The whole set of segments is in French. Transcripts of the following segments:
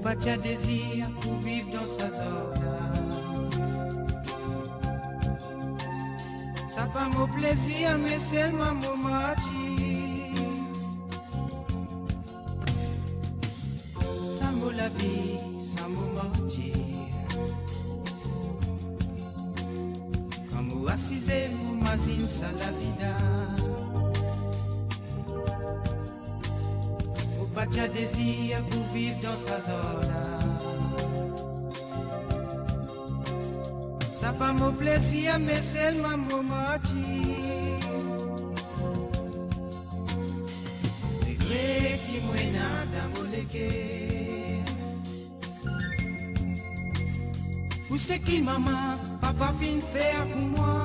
pas de désir pour vivre dans sa zone. Ça pas mon plaisir, mais seulement mon moitié. Ça m'a la vie, ça m'a moitié. Quand moi assisé, mon mazine, ça la vida. Pas de désir pour vivre dans sa zone. Ça pas mon plaisir, mais seulement mon moitié. Regret qui mouena dans mon légué. Où c'est qui maman, papa fin faire pour moi.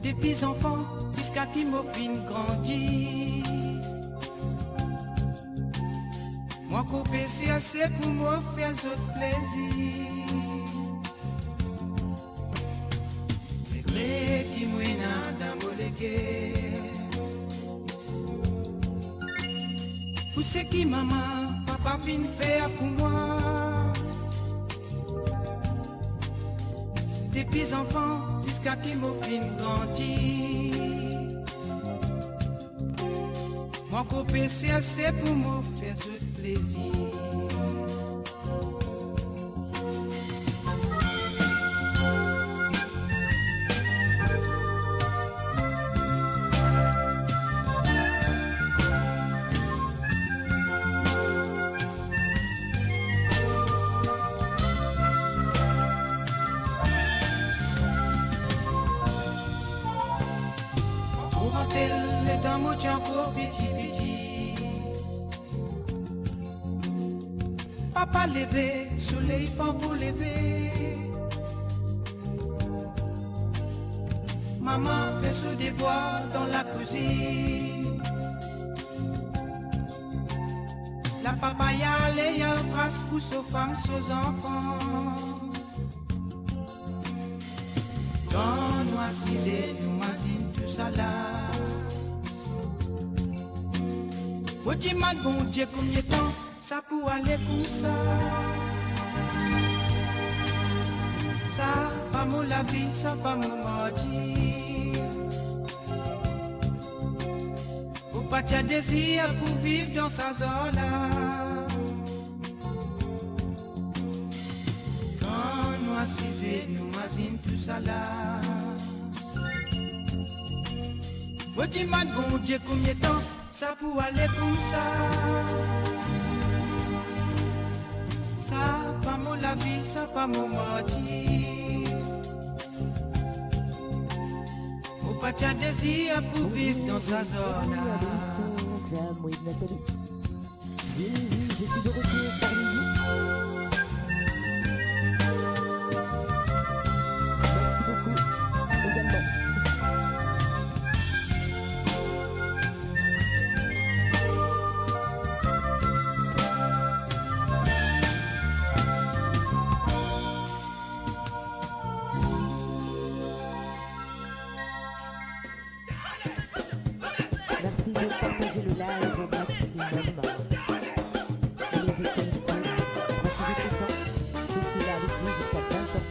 Depuis enfant, jusqu'à qui m'a fin grandi. Moi coupé c'est assez pour moi faire autre plaisir. Regret qui mouina dans mon légué. Où c'est qui maman, papa fin faire pour moi. Depuis enfant, jusqu'à qui m'a fin grandi. Moi coupé c'est assez pour me faire ce plaisir. Les temps m'ont encore petit. Papa levé, soleil pas pour lever. Maman fait sous des bois dans la cuisine. La papaya, les y'a le brasse pousse aux femmes, aux enfants. Quand nous assisons, nous mazine tout ça là. Au dimanche, bon Dieu, combien de temps ça pour aller pour ça? Ça, pas mon la vie, ça, pas mon mardi. Ou pas de désir pour vivre dans sa zone là. Quand nous assisons, nous mazine tout ça là. Au dimanche, bon Dieu, combien de temps ça pour aller comme ça? Ça, pas mon la vie, ça, pas mon mardi. Ou pas de désir pour vivre dans sa zone. Oui, Nathalie. Oui, je suis de retour parmi vous. Merci beaucoup également. Merci de partager le live au maximum. Et les écoles du coup, profitez tout le temps. Je suis là avec vous jusqu'à 20h30.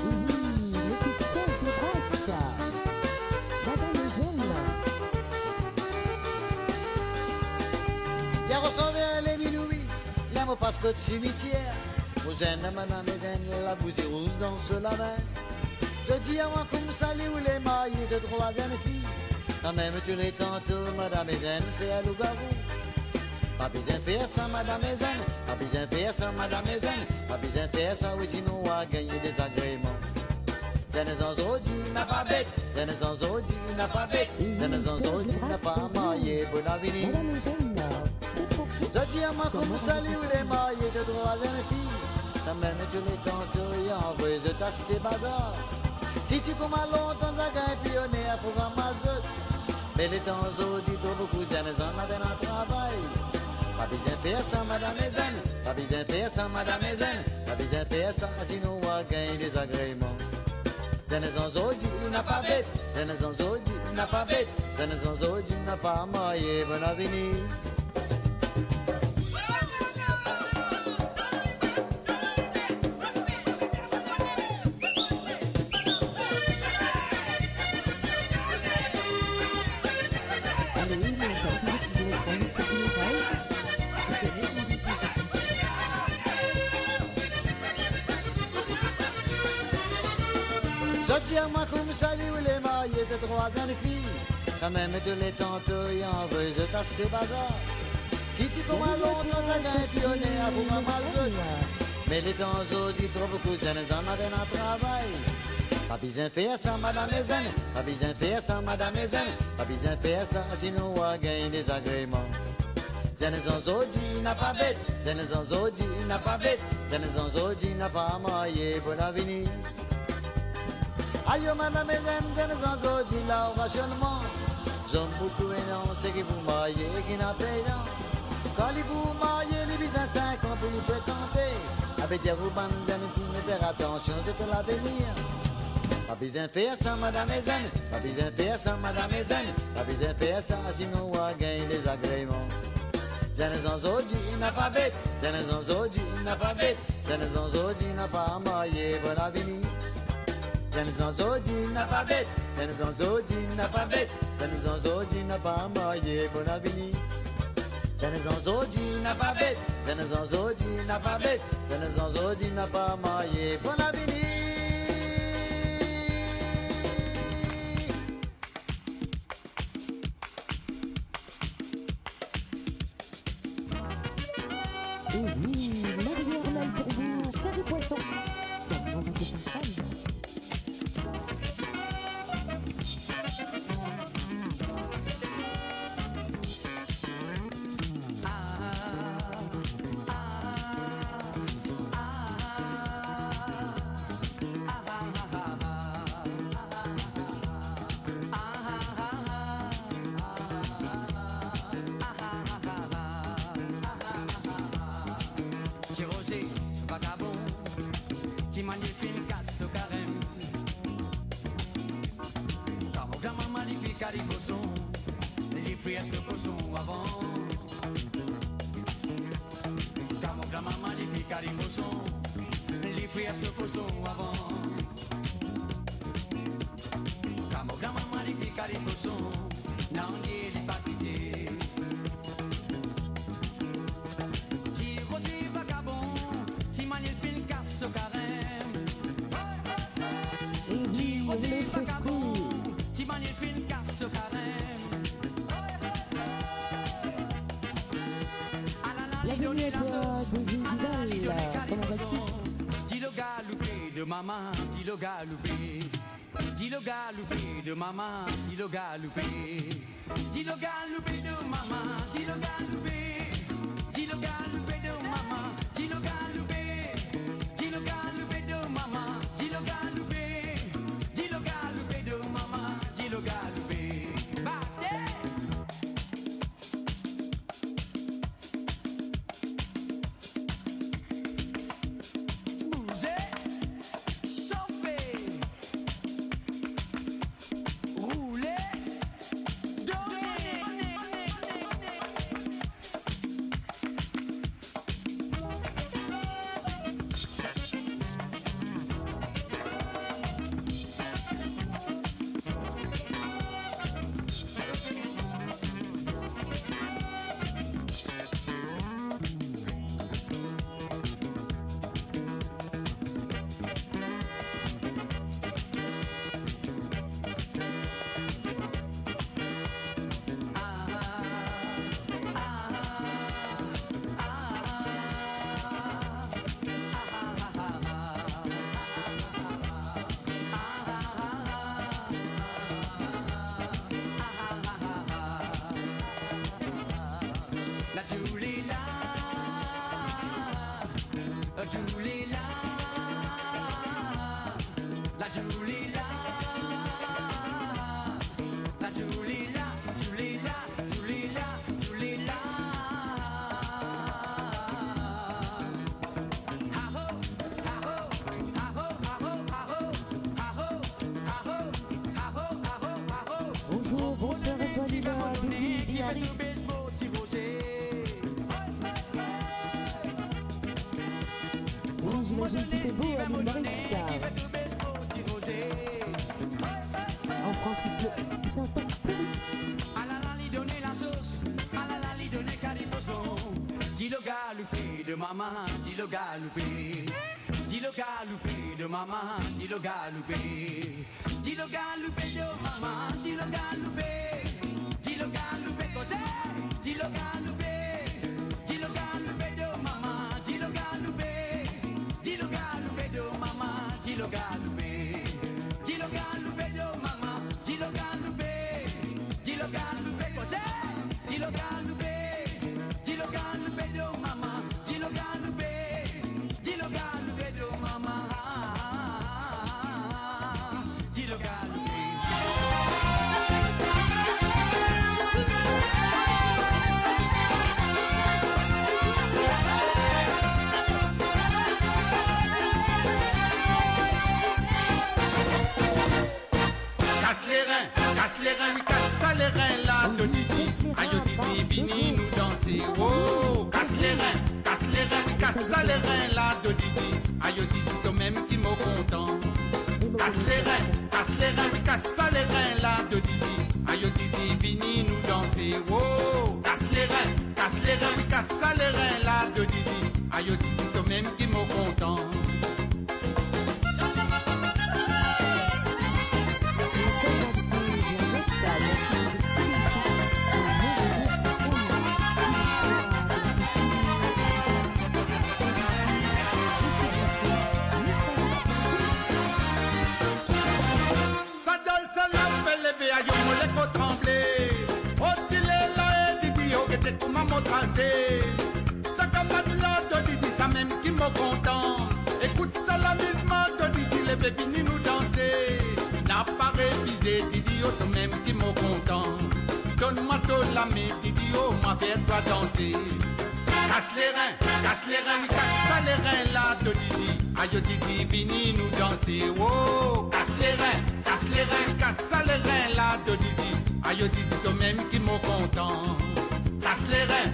Oui, le coup de cœur, je brasse. Madame le jeune. Bien recevoir les minouis, les mots parce que de cimetière. Vous aimez madame et amis, la bousie rouge dans la main. Je dis à moi comme salut ou les mailles de troisième fille. Quand même tu les tantôt, madame et amis, fait à loup-garou. Pas besoin de faire ça, madame et amis. Pas besoin de faire ça, madame et amis. Pas besoin de faire ça, oui, sinon on va gagner des agréments. C'est les aujourd'hui, n'a pas bête. C'est les aujourd'hui, n'a pas bête. C'est les aujourd'hui, n'a pas maillé pour l'avenir. Madame le jeune. Je dis à moi comme salut ou les mailles de troisième fille. Quand même tu les tantôt, et envoie de tasser des bazars. Si tu commences longtemps, tu as un pionnier pour Amazon. Mais les temps aujourd'hui, beaucoup de jeunes en avaient un travail. Pas besoin de faire ça, madame et amis. Pas besoin de faire ça, madame et amis. Pas besoin de faire ça, sinon on va gagner des agréments. Jeunes aujourd'hui, il n'a pas bête. Jeunes aujourd'hui, il n'a pas bête. Zane Zonzoji n'a pas marié, bon avenir. Je dis à moi comme salut les mariés, ces trois jeunes filles. Quand même tous les tantôt y en veut, je tasse les bazars. Si tu tombes à longtemps, t'as qu'un pionnier à vous mal de mais les temps aujourd'hui, trop beaucoup de jeunes en avaient un travail. Pas besoin de faire ça, madame les jeunes. Pas besoin de faire ça, madame les jeunes. Pas besoin de faire ça, sinon on va gagner des agréments. Jeunes aujourd'hui n'a pas bête. Jeunes aujourd'hui n'a pas bête. Jeunes aujourd'hui n'a pas marié pour l'avenir. Aïe, madame et jeunes aujourd'hui là au rationnement. J'aime beaucoup et non, c'est que vous mariez qui n'a pas non. Quand les vous mariez, les bisous à 5 ans, vous pouvez tenter. Avec dire vous bonnes jeunes qui mettez attention, c'est l'avenir. Pas besoin de faire ça, madame et jeunes. Pas besoin de faire ça, madame et jeunes. Pas besoin de faire ça, sinon on va gagner des agréments. Jeunes aujourd'hui n'a pas bête. Jeunes aujourd'hui n'a pas bête. Jeunes aujourd'hui n'a pas marié pour l'avenir. Jeunes aujourd'hui n'a pas bête. Jeunes aujourd'hui n'a pas bête. Jeunes aujourd'hui n'a pas marié pour l'avenir. Jeunes aujourd'hui n'a pas bête. Jeunes aujourd'hui n'a pas bête. Jeunes aujourd'hui n'a pas marié pour l'avenir. Et oui, la rivière même pour vous, carré poisson. C'est un grand vainqueur par femme. Maman, dis-le galoupé, dis-le galoupé de maman, dis-le galoupé, dis-le galoupé de maman, dis-le galoupé, dis-le galoupé de maman, dis-le galoupé, dis-le galoupé de maman, dis-le galoupé, dis-le galoupé de maman, dis-le galoupé, battez. Bonsoir à toi, Lila, Bibi, Diari. Oui, j'imagine qu'il fait beau à l'île Maurice. En France, il pleut. Il fait un temps pourri. Dis le galoupé de maman, dis le galoupé. Dis le galoupé de maman, dis le galoupé. Dis le galoupé de maman, dis le galoupé. Dis le galoupé cosé, dis le galoupé. Dis le galoupé de maman, dis le galoupé. Dis le galoupé de maman, dis le galoupé. Dis le galoupé de maman, dis le galoupé. Dis le galoupé cosé, dis le galoupé. Dis le galoupé de maman, dis le galoupé. Dis le galoupé de maman, dis le galoupé. Casse les reins, oui, casse les reins, là, de Didi. Aïe, Didi, vini nous danser. Oh, casse les reins, oui, casse les reins, là, de Didi. Aïe, Didi, toi-même qui m'en content. Casse les reins, oui, casse les reins, là, de Didi. Aïe, Didi, vini nous danser. Oh, casse les reins, oui, casse les reins, là, de Didi. Aïe, Didi, toi-même qui m'en content. Ça camarade là de Didi, ça même qui me content. Écoute ça l'amusement de Didi, les bébés nous danser. N'a pas révisé Didi, oh, toi même qui me content. Donne-moi ton la main Didi, oh, moi fais-toi danser. Casse les reins, oui, casse les reins là de Didi. Aïe Didi, vini nous danser. Oh, casse les reins, oui, casse les reins là de Didi. Aïe Didi, toi même qui me content. Casse les reins,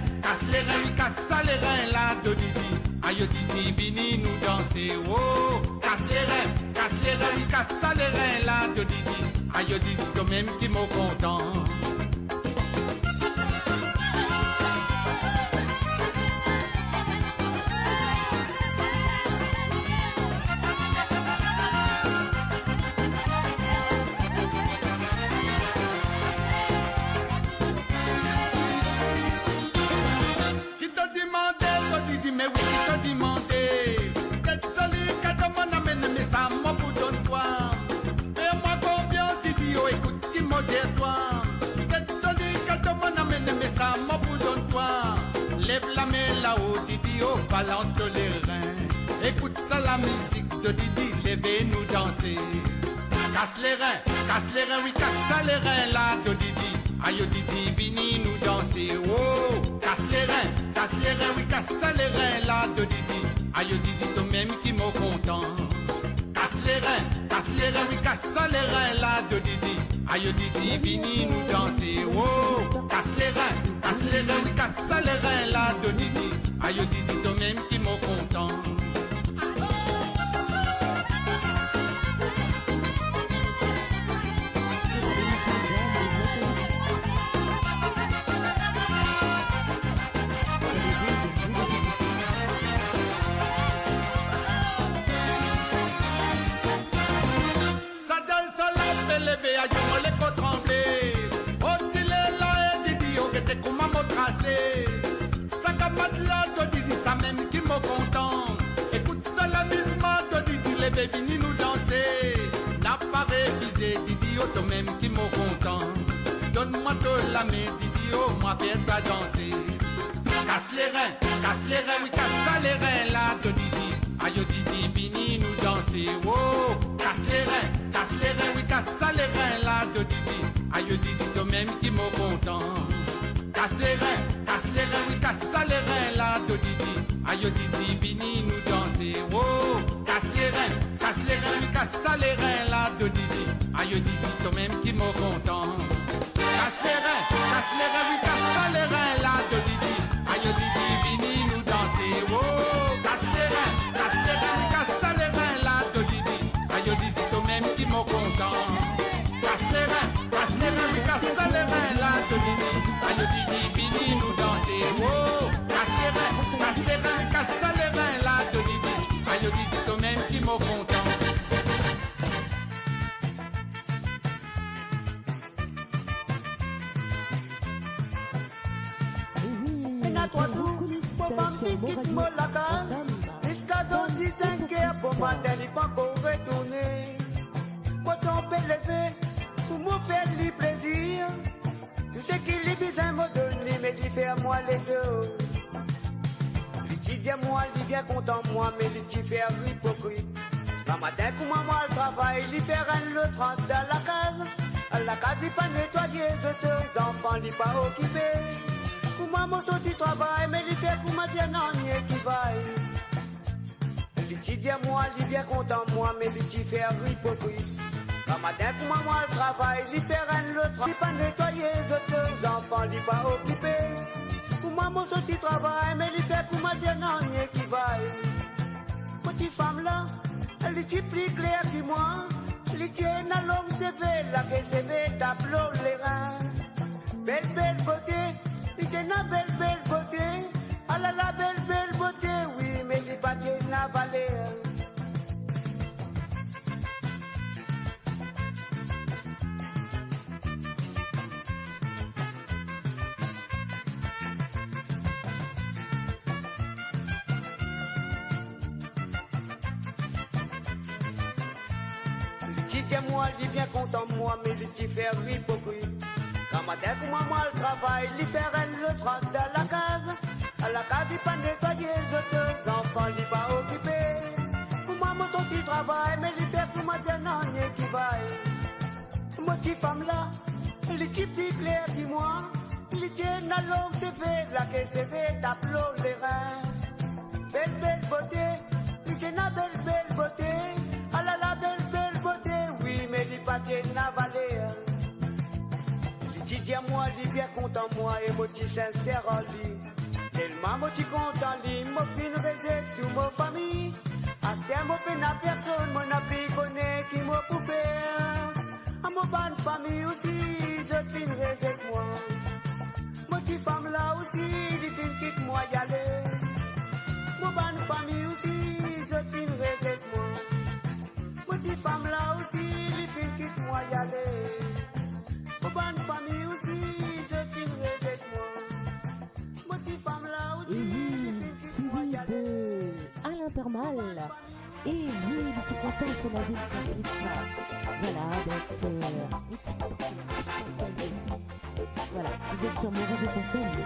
oui, casse les reins là de Didi. Aïe Didi, vini nous danser. Oh, casse les reins, oui, casse les reins là de Didi. Aïe Didi, toi-même qui m'en content. Mais oui, qui t'a demandé. T'es joli, qu'à mon amène, mais ça m'a pour donne-toi. Et moi, combien Didi, oh, écoute, qui m'a dit toi. T'es joli, qu'à mon amène, mais ça m'a pour donne-toi. Lève la main là-haut, Didi, oh, balance de les reins. Écoute ça, la musique de Didi, levez-nous danser. Casse les reins, oui, casse les reins là de Didi. Aïe Didi, vini nous danser. Oh, casse les reins, oui, casse les reins là de Didi. Aïe Didi, toi-même qui m'en content. Casse les reins, oui, casse les reins là de Didi. Aïe Didi, vini nous danser. Oh, casse les reins, oui, casse les reins là de Didi. Aïe Didi, toi-même qui m'en content. Ça camarade là de Didi, ça même qui me content. Écoute ça l'amusement de Didi, les bébés nous danser. N'a pas révisé Didi, oh, toi même qui me content. Donne-moi de la main Didi, oh, moi fais-toi danser. Casse les reins, oui, casse les reins là de Didi. Aïe Didi, vini nous danser. Oh, casse les reins, oui, casse les reins là de Didi. Aïe Didi, toi même qui me content. Casse les reins, oui, casse les reins là de Didi. Aïe Didi, vini nous danser. Oh, casse les reins, oui, casse les reins là de Didi. Aïe Didi, toi-même qui m'en content. Casse les reins, oui, casse les reins, là, de Didi. Aïe, Didi, vini nous danser. Oh, casse les reins, oui, casse les reins, là, de Didi. Aïe, Didi, toi-même qui m'en content. Casse les reins, oui, casse les reins, là, de Didi. Aïe, Didi, vini nous danser. Oh, casse les reins, casse les reins, là, de Didi. Aïe, Didi, toi-même qui m'en content. Trois jours, pour ma fille quitte moi la case. Jusqu'à 15 heures, pour matin, il pas encore retourner. Pour tomber levé, pour me faire du plaisir. Tout ce qui lui besoin me donner, mais il fait à moi les deux. Il dit à moi, il est bien content moi, mais il dit faire hypocrite. Le matin, comme maman le travail, il fait le 30 dans la case. À la case, il pas nettoyer, les enfants, il pas occupé. Pour maman sorti travail, mais il fait pour ma dire non, il est qui vaille. Il dit à moi, il est bien content moi, mais il dit faire hypocrite. Le matin, pour maman le travail, il fait le travail, il pas nettoyer, les enfants, il pas occupé. Pour maman sorti travail, mais il fait pour ma dire non, il est qui vaille. Petite femme là, elle est plus claire que moi. Elle tient la longue CV, la que CV tableau les reins. Belle, belle beauté. Il tient la belle, belle beauté. Ah là la belle, belle beauté. Oui, mais il pas de la valeur. Moi, il est bien content moi, mais il dit faire hypocrite. Quand matin, pour maman le travail, il fait le 30 dans la case. À la case, il pas nettoyer les autres enfants, il pas occupé. Pour maman son petit travail, mais il fait pour ma dire non, il est qui vaille. Moi, petite femme là, il est plus clair que moi. Il tient la longue CV, la que CV tableau les reins. Belle, belle beauté, il tient la belle, belle beauté. Ah là la belle, belle beauté. Mais il pas de la valeur. Il dit à moi, il est bien content moi, et moi je sincère en lui. Tellement moi je content lui, moi fin baiser toute ma famille. À ce temps, moi fin à personne, moi n'a plus connaît qui m'a coupé. À mon bonne famille aussi, je fin baiser moi. Moi petite femme là aussi, il fin quitte moi y aller. Mon bonne famille aussi, je fin baiser moi. Petite femme là aussi, les filles quitte moi y aller. Pour bonne famille aussi, je filmerai avec moi. Petite femme là aussi, les filles quitte moi y aller. Alain Permal. Et lui, il était content sur la ville de Voilà, donc, une petite partie. Voilà, vous êtes sur mon radio Fontaine.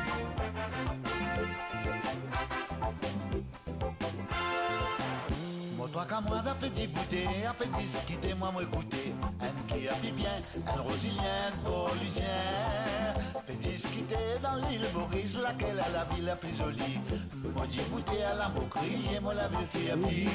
Toi qu'à moi d'un petit bouté, un petit skitter, moi m'écouter. Un qui a bien, un rosilien, polysien. Petit skitter dans l'île Maurice, laquelle a la ville la plus jolie. Maudit bouté à la moquerie, et moi la ville qui a pris.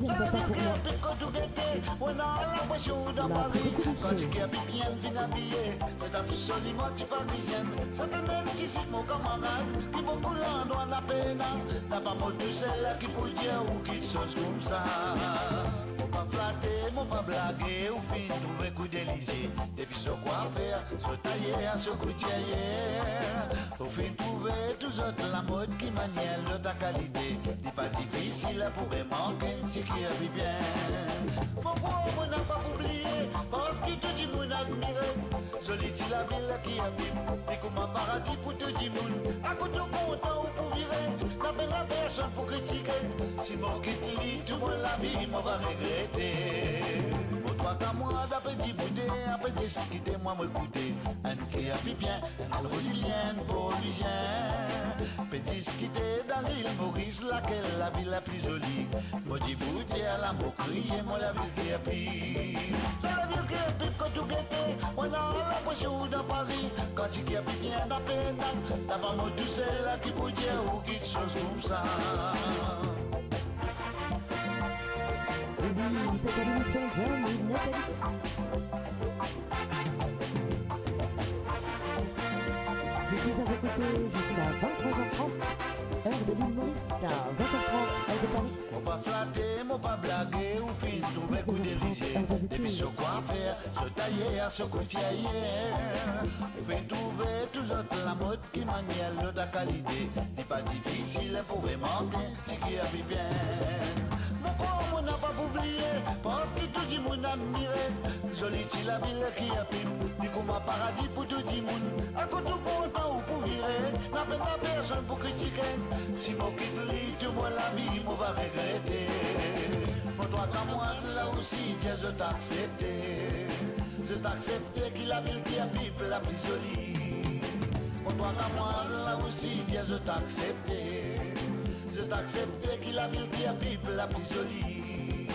La ville qui a pris quand tout guetté, on a l'impression dans Paris. Quand tu qui a bien, bien habillé, c'est absolument tu parisienne. Ça fait même si c'est mon camarade, qui vaut pour l'endroit la peine. T'as pas mot de celle qui peut dire ou qui chose comme ça. Mon pas flatter, mon pas blaguer, ou fin trouver coup d'Élysée. Depuis ce quoi faire, se tailler à ce coutier. Au fin trouver tous autres la mode qui manière de ta qualité. N'est pas difficile pour manquer un petit qui arrive bien. Pourquoi on n'a pas oublié, parce qu'il te dit mon admiré. Solitude la ville qui habite, et comme un paradis pour te dire moun. À côté content ou pour virer, n'a pas la personne pour critiquer. Si mon quitte lit, tout le monde la vie, m'en va regretter. Pour toi qu'à moi, d'un petit bouté, un petit quitter, moi m'écouter. Un qui habite bien, un rosilien, polysien. Petit quitter dans l'île Maurice, laquelle la ville la plus jolie. Maudit bouté à la moquerie, et moi la ville qui a pris. La ville qui a pris quand tout guetté, on a l'impression dans Paris. Quand tu qui a bien dans peine, t'as pas mot tout celle là qui peut dire ou quelque chose comme ça. Oui, cette émission j'aime Nathalie. écouter jusqu'à 23h30, heure de l'île Maurice, 20h30, heure de Paris. Mon pas flatter, mon pas blaguer, ou fin trouver coup dériser. Depuis ce quoi faire, ce tailler, ce côté ailleurs. Ou fin trouver tous autres la mode qui manière de qualité. N'est pas difficile pour vraiment bien, c'est qui a bien. Mon corps, on n'a pas oublié, parce que tout le monde a admiré. Jolie la ville qui a pris, ni comme un paradis pour tout le monde. À côté tout content ou pour virer, n'a pas personne pour critiquer. Si mon quitte lit, tout moi la vie, moi va regretter. Pour toi, qu'à moi, là aussi, Dieu, je t'accepte. Je t'accepte qu'il la ville qui a pris la plus jolie. Pour toi, qu'à moi, là aussi, Dieu, je t'accepte. Je t'accepte qu'il la ville qui a pris la plus jolie.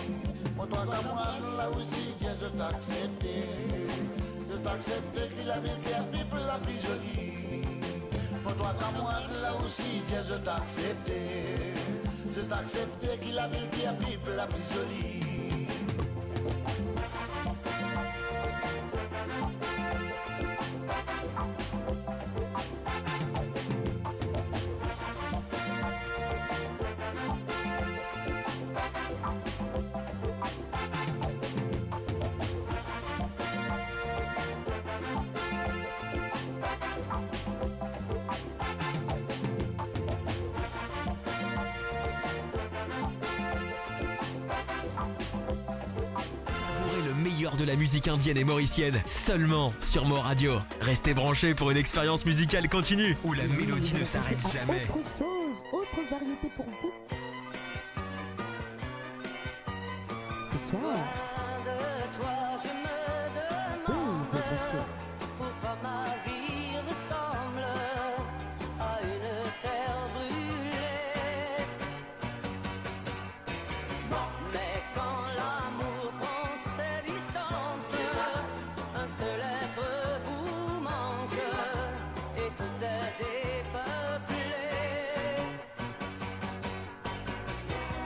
Pour toi, qu'à moi, là aussi, Dieu, je t'accepte. Je t'accepte qu'il la ville qui a pris la plus jolie. Pour toi, qu'à moi, là aussi, Dieu, je t'accepte. Je t'accepte qu'il la ville qui a pris la plus jolie. De la musique indienne et mauricienne, seulement sur Mo Radio. Restez branchés pour une expérience musicale continue où la mélodie ne s'arrête jamais. Autre chose, autre variété pour vous. Ce soir. Oui, bien sûr. Pourquoi ma vie ressemble à une terre brûlée. Mais quand l'amour prend ses distances, un seul être vous manque et tout est dépeuplé.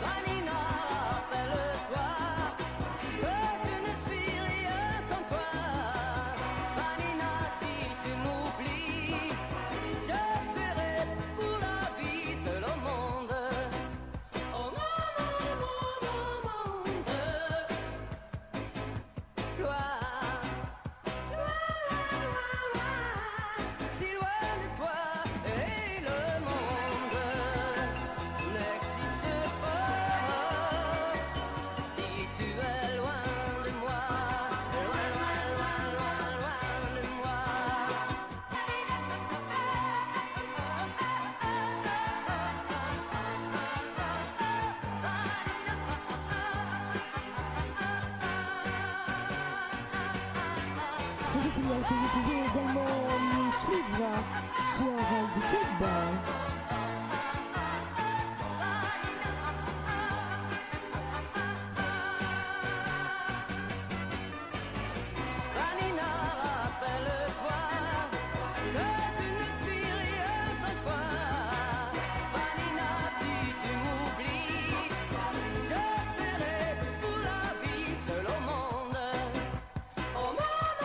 Vanina, rappelle-toi que je ne suis rien sans toi. Vanina, si tu m'oublies, je serai pour la vie seul au monde. Au monde, loin, si loin de toi et le monde n'existe pas. Si tu es loin de moi, loin, loin, loin, loin, loin de moi. Je vous signale que vous pouvez également nous suivre sur YouTube. Vanina, rappelle-toi que je ne suis rien sans toi. Vanina, si tu m'oublies, je serai pour la vie seul au monde. Au monde,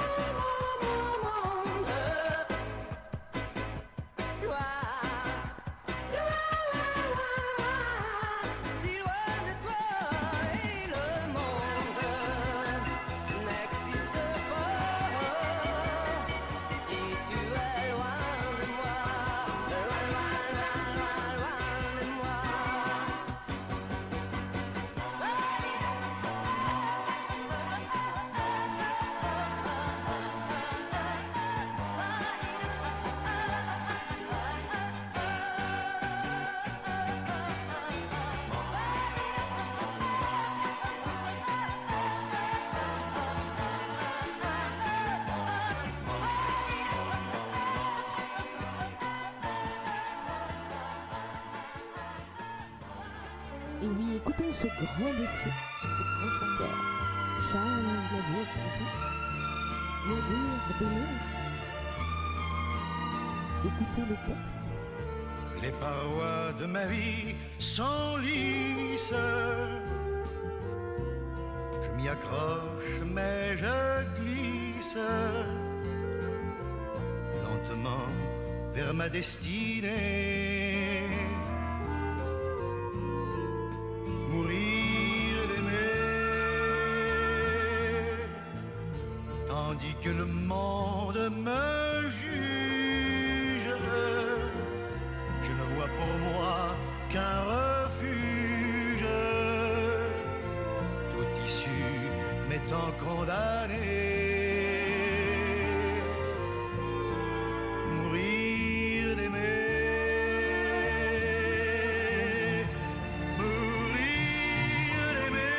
loin, si loin de toi et le monde n'existe pas. Si tu es loin de moi, loin, loin, loin, loin, loin de moi. Et oui, écoutons ce grand dossier, ce grand chanteur, Charles Aznavour. Bonjour, Bénin. Écoutez le texte. Les parois de ma vie sont lisses. Je m'y accroche, mais je glisse lentement vers ma destinée. Mourir d'aimer, tandis que le monde me juge. Je ne vois pour moi qu'un refuge, toute issue m'étant condamné. Mourir d'aimer, mourir d'aimer,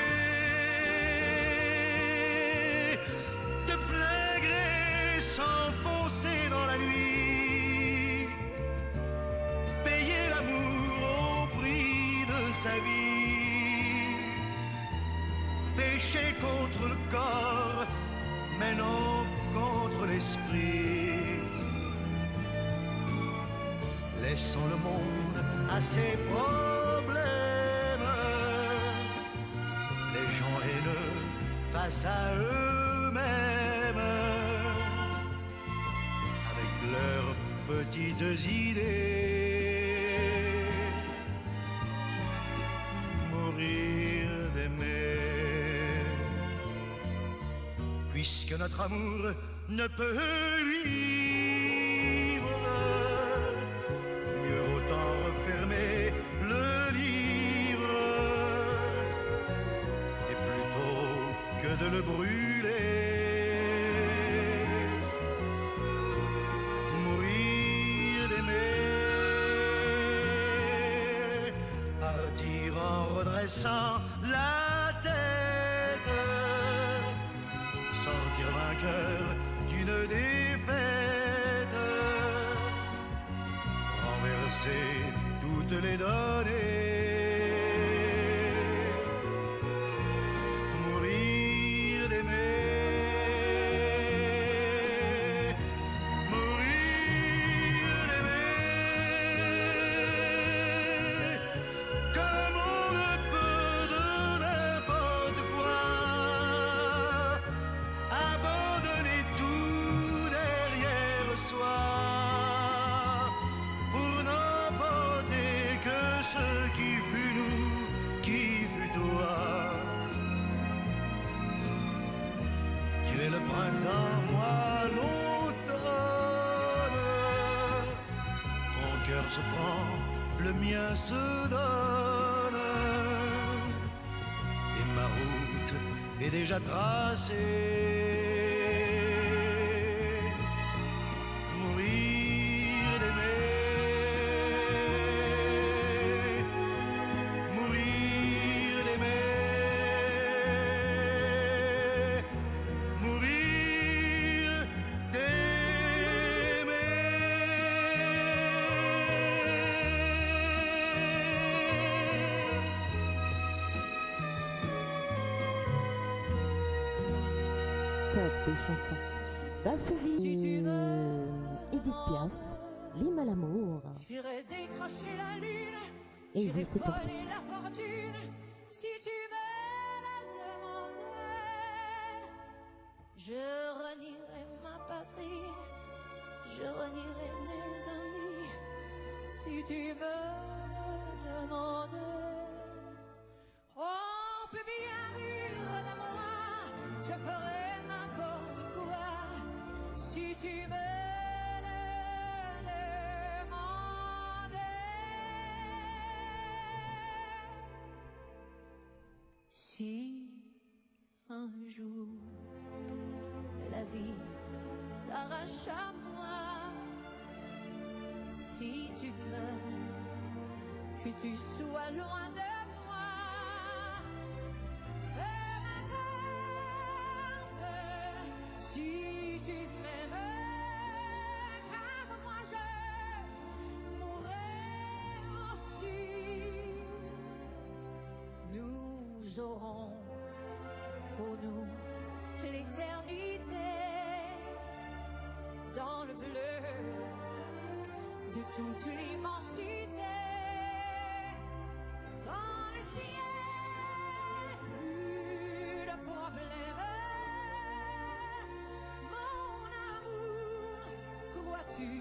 de plein gré s'enfoncer dans la nuit, payer l'amour au prix de sa vie, pécher contre le corps, mais non contre l'esprit. Laissons le monde à ses problèmes, les gens haineux face à eux-mêmes, avec leurs petites idées. Mourir d'aimer, puisque notre amour ne peut vivre, mieux autant refermer le livre, et plutôt que de le brûler, mourir d'aimer, partir en redressant la tête, sortir vainqueur d'une défaite, renverser toutes les données. Mourir d'aimer, mourir d'aimer, comme on le peut de n'importe quoi, abandonner tout derrière soi, pour n'emporter que ce qui fut nous, qui fut toi. Tu es le printemps, moi l'automne, mon cœur se prend, le mien se donne, et ma route est déjà tracée. Mourir d'aimer, mourir d'aimer, mourir d'aimer. Top des chansons. D'un souvenir, Edith Piaf, l'hymne à l'amour. J'irai décrocher la lune, Et j'irai oui, c'est pour toi. voler la fortune, si tu me la demandais. Je renierai ma patrie, je renierai mes amis, si tu me le demandais. Oh, bébé, rire de moi, je ferai n'importe quoi, si tu me le demandais. Si un jour la vie t'arrache à moi, si tu meurs, que tu sois loin de moi, peu m'importe. Si tu m'aimes, car moi je mourrai aussi. Nous aurons pour nous l'éternité dans le bleu de toute l'immensité, dans le ciel, plus de problème. Mon amour, crois-tu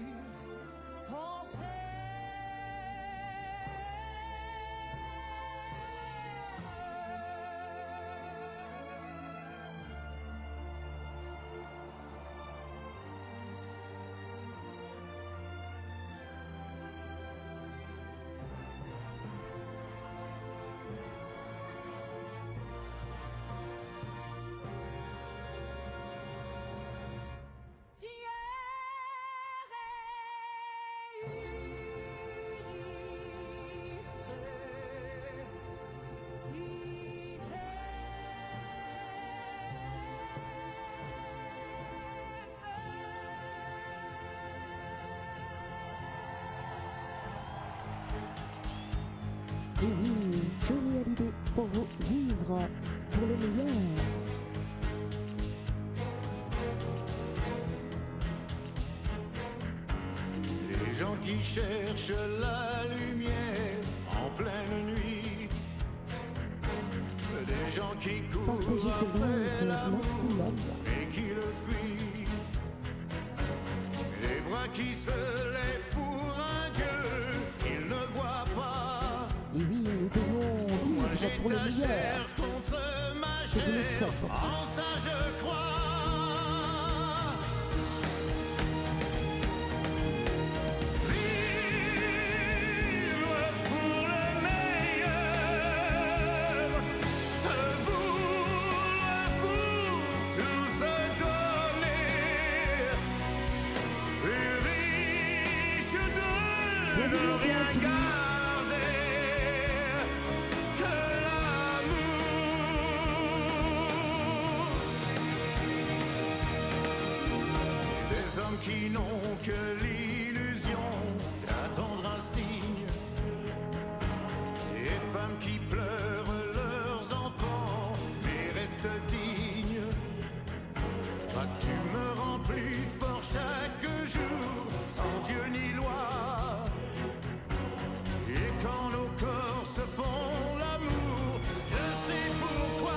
Et oui, Johnny Hallyday pour vous vivre pour le meilleur. Les gens qui cherchent la lumière en pleine nuit, des gens qui courent Partagez ce après live l'amour maximum. et qui le fuient, les bras qui se lèvent pour un Dieu qu'ils ne voient pas. Et oui, nous devons Moi vivre j'ai pour le ta meilleur. chair contre ma Je vous le chair, souhaite. en ça je crois. Qui n'ont que l'illusion d'attendre un signe, et femmes qui pleurent leurs enfants mais restent dignes. Toi tu me rends plus fort chaque jour, sans Dieu ni loi. Et quand nos corps se font l'amour, je sais pourquoi.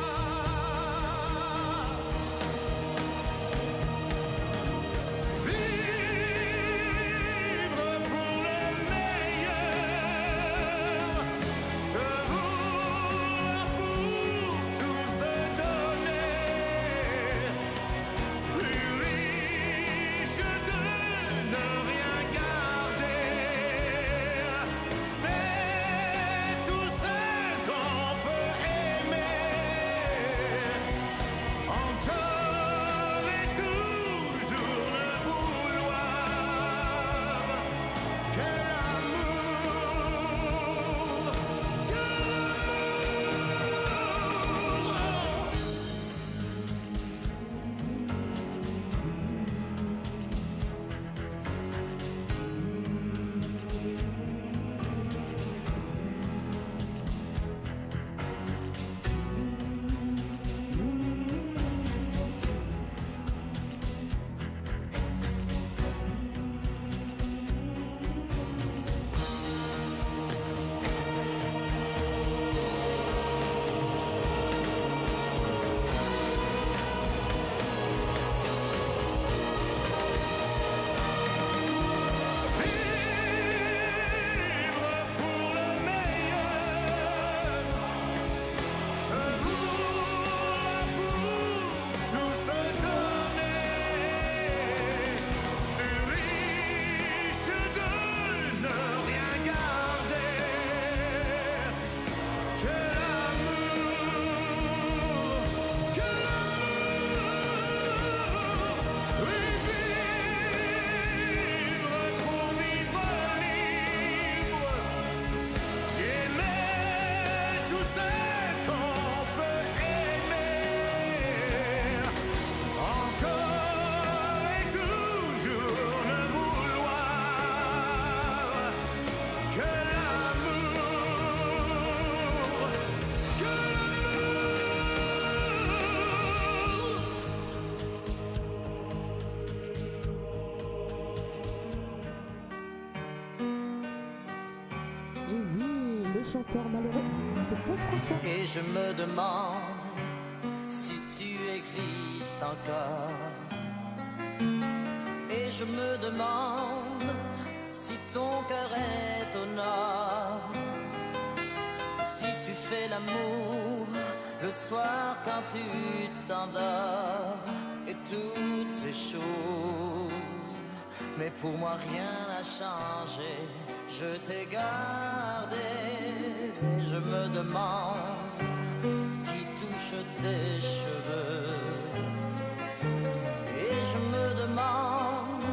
chanteur malheureux de Claude François. Et je me demande si tu existes encore. Et je me demande si ton cœur est au nord. Si tu fais l'amour le soir quand tu t'endors. Et toutes ces choses. Mais pour moi rien n'a changé. Je t'ai gardé. Et je me demande qui touche tes cheveux. Et je me demande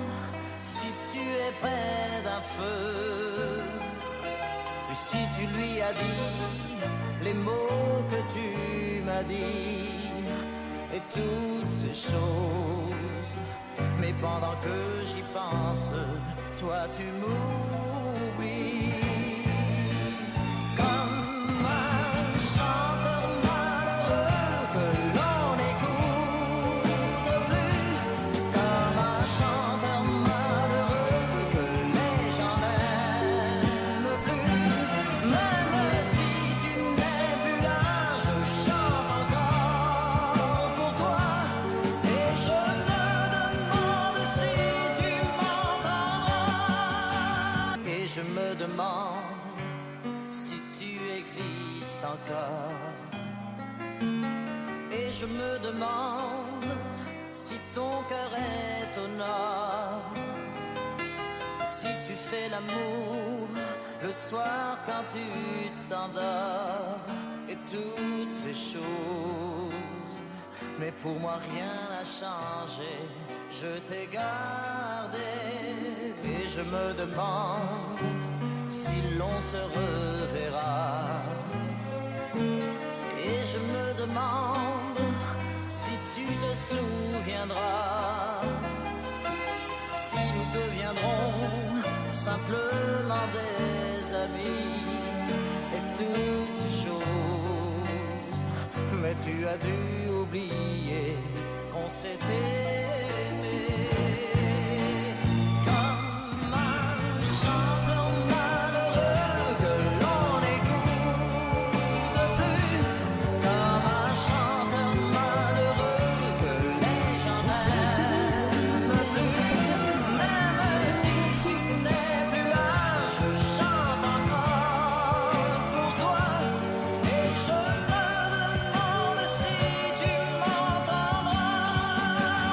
si tu es près d'un feu. Puis si tu lui as dit les mots que tu m'as dit. Et toutes ces choses. Mais pendant que j'y pense, toi tu m'oublies. Comme encore. Et je me demande si ton cœur est au nord, si tu fais l'amour le soir quand tu t'endors, et toutes ces choses. Mais pour moi rien n'a changé, je t'ai gardé. Et je me demande si l'on se reverra. Et je me demande si tu te souviendras, si nous deviendrons simplement des amis, et toutes ces choses. Mais tu as dû oublier qu'on s'était aimé. Comme un chanteur malheureux que l'on n'écoute plus, comme un chanteur malheureux que les gens n'aiment plus. Même si tu n'es plus là, je chante encore pour toi. Et je me demande si tu m'entendras.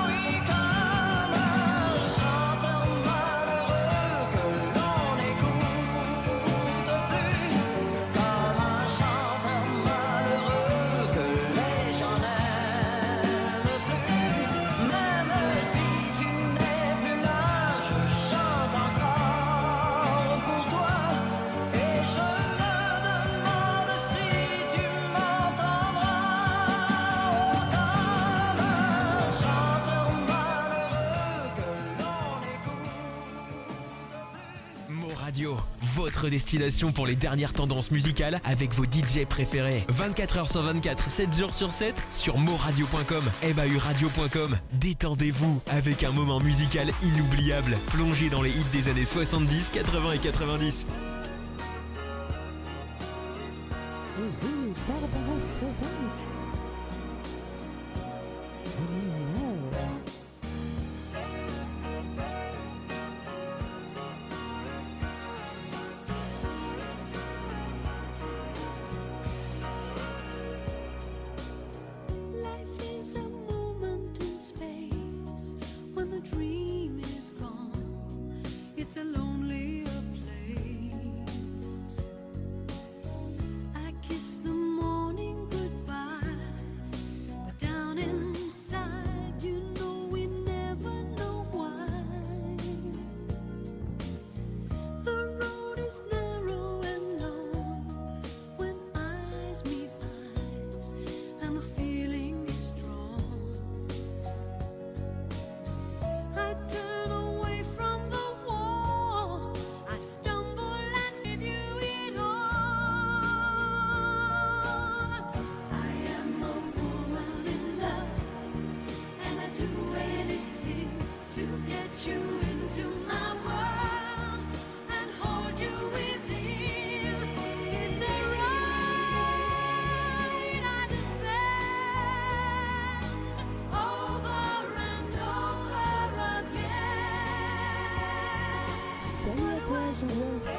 Oui, comme un chanteur malheureux que l'on n'écoute plus, comme un chanteur malheureux que les gens n'aiment plus. Même si tu n'es plus là, je chante encore pour toi. Et je me demande si tu m'entendras. Comme un chanteur malheureux que l'on écoute. Mo Radio, votre destination pour les dernières tendances musicales avec vos DJ préférés. 24h sur 24, 7 jours sur 7 sur moradio.com, mahuradio.com. Détendez-vous avec un moment musical inoubliable. Plongez dans les hits des années 70, 80 et 90. Et oui, Barbara Streisand. Life is a moment in space when the dream is gone. It's a lonelier place. I kiss the morning goodbye, but down inside, you know we never know why. The road is narrow and long when eyes meet eyes, and the feeling is strong. I turn away from the wall, I stumble and give you it all. I am a woman in love, and I do anything to get you into my world and hold you within. It's a right I defend over and over again. Salut à toi, Jean-Jacques.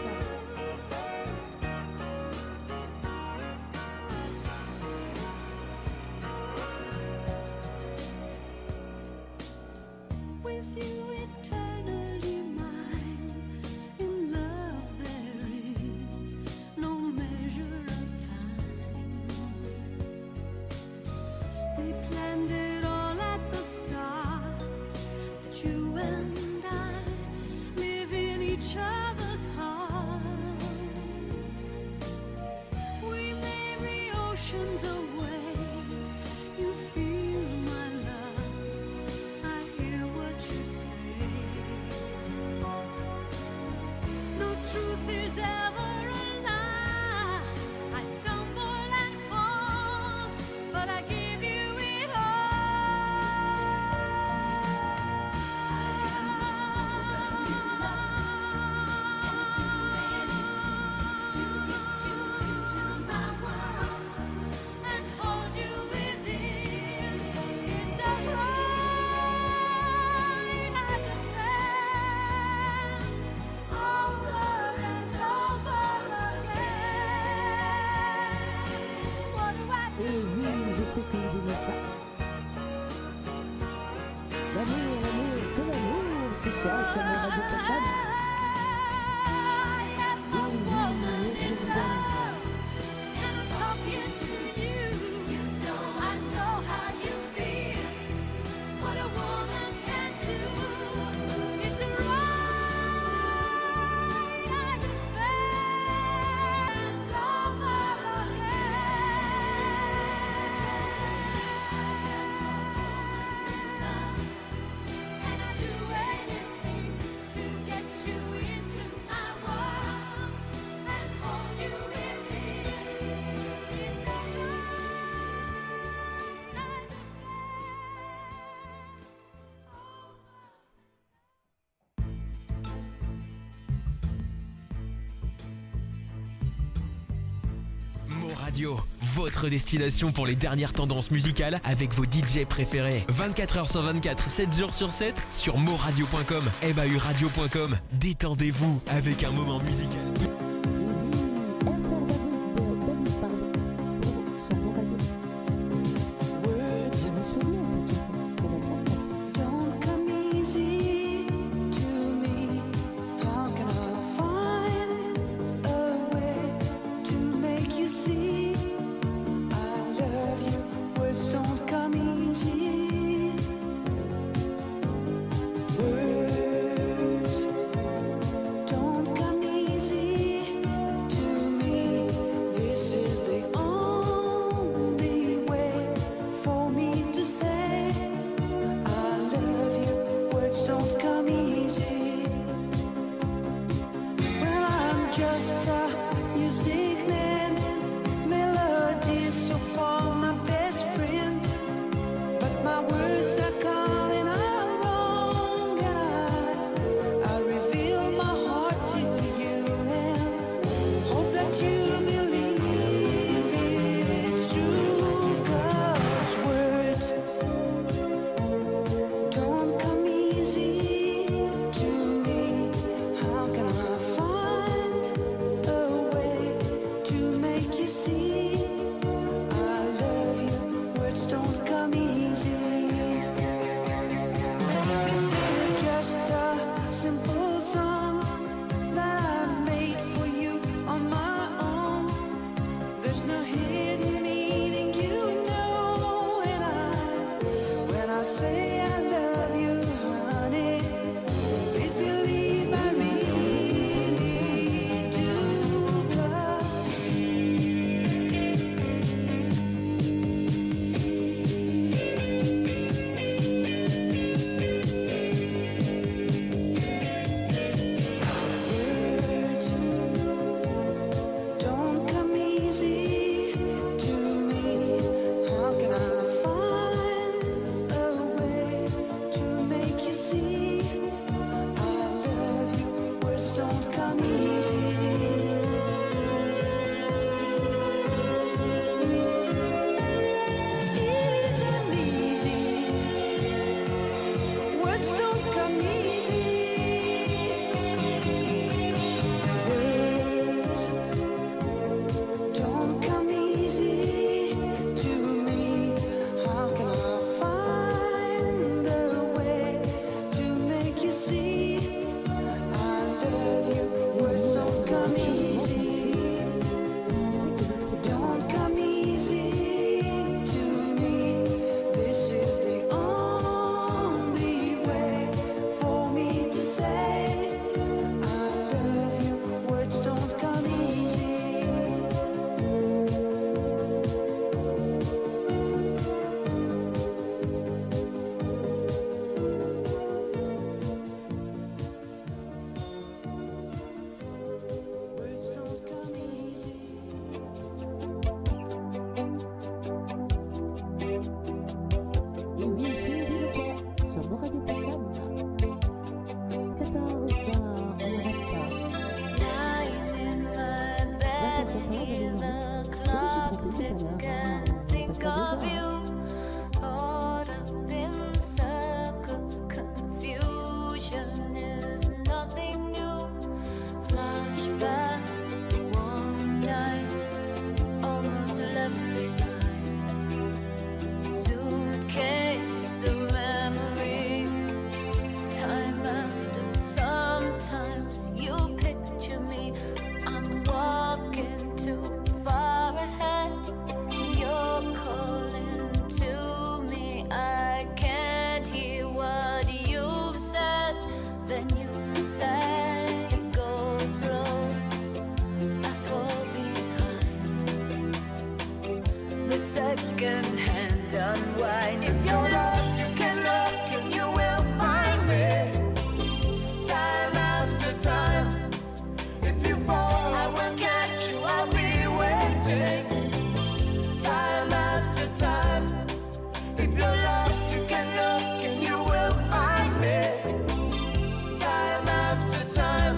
With you eternally mine, in love there is no measure of time. We planned it all at the start, that you and I live in each other's heart. Radio.com. Radio, votre destination pour les dernières tendances musicales avec vos DJ préférés. 24h sur 24, 7 jours sur 7 sur moradio.com, bahuradio.com. Détendez-vous avec un moment musical. Don't come easy. second-hand unwind. If you're lost, you can look and you will find me. Time after time. If you fall, I will catch you. I'll be waiting. Time after time. If you're lost, you can look and you will find me. Time after time.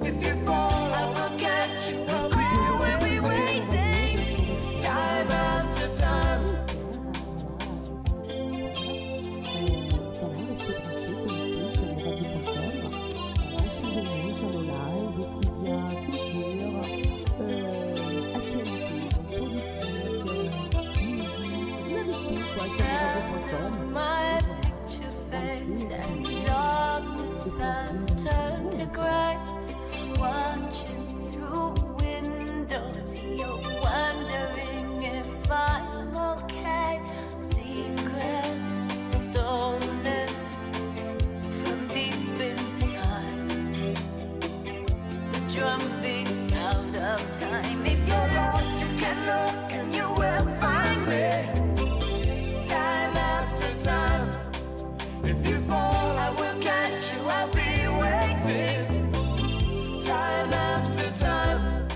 If you fall, I will catch you. I'll be waiting. Time after time. Voilà, restez branchés, connectés sur le radio.com. Voilà, suivez-nous sur le live, aussi bien culture, actualité, politique, musique, vous avez tout quoi sur le radio.com. My picture fades and darkness has turned to gray. Watching through windows, you're wondering if I'm okay. Secrets stolen from deep inside. The drum beats out of time. If you're lost, you can look and you will find me. Time after time. If you fall, I will catch you. I'll be waiting. Time after time.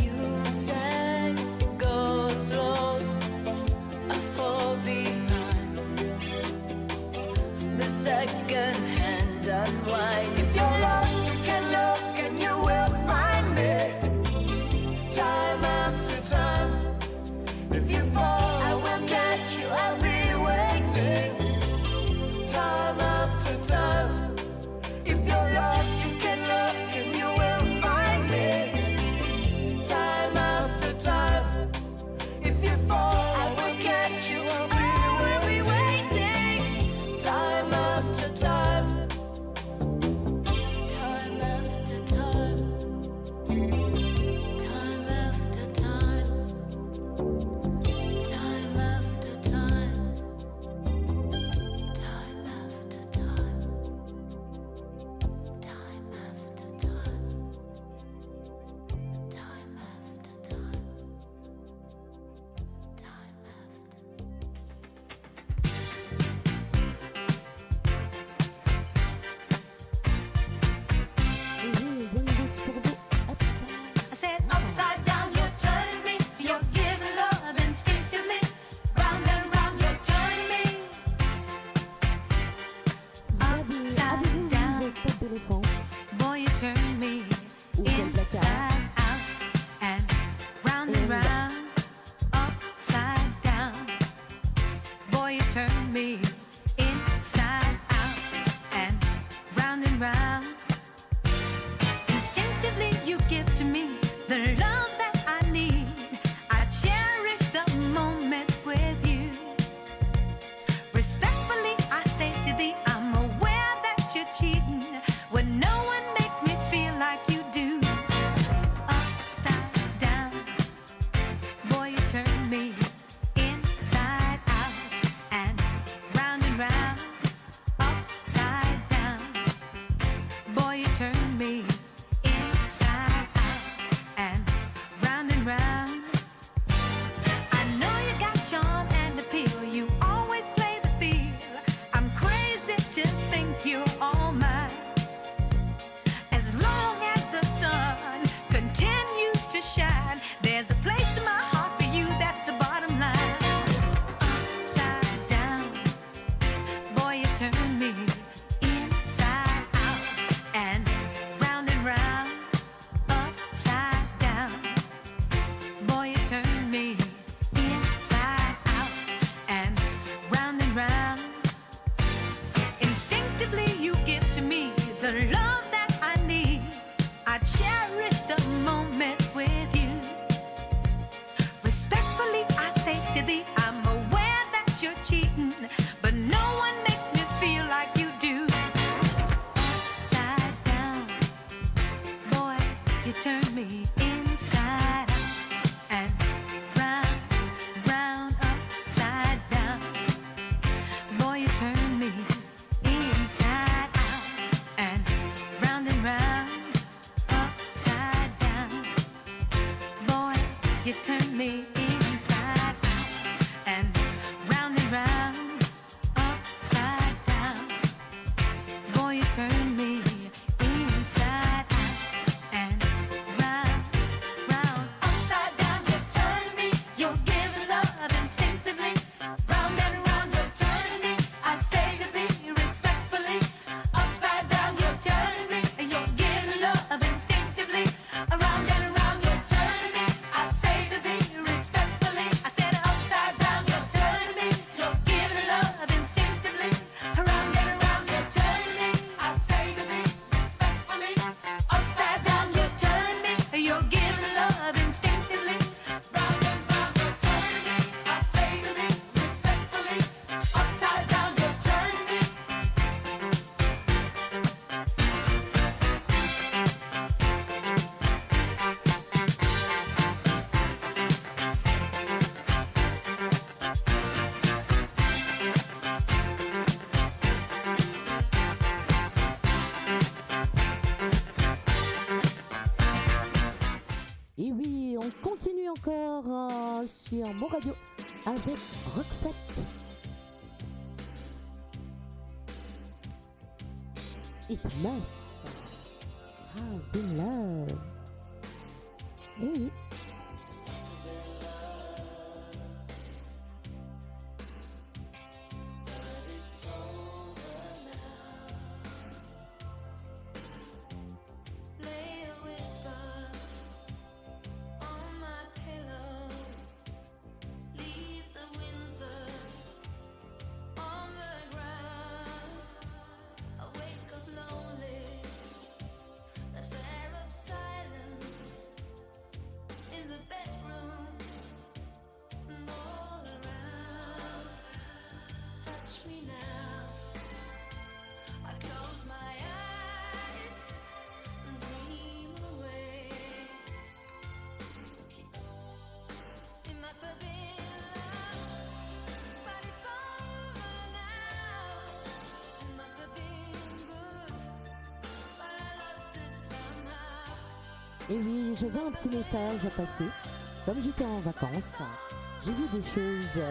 You said go slow, I fall behind. The second-hand unwind. If you're lost, you can look and you will find me. Time after time. If you fall, I will catch you. I'll be waiting. Time after time. If you're lost, you can look and you will find me. Time after time. If you fall, I will catch you. I'll be waiting. Time after time. Time after time. Time after time. Time after time. Time after time. Time after time. Time after time. Time after. Et oui, bienvenue pour vous, Upside. I said upside down, you're turning me. You're giving love instinctively. Round and round, you're turning me. Avez-vous down. votre tête d'éléphant Boy, you turn me ou quel placard? inside out and round and round, upside down. Boy, you turn me inside out and round. Instinctively, you give to me the love that I need. I cherish the moments with you. Respectfully, I say to thee, I'm aware that you're cheating when no one makes me feel like you do. Upside down, boy, you turn me inside out and round, upside down. Boy, you turn me inside out and round. I know you got charm and appeal. You always play the field. I'm crazy to think you're all mine. As long as the sun continues to shine, there's a place in my heart for you. That's the bottom line. Upside down, boy, you turn me inside out and round, upside down. Boy, you turn me inside out and round. Instinctively, you give to me the love that I need. I cherish the moments with you. Respectfully, I say to thee, I'm aware that you're cheating, but no one makes me feel like you do. Upside down, boy, you turn me inside out and round. sur Mon Radio avec Roxette. It must have been love. Eh oui. Lay a whisper on my pillow. Leave the winter on the ground. I wake up lonely. There's air of silence in the bedroom and all around. Touch me now. I close my eyes and dream away. It must have been love, but it's over now. It must have been good, but I lost it somehow. Et oui, j'avais un petit message à passer. Comme j'étais en vacances, j'ai vu des choses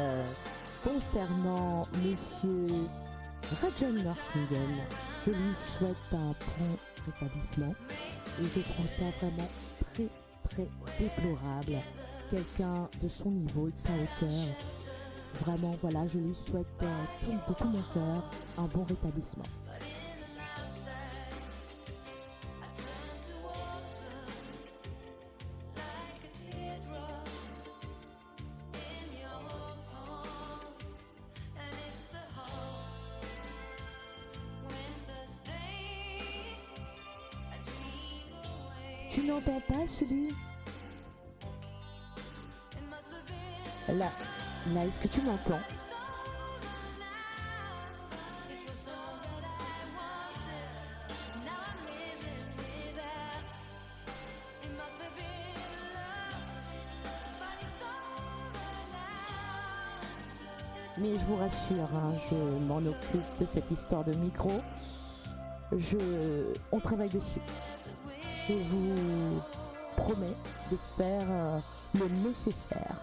concernant monsieur John Northmigel. Je lui souhaite un prompt rétablissement et je trouve ça vraiment très très déplorable. Quelqu'un de son niveau, de sa hauteur. Vraiment, voilà, je lui souhaite de tout mon cœur un bon rétablissement. But in and outside, I turn to water like a teardrop in your palm, and it's a hot winter's day. I dream away. Tu n'entends pas celui? It must have been Là, est-ce que tu m'entends? it's over now. It was all that I wanted. Now I'm living without. It must have been love, but it's over now. Mais je vous rassure, hein, je m'en occupe de cette histoire de micro. On travaille dessus. Je vous promets de faire le nécessaire.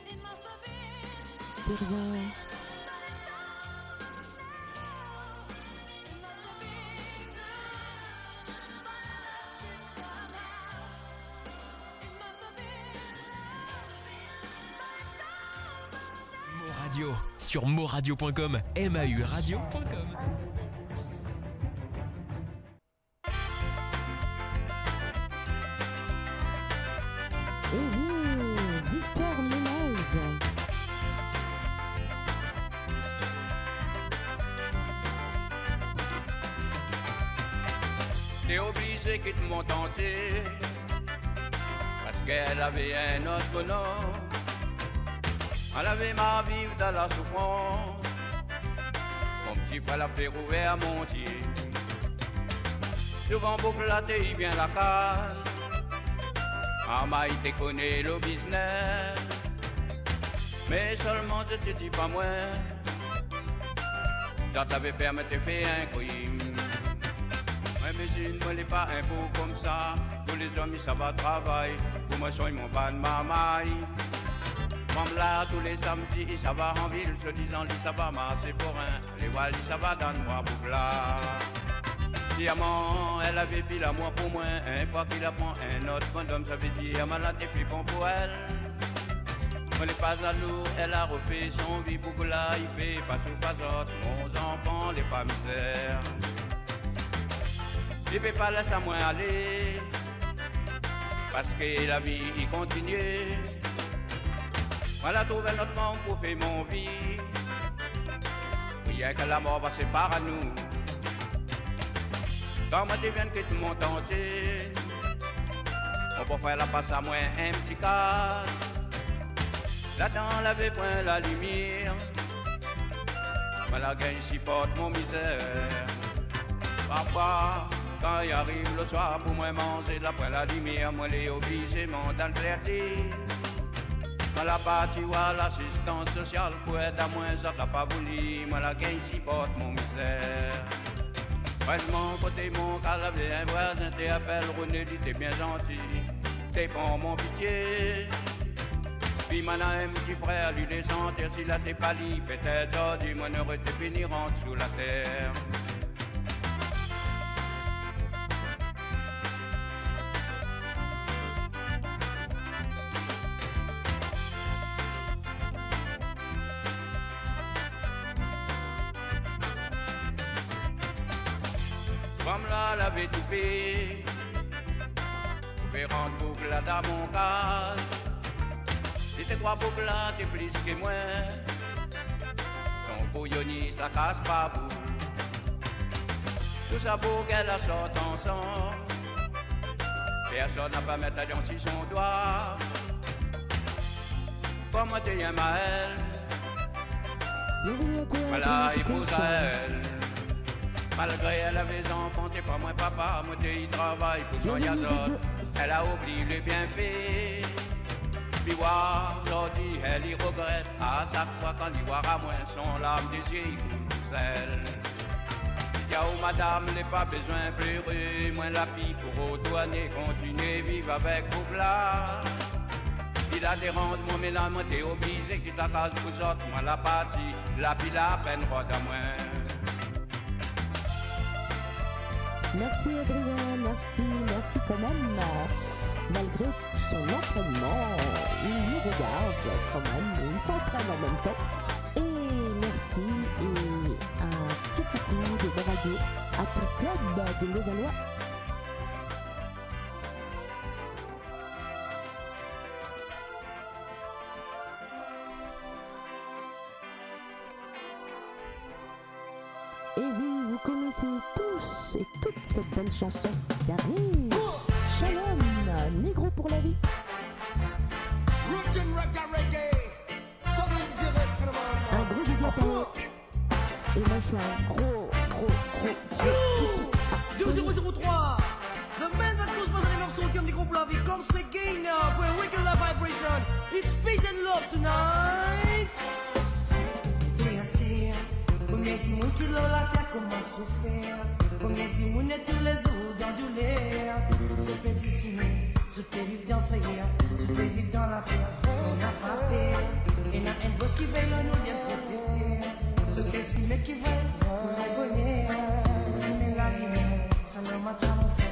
It must have been De rien. It must have been good, but I lost it somehow. It must have been love, but it's over now. Mo Radio sur moradio.com, MAU radio.com. Et oui, histoires mélange. T'es obligé qu'ils te m'ont tenté parce qu'elle avait un autre nom. Elle avait ma vie dans la souffrance. Mon petit frère l'a fait ouvert mon Dieu. Souvent beaucoup là t'es bien la case. Maman il te connaît le business. Mais seulement je te dis pas moi. Quand t'avais permis de faire un crime. Mais je ne voulais pas un beau comme ça. Tous les hommes, ça va travailler. Pour moi, ils m'ont pas de mamaille. Comme là, tous les samedis, ça va en ville. Se disant, ça va marcher pour un. Les Wallis, ça va dans le noir pour là. Diamant, elle avait pile à moi pour moi. Un pas qu'il apprend un autre bonhomme, ça veut dire malade et plus bon pour elle. On n'est pas à l'eau, elle a refait son vie pour là. Il fait pas sous pas autre. Mon enfant, les pas misère. Je ne peux pas laisser moi aller, parce que la vie y continue. Voilà trouvé notre monde pour faire mon vie. Rien que la mort va séparer nous. Quand moi je viens que tout le monde entier, on peut faire la passe à moi un petit cas. Là-dedans l'avait point la lumière. Voilà gagne supporte mon misère. Parfois, quand il arrive le soir pour moi manger, d'après la lumière, moi les obligé dans le clarté. Moi la partie ou l'assistance sociale, pour aider à moi, ça t'a pas voulu, moi la gagne si porte mon misère. Moi de mon côté, mon calavé, un voisin t'appelle René, dit t'es bien gentil, t'es pour mon pitié. Puis maintenant un petit frère, lui les sentir, s'il a t'es pas libre, peut-être aujourd'hui, moi n'aurait été fini rentre sous la terre. Comme là, l'avait tout fait, pouvez rendre boucle là dans mon cas. Si t'es trois boucles là, t'es plus que moi. Ton bouillonnis, ça casse pas vous. Tout ça pour qu'elle la sorte ensemble. Personne n'a pas mettre la dent sur son doigt. Comme moi, t'es un Maël. Voilà, épouse à elle. Malgré elle avait des enfants, t'es pas moi papa, moi t'es y travaille pour son yazot. Elle a oublié le bienfait. Puis voir, aujourd'hui elle y regrette. À chaque fois quand il voit à moi son larme des yeux, il coule elle. Y'a où madame n'est pas besoin de pleurer, moins la fille pour retourner, continuer vivre avec vous là. Il a des rendements, mais là moi t'es obligé qu'il t'a casse pour autres, moi la partie, la pile à peine rôde à moi. Merci Adrien, merci quand même. Malgré son entraînement, il nous regarde quand même, il s'entraîne en même temps. Et merci et un petit coucou de Boradio à ton club de Levallois. Et oui, vous connaissez tous et toutes cette belle chanson qui arrive. Shalom, Négro pour la vie. Un gros big up à eux. Et moi je suis un gros 2003. The man that goes by the name of Sodium Négro pour la vie comes again now for a regular vibration. It's peace and love tonight. Combien de monde qui l'ont la terre comment souffrir. Combien de monde est tous les jours dans du l'air. Je peux dissimuler, je peux vivre dans frayeur, je peux vivre dans la peur. On n'a pas peur. Et n'a un boss qui veille nous bien protéger. Ce serait si mec qui veut pour la bonheur. Si mais la lumière, ça me matin mon frère.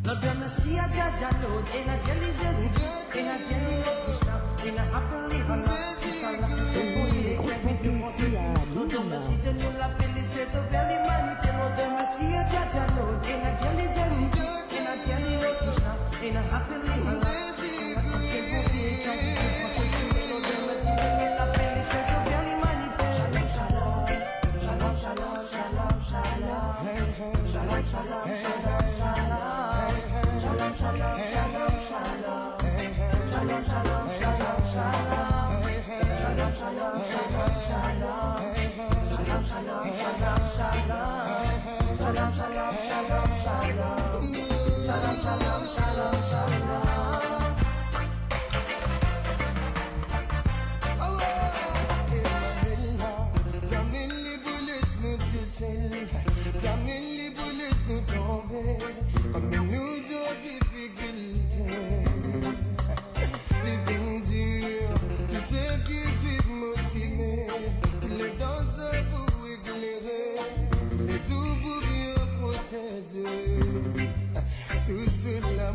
Lord merci à Jaja Lord, et na Jelizé, et na Jelly Krishna, et na Happily Vala, et Salah, c'est bon Dieu, qui Lord merci de nous l'appeler, c'est sauver l'humanité. Lord merci à Jaja Lord, et na Jelizé, et na Jelly Krishna, et na Happily Vala, et Salah, c'est bon Dieu, qui Lord merci de nous l'appeler, c'est sauver l'humanité. Shalom, shalom, shalom, shalom, shalom, shalom, shalom, shalom, shalom. Shalom, shalom, shalom, shalom. Shalom, shalom, shalom, shalom. Shalom, shalom, shalom, shalom. Shalom, shalom, shalom, shalom. Shalom, shalom, shalom, shalom. Shalom, shalom, shalom, shalom. Zamili bullets nous touchent, zamili bullets nous tombent. Comme nous de difficultés, living dur, tous ceux qui suivent motivés, les danseurs pour éclairer, les ouvriers protéger, tout cela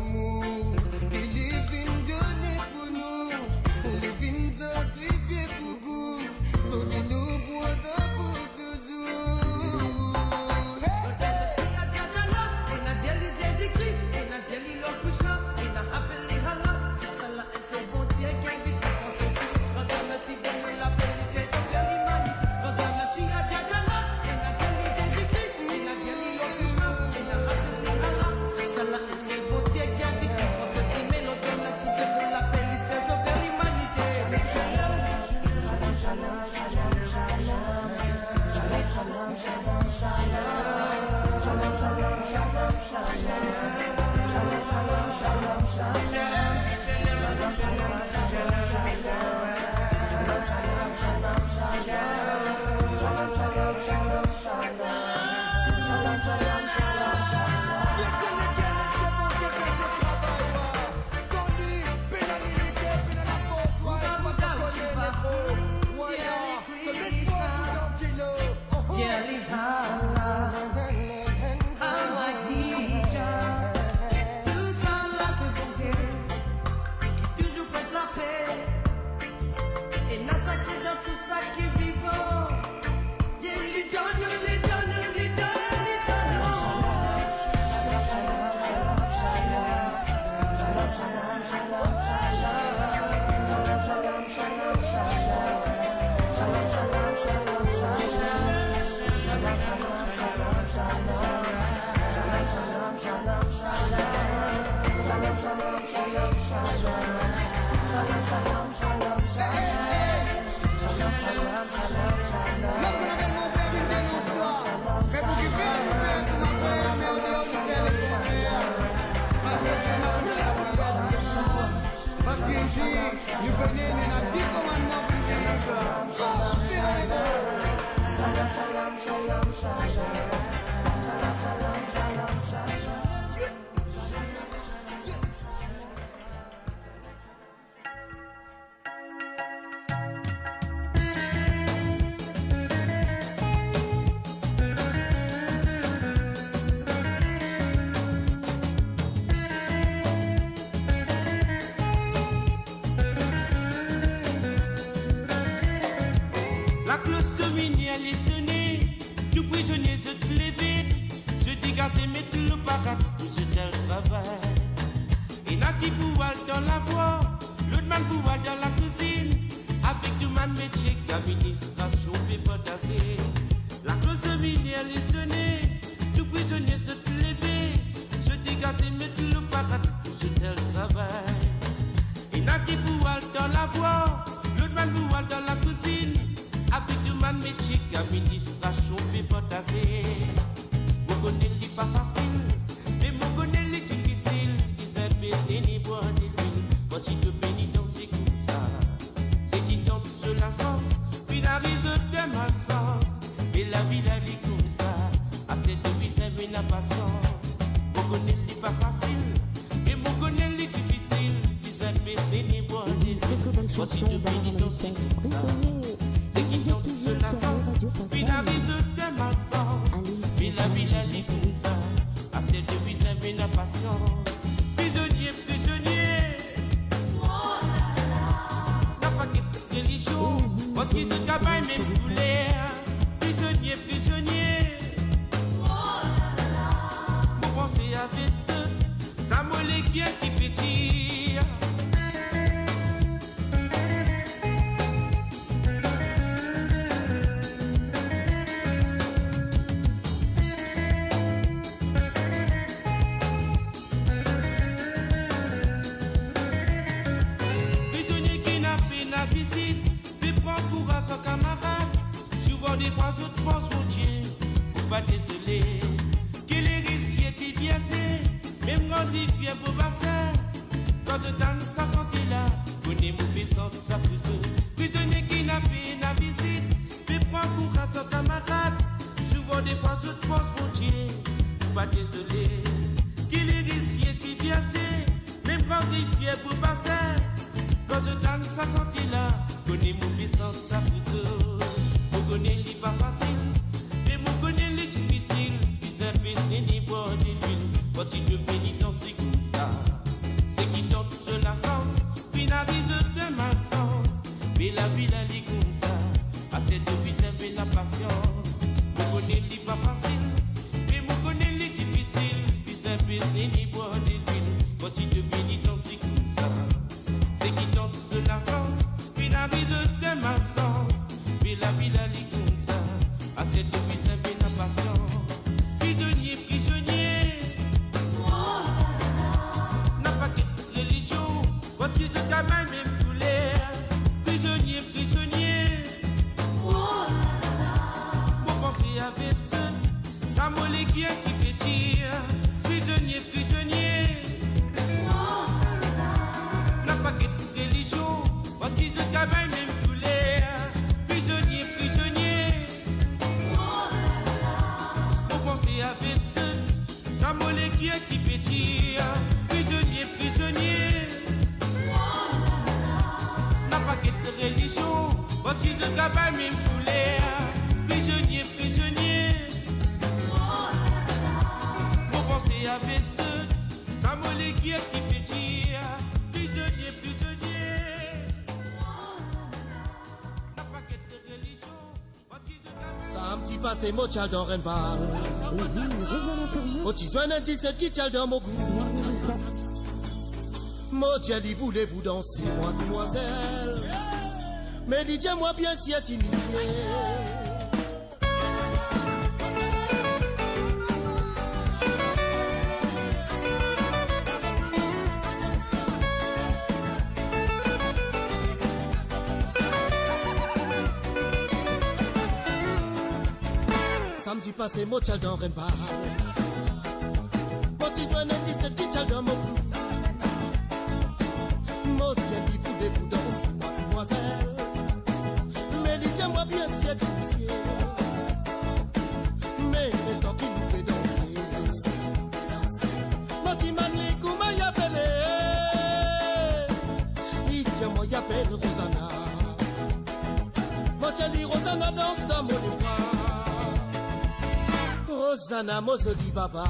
lumière les sonner, tout prisonnier se lever, se dégager, mettre le parat, tout ce tel travail. Il y en a qui pouvoir dans la voie, l'autre man pouvoir dans la cuisine, avec tout man métier, l'administration fait potasser. La cloche de lumière les sonner, tout prisonnier se lever, se dégager, mettre le parat, tout ce tel travail. Il y en a qui pouvoir dans la voie, l'autre man pouvoir dans la cuisine, avec tout man métier, l'administration fait potasser. Vous connaissez pas facile, mais vous connaissez difficile. Ils aiment ni boire ni l'huile. Voici de pénitence, c'est comme ça. C'est qui tombe sur la sens, puis la risette de malsens. Et la vie la lit comme ça. À cette vie, c'est une impatience. Vous connaissez pas facile, mais vous connaissez difficile. Ils aiment ni boire ni l'huile. Voici de pénitence, c'est comme ça. C'est qui tombe sur la sens, puis la risette de malsens. Mais la vie la lit comme ça. À cette vie, c'est une impatience. Prisonnier, prisonnier. N'a pas quitté les jours, parce qu'ils se travaillent même pour l'air. Prisonnier, prisonnier. Vous pensez avec ça molle qui pétille. Prisonnier qui n'a fait la visite, puis prend courage à son camarade. Souvent des fois autres pensent mon Dieu, faut pas désolé. Que les récits étaient biaisés, même quand il vient pour passer. Quand je donne sa santé là, connais mon puissance, sa puissance. Prisonnier qui n'a fait la visite, puis prend courage à son camarade. Souvent des fois autres pensent mon Dieu, faut pas désolé. Que les récits étaient biaisés, même quand il vient pour passer. Quand je donne sa santé là, connais mon puissance, sa puissance. Vous connaissez pas facile, mais vous connaissez les difficiles. Ils aiment ni boire ni l'huile. Voici de pénitence, c'est comme ça. C'est qui tombe sur la sens, puis la risette de malsens. Mais la vie la lit comme ça. À cette vie, c'est la patience. Vous connaissez pas facile, mais vous connaissez les difficiles. Ils aiment ni boire ni l'huile. Voici de pénitence, c'est comme ça. C'est qui tombe sur la sens, puis la risette de malsens. Mais la vie la lit comme ça. À cette vie, c'est la patience. Prisonnier, prisonnier. N'a pas quitté religion, parce qu'ils se travaillent même tous les. Prisonnier, prisonnier. Vous pensez avec ça molle qui pétille. Prisonnier, prisonnier. N'a pas quitté religion, parce qu'ils se travaillent même tous les. Prisonnier, prisonnier. Vous pensez avec ça molle qui pétille. Prisonnier, prisonnier. N'a pas quitté religion, parce qu'ils se travaillent même pour l'air. Prisonnier, prisonnier. Vous pensez avec ça molle qui pétille. Prisonnier, prisonnier. N'a pas quitté religion, parce qu'ils se travaillent. Ça me dit pas c'est mon child dans Renbal. Au tisouan un 17 qui child dans mon goût. Mon Dieu, voulez-vous danser, moi, demoiselle? Mais dites-moi bien si est initié. Samedi passé, mon child dans Renbal. Au tisouan un 17 qui child dans mon goût. Mon Dieu, voulez-vous danser, moi, demoiselle? Mais dites-moi bien si est initié. Mais le temps qu'il vous fait danser. Mon petit manlé, comment y appelle? Dites-moi, y appelle Rosanna. Mon Dieu, Rosanna danse dans mon époque. Rosanna, moi, je dis baba.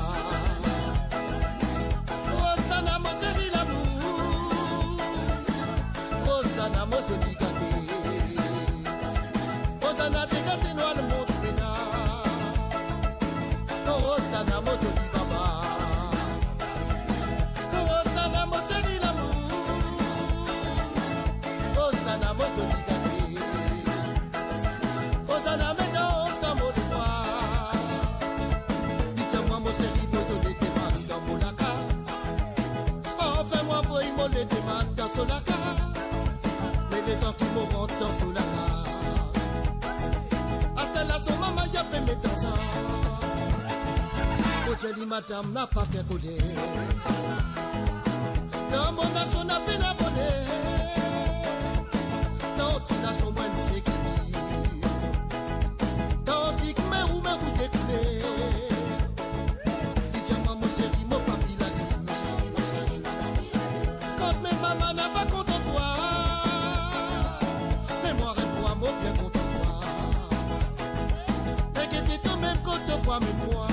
Rosanna, moi, je dis l'amour. Rosanna, moi, je dis gâté. Rosanna, dégagez-nous le monde. joli madame n'a pas fait couler. Dans mon nation n'a peine à voler. Dans une nation moins de sécurité. Dans une mais où vous découlez. Dis-moi mon chéri, mon papi la vie. Quand mes mamans n'a pas content de toi. Mais moi rêve pour amour bien content de toi. Mais que t'es toi même content de toi, mais moi.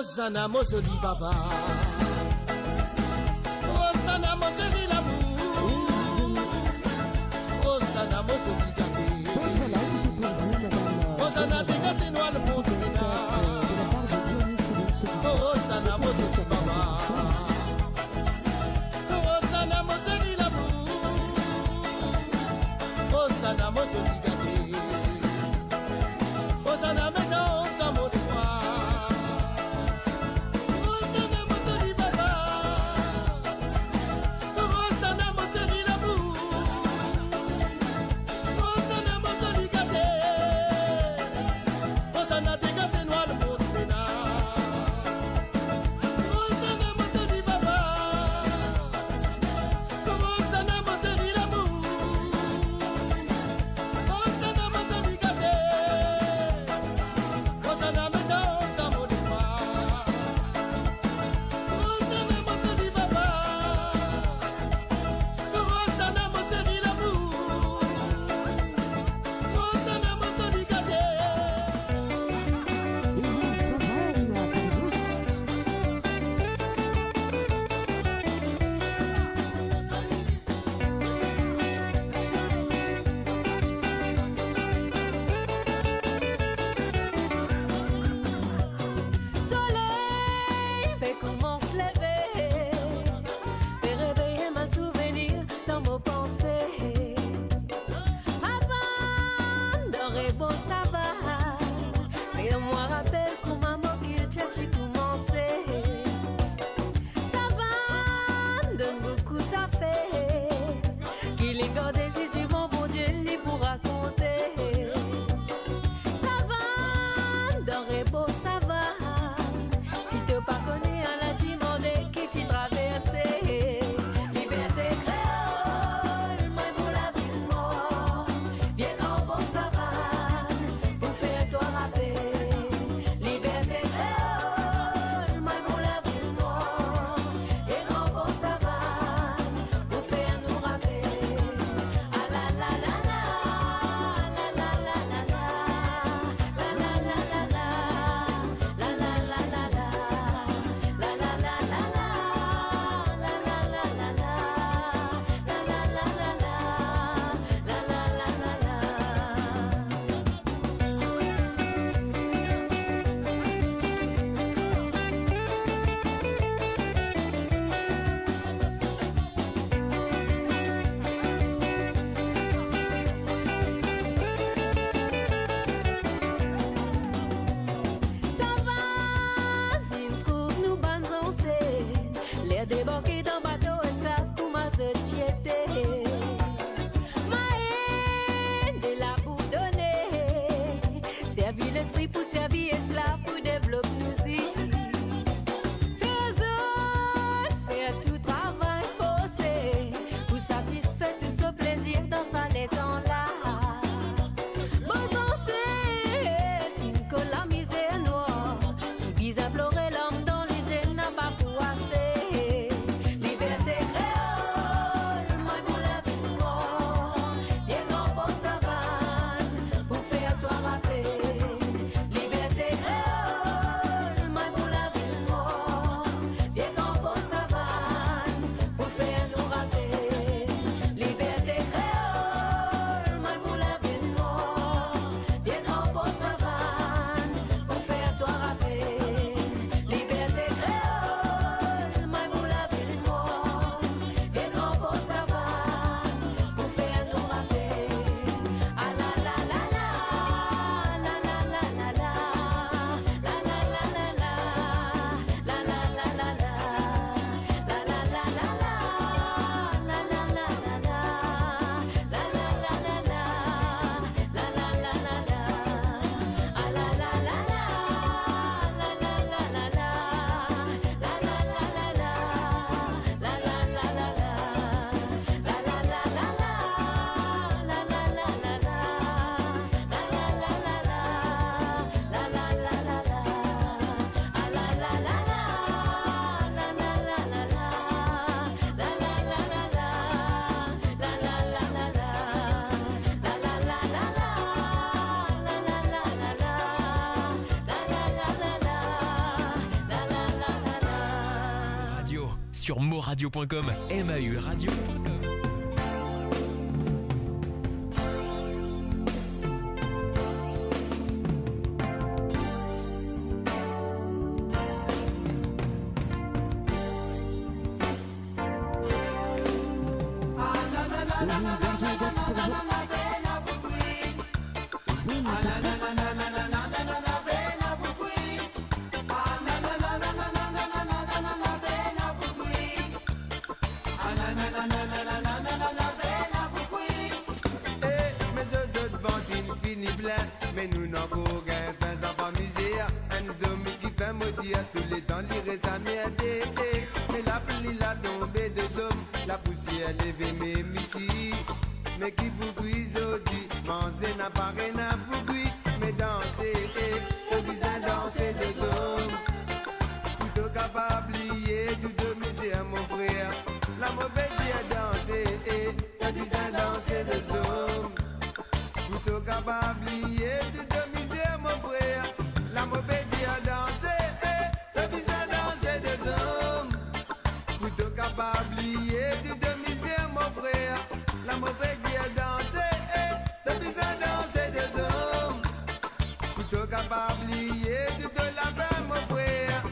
Rosanna Mosoli Baba. Rosanna Mosoli l'amour. Rosanna Mosoli Gâté. Rosanna dégâté noir le monde de ça. Rosanna Mosoli Baba. Rosanna Mosoli l'amour. Rosanna Mosoli Gâté. Rosanna maintenant dans mon droit. Rosanna Mosoli sur moradio.com. MAU radio.com. Mais nous n'en qu'un fin enfant misère. Un homme qui fait maudit à tous les temps, lire sa merde. Mais la pluie l'a tombé de hommes, la poussière levée même ici. Mais qui vous guise au dit, manger n'a pas rien à vous guise. Mais danser, faut bien danser deux hommes. Plutôt capable lier du deux misère mon frère. La mauvaise vie à danser, faut bien danser deux hommes. Plutôt capable lier du deux misère mon frère. La mauvaise vie à danser, faut bien danser deux hommes. Plutôt capable lier du deux misère mon frère. La mauvaise vie à danser, faut bien danser deux hommes. Plutôt capable lier du deux la fin mon frère.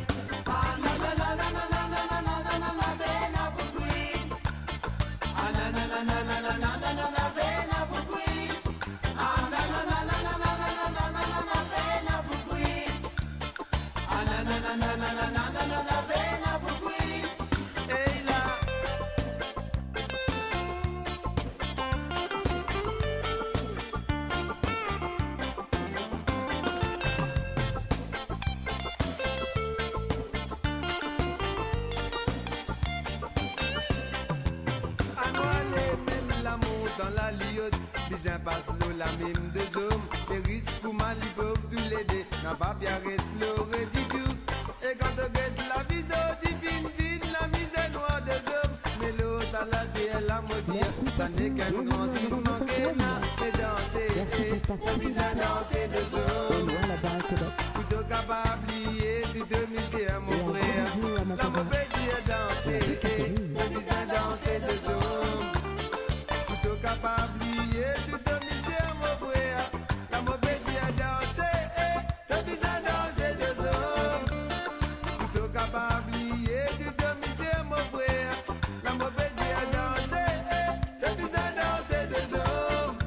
Dans la liotte, bien passe l'eau la même deux hommes. Les risques pour mal, ils peuvent tout l'aider. N'a pas bien arrêté le du tout. Et quand on guette la visée, tu fine, la misère noire des hommes. Mais l'eau salade et la maudire. T'en es qu'un grand sisement qu'elle a. Et danser, la misère danser des hommes. Plutôt capable lier, tu te misère mon frère. La mauvaise dire danser, la misère danser des hommes. Plutôt capable lier, tu te misère mon frère. La mauvaise vie à danser, t'as besoin danser des hommes. Plutôt capable lier, tu te misère mon frère. La mauvaise vie à danser, t'as besoin danser des hommes.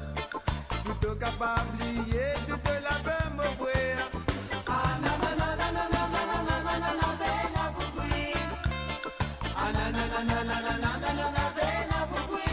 Plutôt capable lier, tu te la fais mon frère. Ah na na na na na na na na na na na bena bugui. Ah na na na na na na na na na na bena bugui.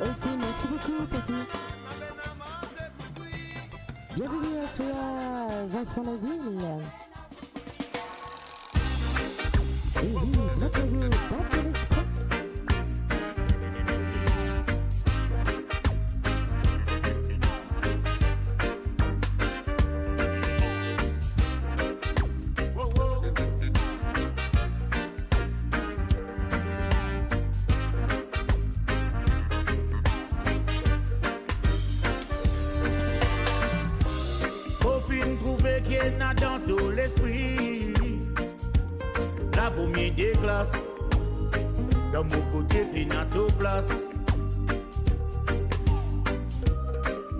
Ok, merci beaucoup, Petit. Bienvenue à toi, Vincent Laville. Et vive votre goût, tape l'extrait. Dans tout l'esprit, la vomie des glaces, dans mon côté, pinato place.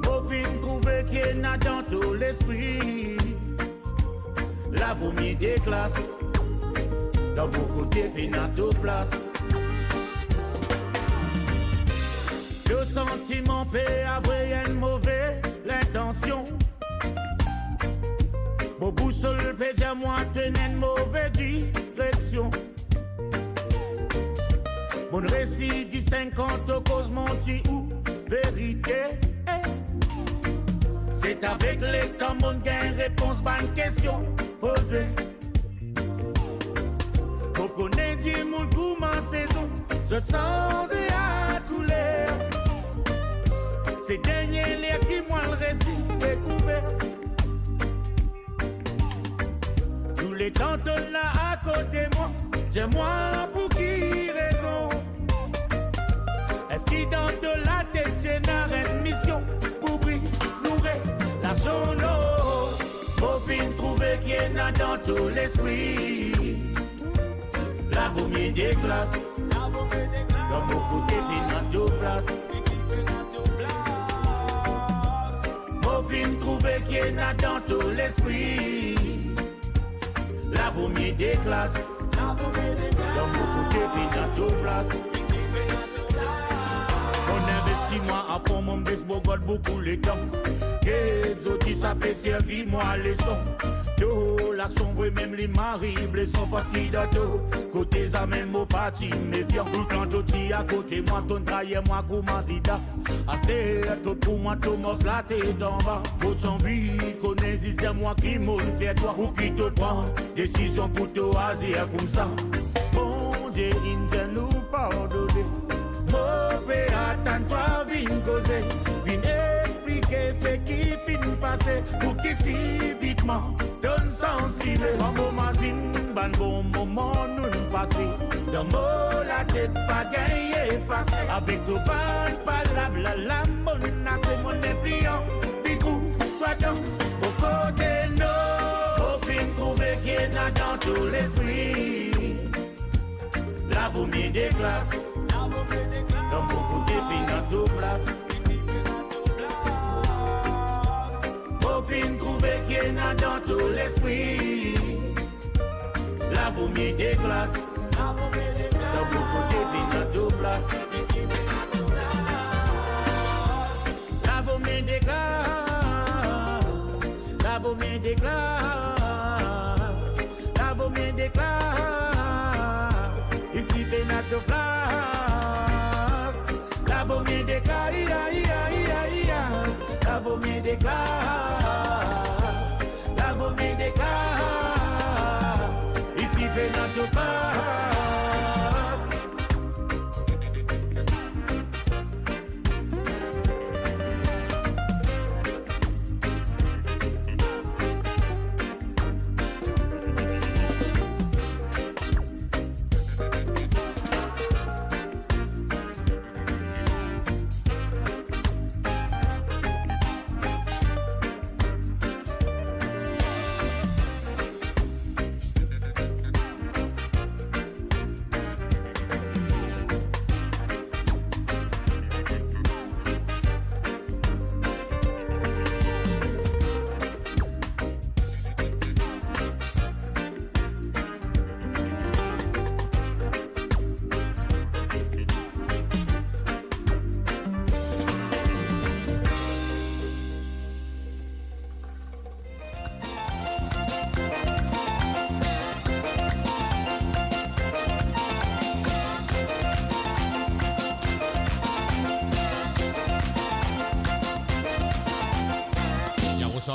Bovine trouvé qui est dans tout l'esprit, la vomie des classes, dans mon côté, pinato place. Le sentiment peut avoir une mauvaise intention. Mon boussole peut dire moi tenir une mauvaise direction. Mon récit distingue quant aux causes menti ou vérité. C'est avec les temps mon gain réponse bonne question posée. Faut connaît du monde pour ma saison. Ce sens et à couleur. C'est dernier l'air qui moi le récit découvert. Tous les tantons là à côté moi, dis-moi pour qui raison. Est-ce qu'il dans de la tête j'ai une mission pour briser, nourrir la zone? Pour fin trouver qu'il y en a dans tout l'esprit. La vomi des classes, dans beaucoup de pays dans tout place. Pour fin trouver qu'il y en a dans tout l'esprit. La vomi des classes, dans beaucoup de pays dans tout place. On investit moi à fond mon baseball beaucoup les temps. Que autres ça peut servir moi leçon. Tout l'action vrai même les maris blessons parce qu'il doit tout. Côté ça même mon parti méfiant. Tout le temps d'autres à côté moi ton taille moi goumazida. Asté tout pour moi tout mos la tête en bas. Votre envie connaît c'est moi qui m'en fait toi ou qui te prend décision pour te choisir comme ça. Bon Dieu il nous pardonner. Mauvais attends-toi, viens causer, viens expliquer ce qui finit passer pour qui si vitement donne sensible. Un moment ban bon moment nous passer. Dans mot la tête pas gagné face avec tout ban palabre la bonne c'est mon épliant. Découvre soit donc au côté nous. Au fin trouver qui est dans tout l'esprit. La vomi des classes. Dans beaucoup de pays dans tout place. Au fin trouver qu'il y en a dans tout l'esprit. La vomi des classes. Dans beaucoup de pays dans tout place. La vomi des classes. La vomi des classes. La vomi des classes. Ici t'es dans tout place. La vomi des classes, la vomi des classes, la vomi des classes, ici Pénato passe.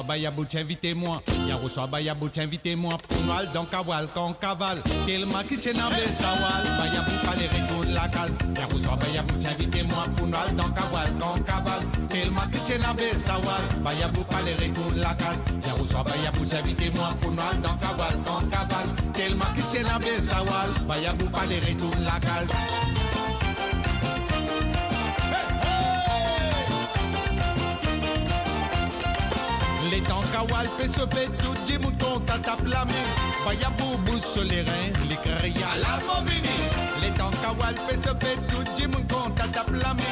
Bayabout, invitez-moi. Yaroussois Bayabout, invitez-moi. Pour nous, dans Kawal, quand cavale. Tellement qui s'est n'avait sawal. Bayabout, fallait retourner la cale. Yaroussois Bayabout, invitez-moi. Pour nous, dans Kawal, quand cavale. Tellement qui s'est n'avait sawal. Bayabout, fallait retourner la cale. Yaroussois Bayabout, invitez-moi. Pour nous, dans Kawal, quand cavale. Tellement qui s'est n'avait sawal. Bayabout, fallait retourner la case. Les temps Kawal fait se fait tout du mouton à tape la main. Vaya boubou sur les reins, les créas la bobini. Les temps Kawal fait se fait tout du mouton à tape la main.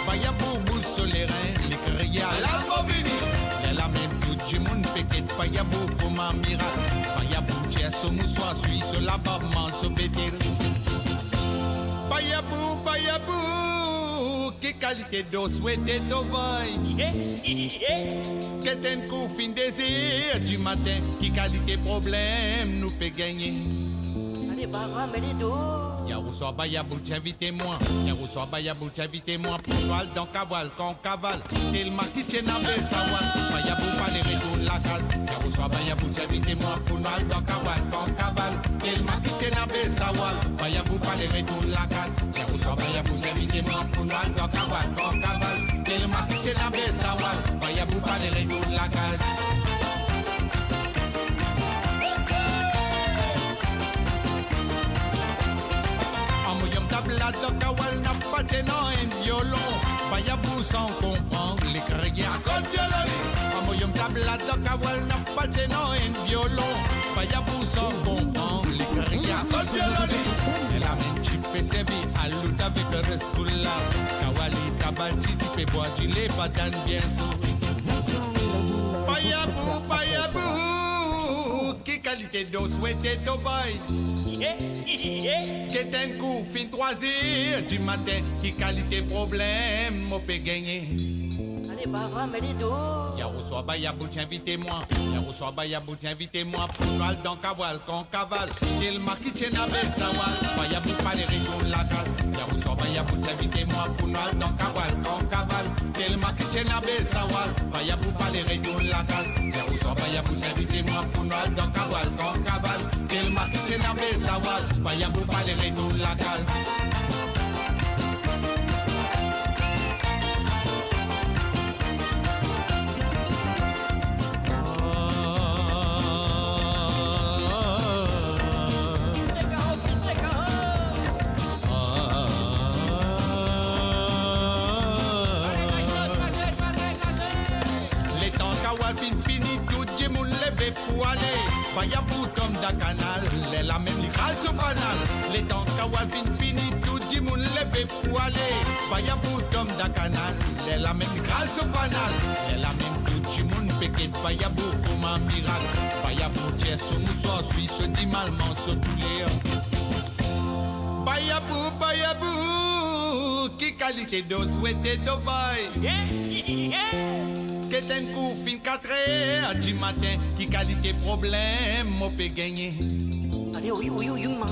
Vaya boubou sur les reins, les créas la bobini. C'est la même tout du monde peut-être vaya boubou ma miracle. Vaya boubou tiens ce moussoir suisse sur la barbe se péter. Vaya boubou, quelle qualité d'eau souhaitée d'ovaille. Qu'est un coup fin désir du matin, qui qualité problème nous peut gagner. Allez, barra, mais les dos. Yaroussois Bayabout, invitez-moi. Yaroussois Bayabout, invitez-moi. Pour toile dans Kawal, quand cavale. Tellement qui tient à Bessawal. Bayabout, pas les retours la cale. Yaroussoa Bayabou, invitez-moi pour nous aller dans Kawal, quand Kaval. Tellement qui c'est n'a Bessawal, Bayabou pas les retours la case. Yaroussoa Bayabou, invitez-moi pour nous aller dans Kawal, quand Kaval. Tellement qui c'est n'a Bessawal, Bayabou pas les retours la case. La Kawal n'a pas de nom en violon. Bayabou sans comprendre les crégues à cause violoniste. Amoyom tabla de Kawal n'a pas de nom en violon. Bayabou sans comprendre les crégues à cause violoniste. Elle a même chip fait servir à l'outa avec le rescoula. Kawali tabachi tu peux boire du lait badane bien sûr. Bayabou, Bayabou, qui qualité d'eau souhaitez au boy. Qu'est un coup fin 3h du matin, qui qualité problème, m'en peut gagner. Allez, Bavra, Melido. Yaroussoa Bayabou, invitez-moi. Yaroussoa Bayabou, invitez-moi pour nous aller dans Kawal, quand Kaval. Il m'a quitté na Bessawal, Bayabou pas les retours la case. Yaroussoa Bayabou, invitez-moi pour nous aller dans Kawal, quand Kaval. Il m'a quitté na Bessawal, Bayabou pas les retours la case. Yaroussoa Bayabou, invitez-moi pour nous aller dans Kawal, quand Kaval. Il m'a quitté na Bessawal, Bayabou pas les retours la case. Pour aller, Bayabou comme da canal, les la même grâce au banal. Les temps Kawal fini, tout dit moun levé pour aller. Bayabou comme da canal, les la même grâce au banal. Les la même tout dit moun péqué, Bayabou comme un miracle. Bayabou tiens son moussoir, suisse dit malement sur tous les. Bayabou, Bayabou, qui qualité d'eau souhaitez au boy. Qu'est un coup fin 4h du matin, qui qualité problème, m'en peut gagner. Allez, oui, ma.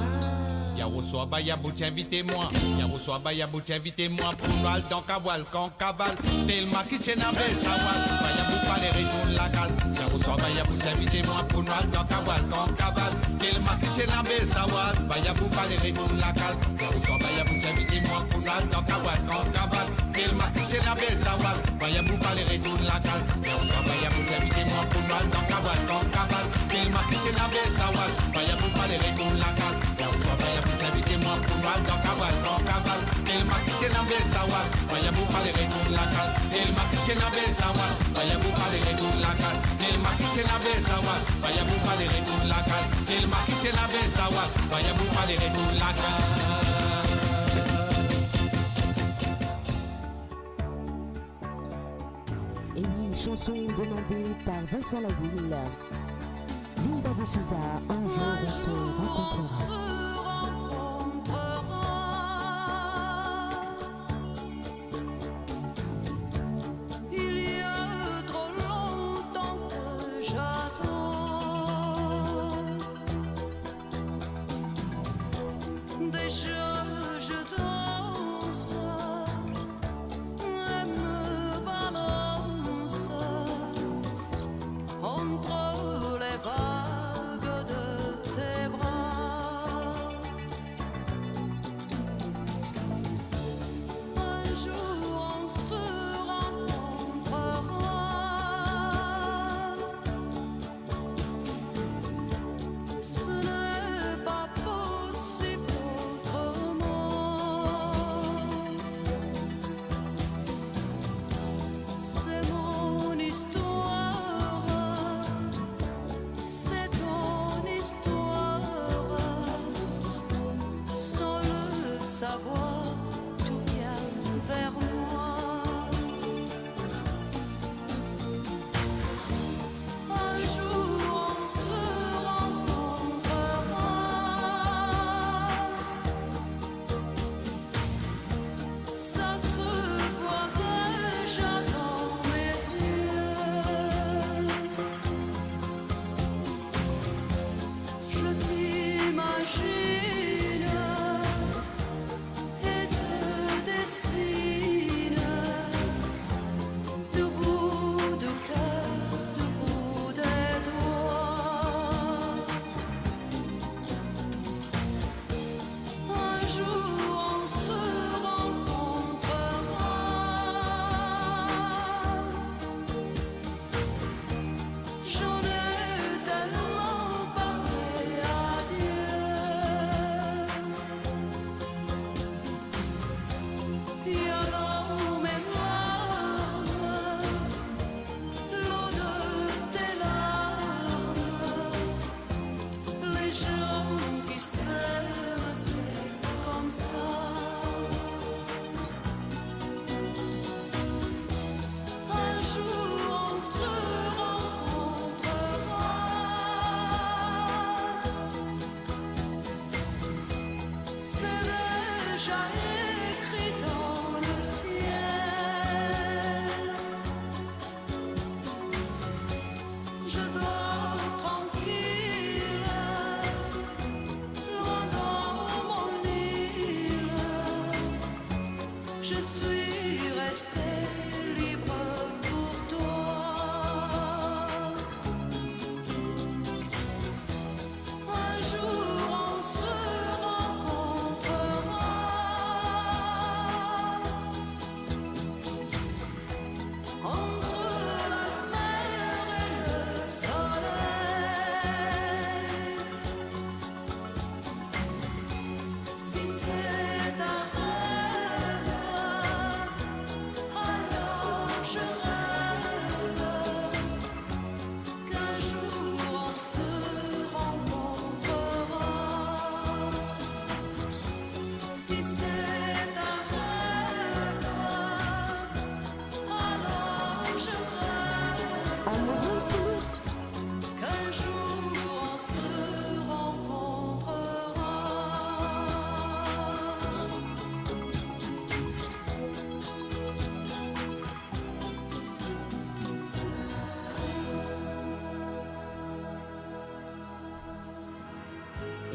Yaroussoa Bayabou, invitez-moi. Yaroussoa Bayabou, invitez-moi pour nous aller dans Kawal, quand Kaval. Tellement qui tient à Bessawal, Bayabou pas les retours la case. Yaroussoa Bayabou, invitez-moi pour nous aller dans Kawal, quand Kaval. Tellement qui tient à Bessawal, Bayabou pas les retours la case. Yaroussoa Bayabou, invitez-moi pour nous aller dans Kawal, quand Kaval. Tellement qui tient à Bessawal, Bayabou pas les retours la case. Yaroussoa Bayabou, invitez-moi pour nous aller dans Kawal, quand Kaval. Tellement qui tient à Bessawal, Bayabou pas les retours la case. Yaroussoa Bayabou, invitez-moi pour nous aller dans Kawal, quand Kaval. Tellement qui tient à Bessawal, Bayabou pas les retours la case. Tellement qui tient à Bessawal, Bayabou pas les retours la case. Tellement qui tient à Bessawal, Bayabou pas les retours la case. Tellement qui tient à Bessawal, Bayabou pas les retours la case. Et une chanson demandée par Vincent Laville. Linda de Souza, un jour on se rencontrera.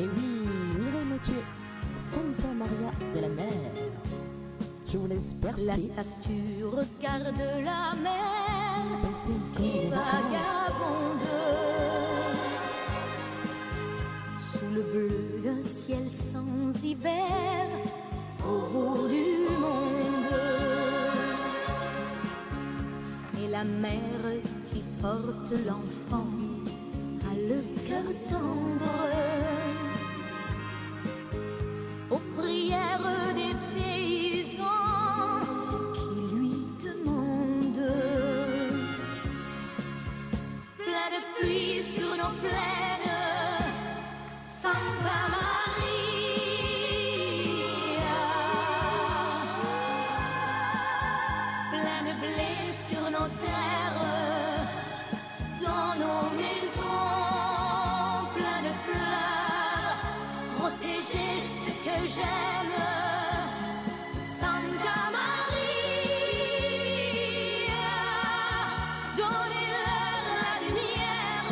Et oui, Mireille Mathieu, Santa Maria de la Mer. Je vous laisse bercer. La statue regarde la mer qui vagabonde sous le bleu d'un ciel sans hiver au bout du monde. Et la mère qui porte l'enfant a le cœur tendre aux prières des paysans qui lui demandent. Plein de pluie sur nos plaines, Santa Maria, plein de blé sur nos terres, dans nos maisons, plein de fleurs, protéger ce que j'aime, Santa Maria, donnez-leur la lumière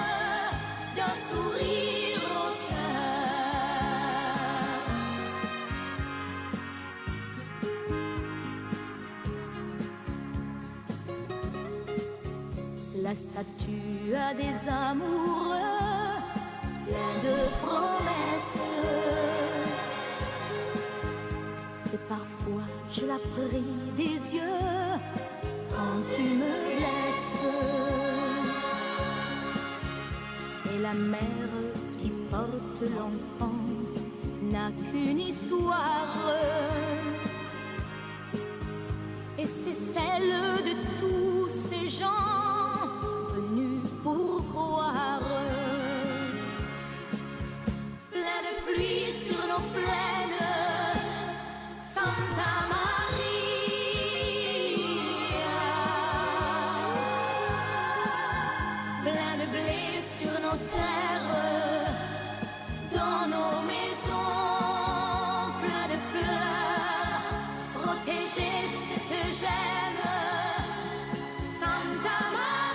d'un sourire au cœur. La statue a des amoureux, plein de promesses. Et parfois je la prie des yeux quand tu me blesses. Et la mère qui porte l'enfant n'a qu'une histoire, et c'est celle de tous ces gens venus pour croire. Plein de pluie sur nos plaines, Santa Maria, plein de blé sur nos terres, dans nos maisons, plein de fleurs, protéger ce que j'aime, Santa Maria,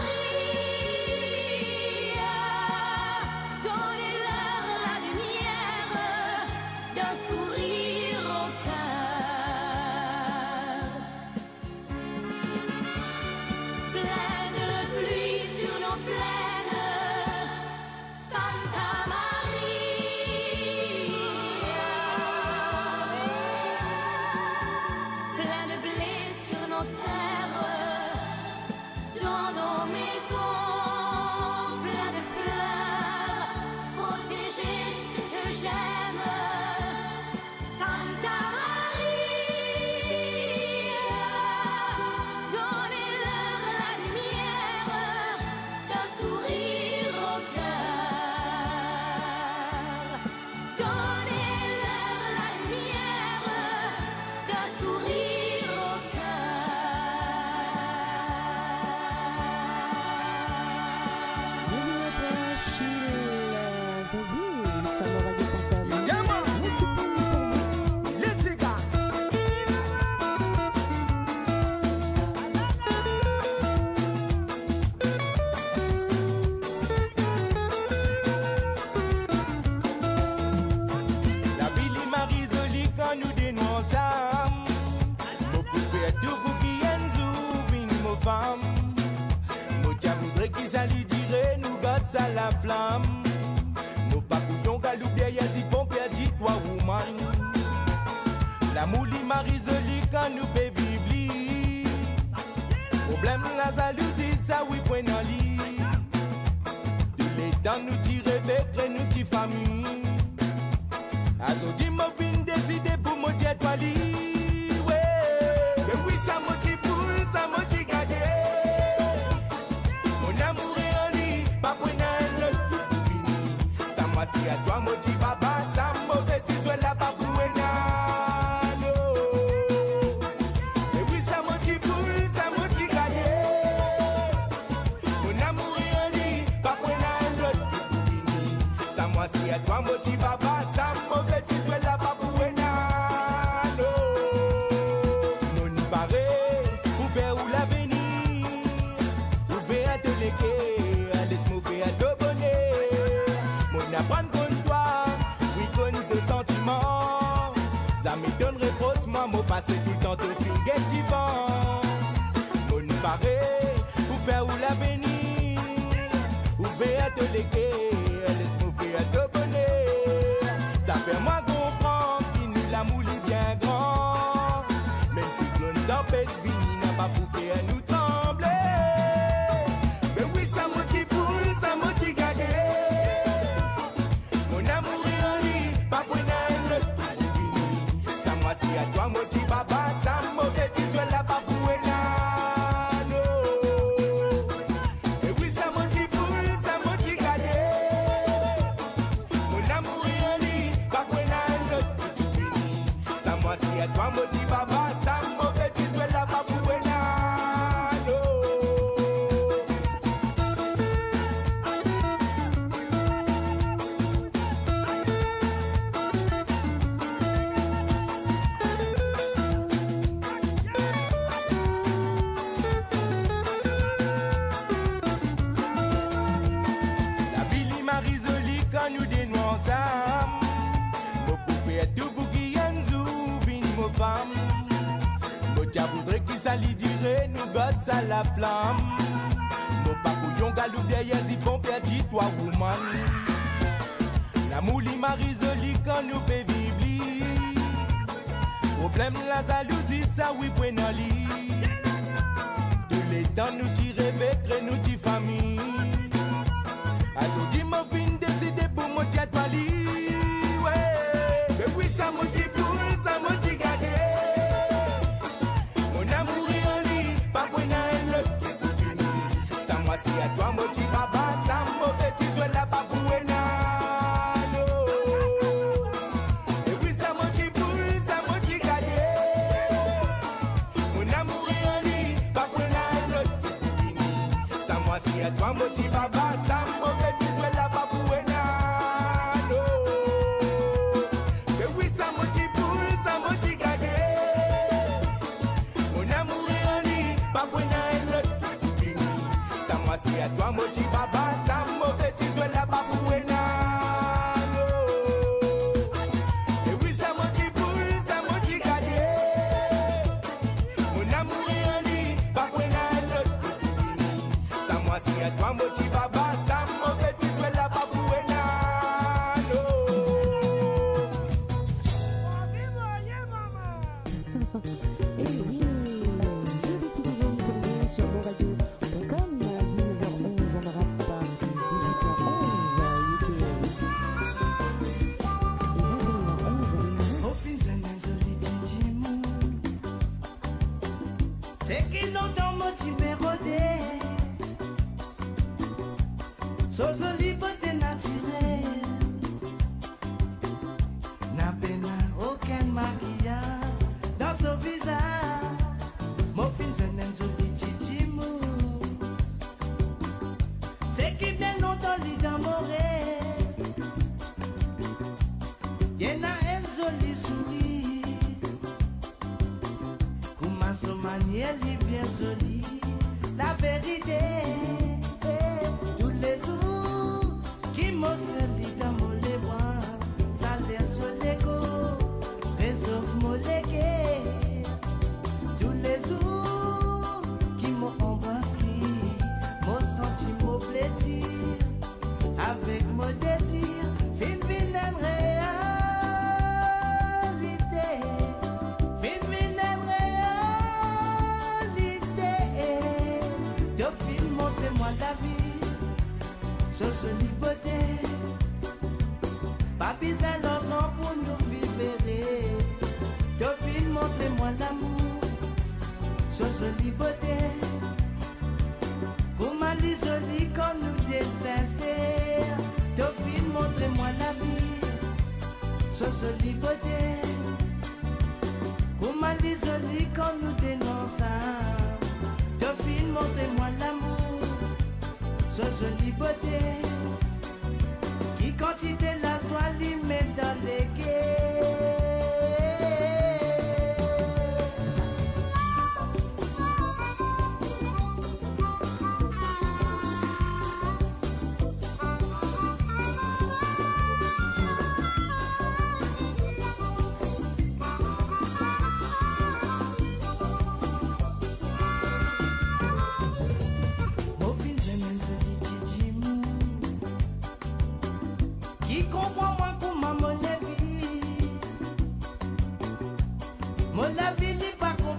donnez-leur la lumière d'un sourire au cœur. Plein de pluie sur nos plaines, Santa Maria, plein de blé sur nos terres, dans nos maisons, plein de fleurs, protéger ce que j'aime, Santa Maria, donnez-leur la lumière d'un sourire au cœur. Donnez-leur la lumière d'un sourire au La Billy Marie-Jolie quand nous dénonçons, faut faire tout pour qu'il y ait une femme. Moi, je voudrais qu'ils s'allient dire, nous garde ça la flamme. Moi, pas couton, galou, derrière, si bon, perdu, toi, woman. La mouli Marie-Jolie quand nous peut vivre. Problème, la jalousie, ça, oui, point dans lit. Tous les temps, nous tirer, avec nous, ti famille. Azodi mo bin décidé pour mo jet wali, ouais. Mais oui ça mo ti poule, ça mo ti gagné. Mon amour est en lit, pas pour un autre tout fini. Ça moi si à toi mo ti baba, ça mo petit soit là pas pour un autre. Mais oui ça mo ti poule, ça mo ti gagné. Mon amour est en lit, pas pour un autre tout fini. Ça moi si à toi mo ti baba, ça mo petit soit là pas pour un autre. Non n'y paraît, ou faire ou l'avenir, ou faire te léguer, laisse-moi faire de bonnet. Mon apprendre contre toi, oui donne réponse, moi, mon passé tout le temps de finger divan. Mon paré, pour faire ou l'avenir, ou bien te léguer, laisse-moi faire te bonheur. Ça fait moi comprendre qu'il nous la moule bien grand. Même si clone tempête vini n'a pas pour faire nous trembler. Mais oui, ça motive poule, ça motive gagner. Mon amour est en lit, pas pour une autre fini. Ça moi si à toi motive baba, ça mauvais tu sois là pas pour une autre. Mais oui, ça motive poule, ça motive gagner. Mon amour est en lit, pas pour une autre fini. Ça moi si à toi motive baba, ça mauvais tu sois là pas pour une autre. La ville m'a résolu quand nous dénouons ensemble. Mon poupée tout pour qui en vin mon femme. Mon dia voudrait qu'il s'allie dirait nous gosse à la flamme. Mon papouillon galou derrière si bon perdu toi woman. La mouli m'a résolu quand nous peut vivre. Problème la jalousie ça oui point dans lit. Tous les temps nous tirer avec nous ti famille. Aujourd'hui, mon fin décidé pour mon dia toi li. Ouais, mais oui, ça motive poule, ça motive gagner. Mon amour est en lit, pas pour une autre. Ça moi si à toi motive baba, ça mauvais tu sois là pas pour une autre. Et oui, ça motive poule, ça motive gagner. Mon amour est en lit, pas pour une autre. Ça moi si à toi motive baba, ça mauvais tu sois là pas pour une autre. Mais oui, ça motive poule, ça motive gagner. Mon amour est en lit, pas pour une autre. Ça moi si à toi motive baba, ça mauvais tu sois là pas pour une autre. Et oui, ça motive poule, ça motive gagner. Mon amour est en lit, pas pour une autre. Ça moi si à toi motive baba, ça mauvais tu sois là pas pour une autre. Et oui, The Betty Vivian Congo sur moradio.com, 19h11 en Europe, 18h11 UK. Et 21h11 C'est qui longtemps motivé rodé. Sans liberté naturelle. N'a peine aucun maquillage dans son visage. Mon fin jeune joli tchitchimou. C'est qui vient longtemps lit dans mon rêve. Y'en a un joli sourire. Comment son manière est bien jolie. La vérité, tous les jours, qui m'ont servi dans mon les bras. Ça l'air sur l'égo, réserve mon légué. Tous les jours, qui m'ont embrassé, m'ont senti mon plaisir. Avec mon désir, fin vilaine réalité. Fin vilaine réalité. Depuis, montrez-moi la vie, ce jolie beauté. Pas besoin d'argent pour nous vivre. Depuis, montrez-moi l'amour, ce jolie beauté. Pour ma vie jolie comme nous des sincères. Depuis, montrez-moi la vie, ce jolie beauté. Pour ma vie jolie comme nous dénonçons. Depuis, montrez-moi l'amour, ce jolie beauté. Qui quantité la soie lui met dans les quais.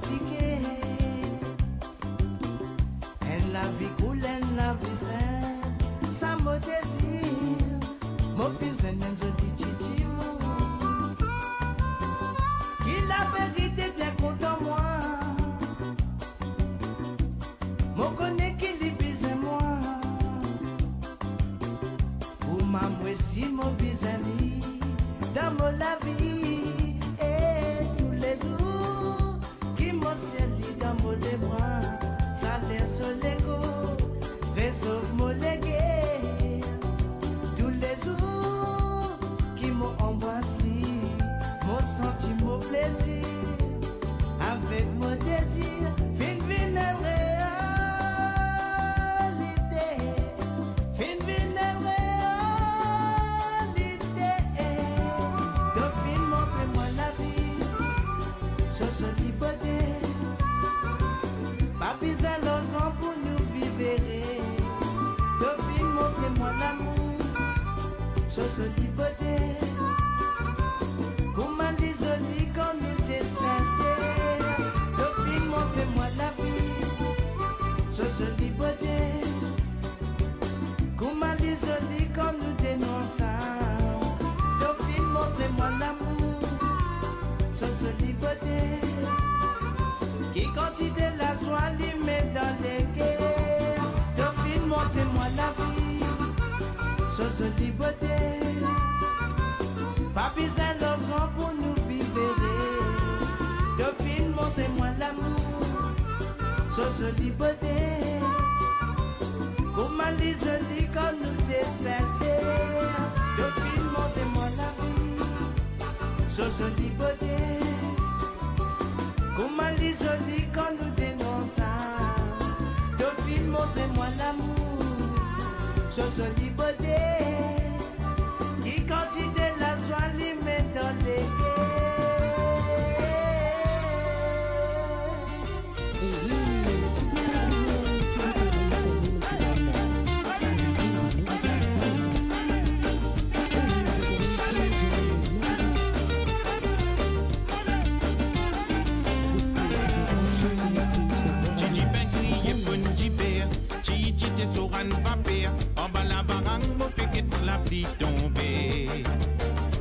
compliquée. Elle la vie cool, elle la vie saine. Ça me désire, mon fils est un joli chichi. Qui la vérité bien contre moi. Mon connaît qui lui bise moi. Pour ma si mon bisani dans mon la vie. Et tous les jours qui m'ont scellé dans mon les bras. Ça laisse l'égo, réchauffe mon légué. Tous les jours qui m'ont embrassé, m'ont senti mon plaisir. Avec mon désir, fin réalité. Fin réalité. Dauphine, montrez-moi la vie. Je suis liberté. Papis à l'osan pour nous vivre. Dauphine, montrez-moi l'amour. Je suis liberté. Comment les jolis quand nous t'es sincères. Dauphine, montrez-moi la vie. Je suis liberté. Comment les jolis quand nous dénonçons. Dauphine, montrez-moi l'amour. Je suis liberté. Qui quantité la joie lui met dans les guerres. Dauphine, montrez-moi la vie. Je suis liberté. Papis à l'osan pour nous vivre. Dauphine, montrez-moi l'amour. Je suis liberté. Comment les jolis quand nous t'es sincères. Dauphine, montrez-moi la vie. Je suis liberté. Comment les jolis quand nous dénonçons. Dauphine, montrez-moi l'amour. Je suis liberté. Qui quantité la joie lui met dans les Gigi ben crié bon jiber, Gigi te soran va père, en bas la barang mo fait la pluie tomber.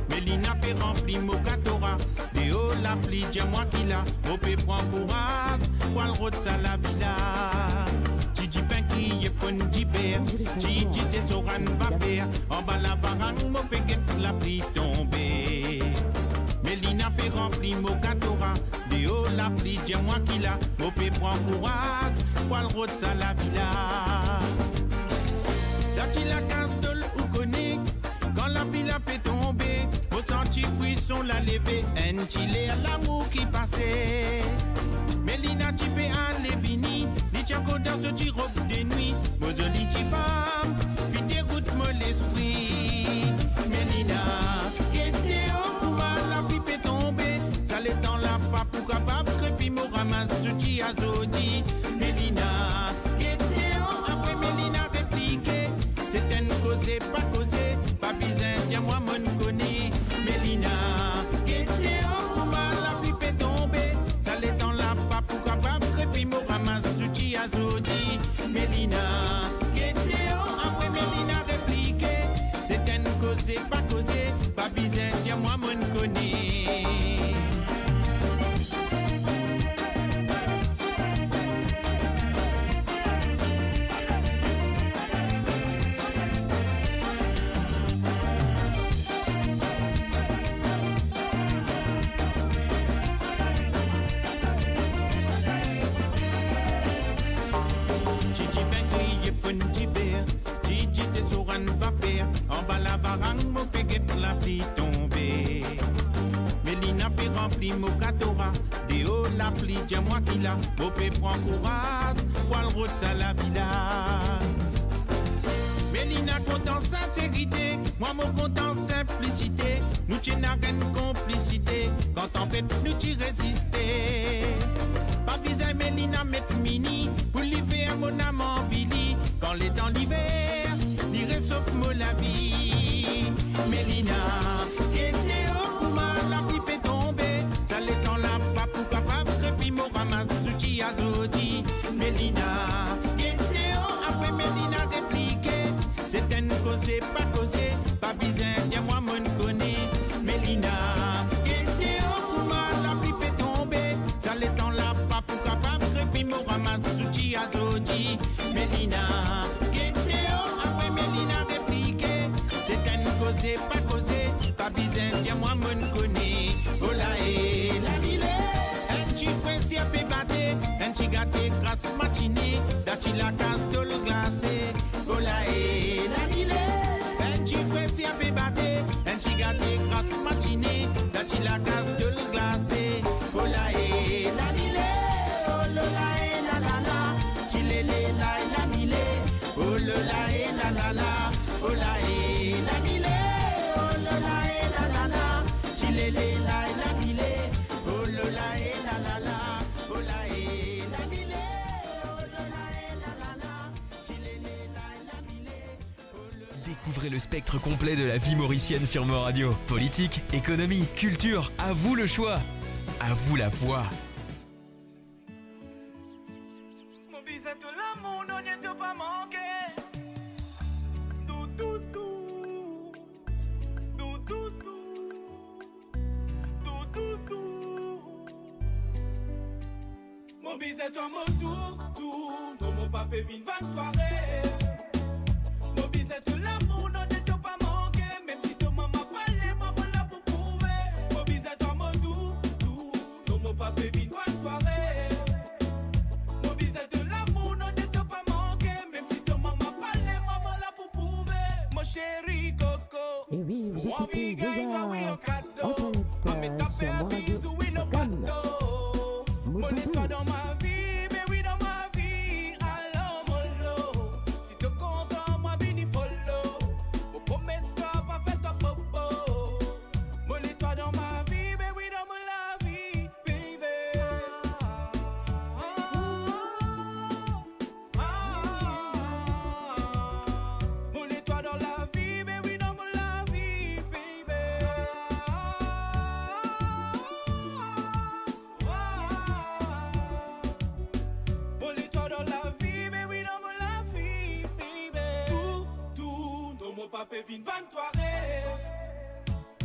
Mélina peut remplir mon catora, de haut la pluie dis-moi qui l'a, au peut prendre courage, pour le route ça la villa. Gigi ben crié bon jiber, Gigi te soran va père, en bas la barang mo fait la pluie tomber. Mélina peut remplir mon catora, de haut la pluie dis-moi qui l'a, au peut prendre courage, pour le route ça la villa. Là la casse de l'ou connaît, quand la pile a fait tomber, au senti frisson la lever, un chilé à l'amour qui passait. Mélina tu peux aller fini, ni tchako dans ce petit robe de nuit, mon joli petit femme, fin dégoûte moi l'esprit. Mélina, qui était au couba, la pipe est tombée, ça l'est dans la pape pour capable, crépi me ramasse ce petit azodi. Mélina, qui était au, après Mélina répliqué, c'est une cause pas causée, pas bizarre, tiens-moi mon connais. Mélina, qui était au combat, la pipe est tombée, ça l'est dans la pape pour capable, crépi me ramasse ce petit azodi. Mélina, qui était au, après Mélina répliqué, c'est une cause pas causée, pas bizarre, tiens-moi mon connais. Gigi ben crié fun jiber, Gigi te soran va père, en bas la barang mo fait la pluie tomber. Mélina peut remplir mon catora, de haut la pluie dis-moi qui l'a, au peut prendre courage, pour le route ça la villa. Mélina content sincérité, moi mon content simplicité, nous t'y n'a qu'une complicité, quand en fait nous t'y résister. Pas besoin Mélina mettre mini, pour l'hiver mon âme en vili, quand les temps l'hiver, l'irait sauf moi la vie. Mélina, qui était au Kouma, la pipe est tombée, ça l'est dans la pape pour capable, crépi mon ramasse Souti Azodi, Mélina. Guénéo, après Mélina répliqué. C'est un causé, pas causé. Pas besoin, tiens-moi, mon connaît. Mélina. Guénéo, Fouma, la pluie fait tomber. Ça l'étend là, pas pour capable. Crépi, me ramasse. Souti Azodi, Mélina. Guénéo, après Mélina répliqué. C'est un causé, pas causé. Pas besoin, tiens-moi, mon connaît. Oh là, et la dile. Un petit frère, si a fait battre. Un petit gâté, grâce matinée. D'achi la case de l'eau glacée. Oh là, et la dile. Un petit frère, si a fait battre. Un petit gâté, grâce matinée. D'achi la case de l'eau glacée. Oh là, et la dile. Oh là, et la la la. Chilele, la, et la dile. Oh là, et la la la. Oh là, et la dile. Oh là, et la la la. Chilele, la, et la dile. Oh là, et la la la. Oh là, et la dile. Oh là, et la la la. Chilele, la, et la dile. Découvrez le spectre complet de la vie mauricienne sur Mo Radio. Politique, économie, culture, à vous le choix. À vous la voix. Mon bisou tout l'amour, non, n'y est pas manqué. Mon bisou toi mon tout, ton mon papa vient van soirée. Mon bisou tout l'amour, non, n'y est pas manqué. Même si ton maman parlait, maman là pour prouver. Mon bisou toi mon tout, ton mon papa vient van soirée. Mon bisou tout l'amour, non, n'y est pas manqué. Même si ton maman parlait, maman là pour prouver. Mon chéri Coco. Et oui, vous écoutez Vega en direct sur Mo Radio.com. Mon étoile dans ma vie, mais oui dans ma vie. Alors mollo, si tu content, moi vini follow. Pour promettre pas faire ta popo. Mon étoile dans ma vie, mais oui dans la vie, baby. Mon étoile dans la vie, mais oui dans la vie, baby. Mon étoile dans la vie, mais oui dans la vie, baby. Tout, dans mon papa vient van soirée.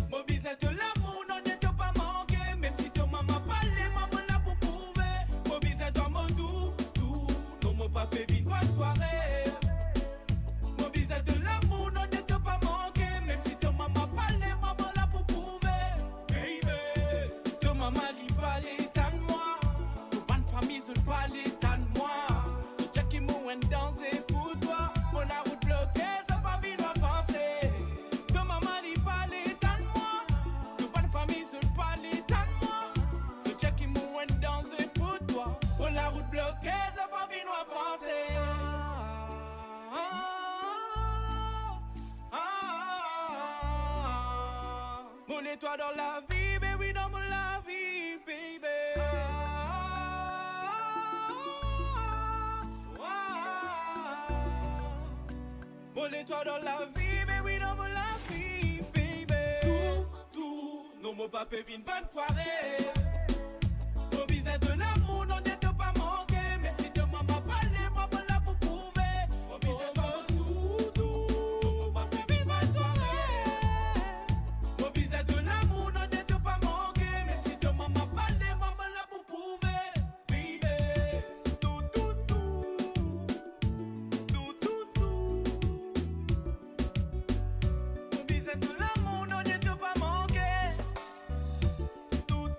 Mon bisou de l'amour, non, n'y est pas manqué. Même si ton maman parlait, maman là pour prouver. Mon bisou dans mon tout, dans mon papa vient van soirée. Mon bisou de l'amour, non, n'y est pas manqué. Même si ton maman parlait, maman là pour prouver. Baby, ton maman lui parlait, tant moi. Ton bonne famille se parlait, tant moi. Ton check qui m'a dansé pour toi. Mon la route bloquée, ça va vite avancer. Ton maman lui parlait, tant moi. Ton bonne famille se parlait, tant moi. Ton check qui m'a dansé pour toi. Mon la route bloquée, ça va vite avancer. Mon étoile dans la vie, mais oui dans la vie, baby. Mon étoile dans la vie, mais oui dans la vie, baby. Tout, non mon papa vient van soirée. Mon bisou de l'amour, non, n'y est pas manqué. Même si ton maman parlait, maman là pour prouver. Mon bisou de tout, mon papa vient van soirée. Mon bisou de l'amour, non, n'y est pas manqué. Même si ton maman parlait, maman là pour prouver. Baby, tout. Mon bisou de l'amour, non, n'y est pas manqué. Tout.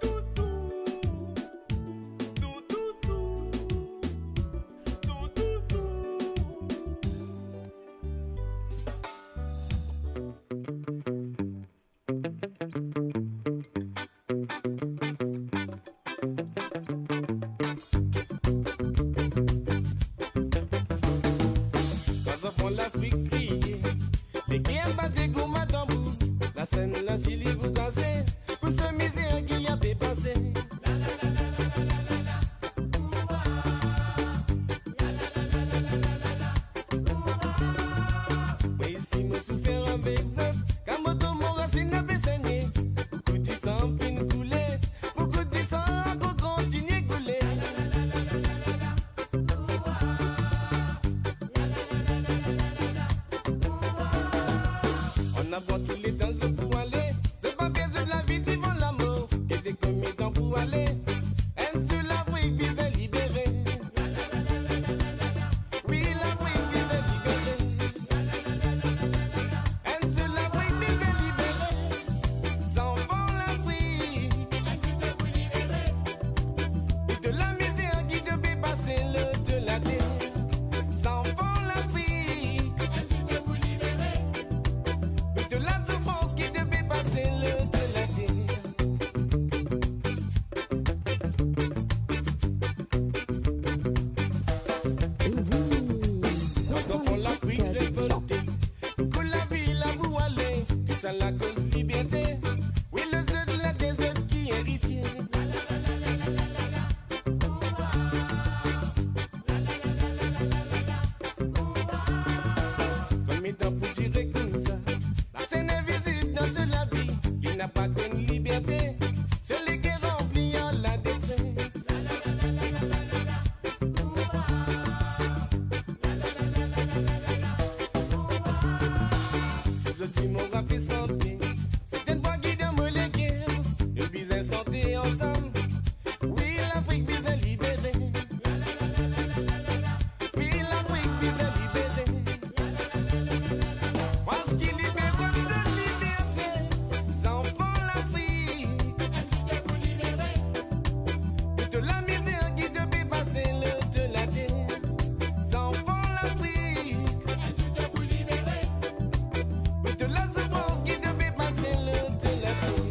Quand on l'Afrique crier, les guerres battent des gros tambour. La scène, la Syrie, vous dansez, pour ce misère qui a dépassé. Mais si me souffert avec ça, quand mon racine a baissé, beaucoup de sang fin couler, beaucoup de sang encore continue couler. On apprend tous les temps pour aller. C'est pas bien de la vie, tu vends l'amour. Et des commettants pour aller. Et sur l'Afrique, puis c'est libéré. Oui, l'Afrique, puis c'est libéré. Et sur l'Afrique, puis c'est libéré. S'en vont l'Afrique. Et de la misère qui devait passer le de la terre. S'en vont l'Afrique. De la souffrance qui devait passer le de la terre. Sans enfants l'Afrique révoltée. Que la ville à vous aller. Que ça la cause liberté. Oui, le Z de la désert qui est héritier. Comme étant pour tirer comme ça. La scène est visible dans toute la vie. Il n'a pas connu liberté. Seul les guerres oubliant la détresse. Ces autres m'ont rappelé santé. C'est une voix qui donne les guerres. Nous bisons santé ensemble. Oui, l'Afrique bisons libérée. Oui, l'Afrique bisons libérée. Parce qu'il libère votre liberté, enfants l'Afrique. De la misère qui devait passer le de la terre. Enfants l'Afrique. De la souffrance qui devait passer le de la terre.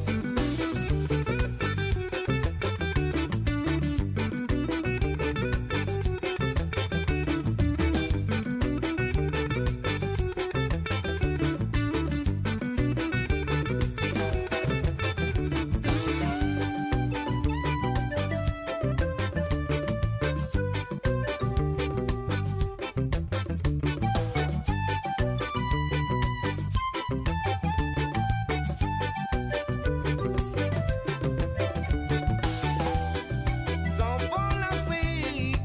Enfants l'Afrique.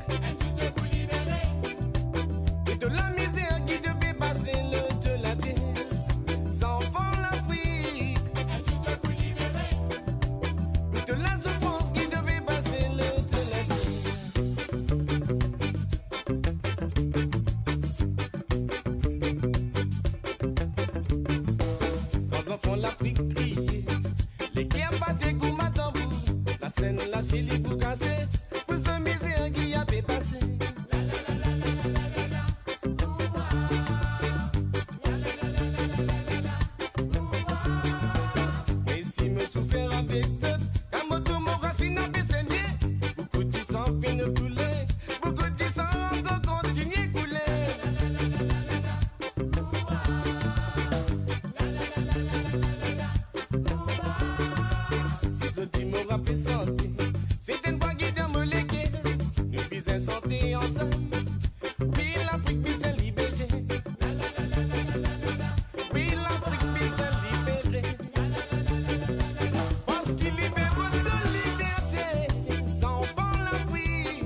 De la misère qui devait passer le de la terre. Enfants l'Afrique. De la souffrance qui devait passer le de la terre. Quand enfants l'Afrique criait, les guerres battaient comme un tambour. La scène, la Chili pour casser, pour ce misère qui avait passé. Mais si me souffert avec ça, quand mon racine avait saigné, beaucoup de sang fin de couler, beaucoup de sang encore continue couler. Si ce tu me rappelles santé, c'est une voix qui donne les guerres. Nous bisons santé ensemble. Oui, l'Afrique bisons libérée. Oui, l'Afrique bisons libérée. Parce qu'il libère votre liberté. Enfants l'Afrique.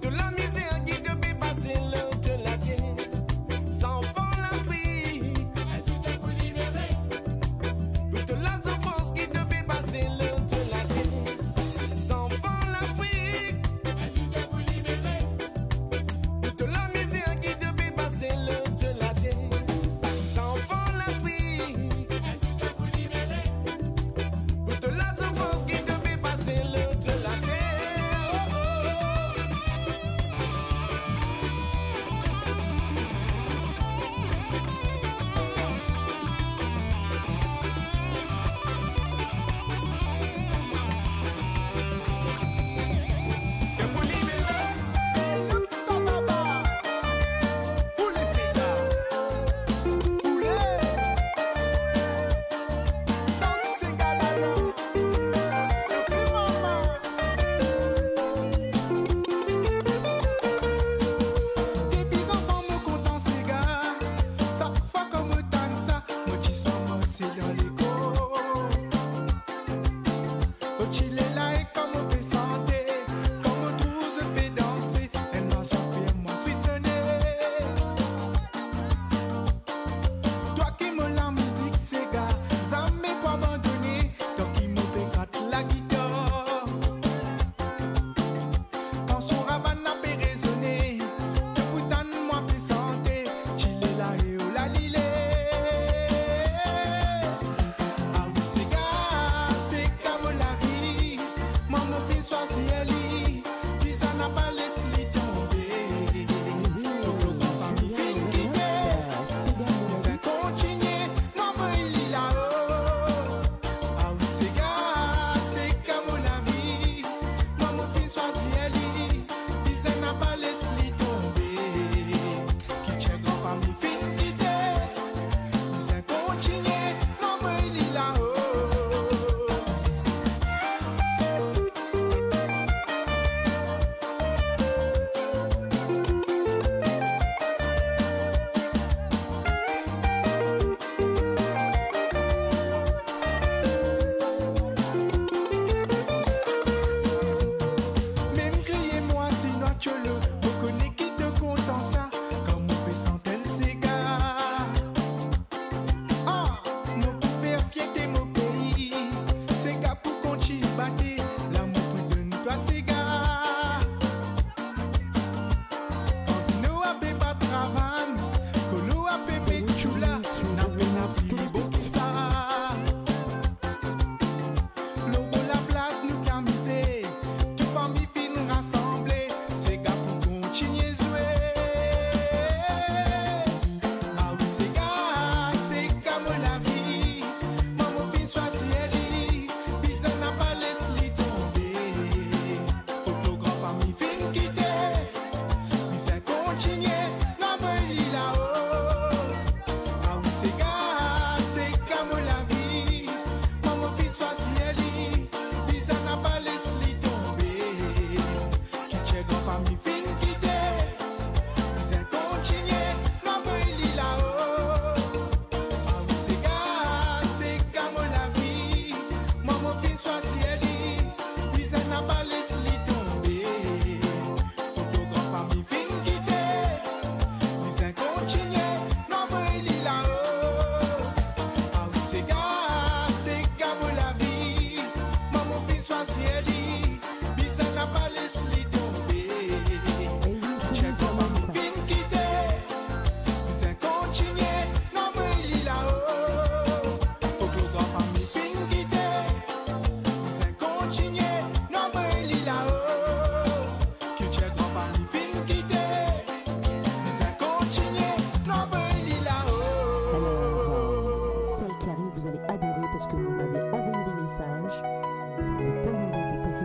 De la misère qui devait passer le de la terre. Enfants l'Afrique. De la souffrance qui devait passer le de la terre. Enfants l'Afrique.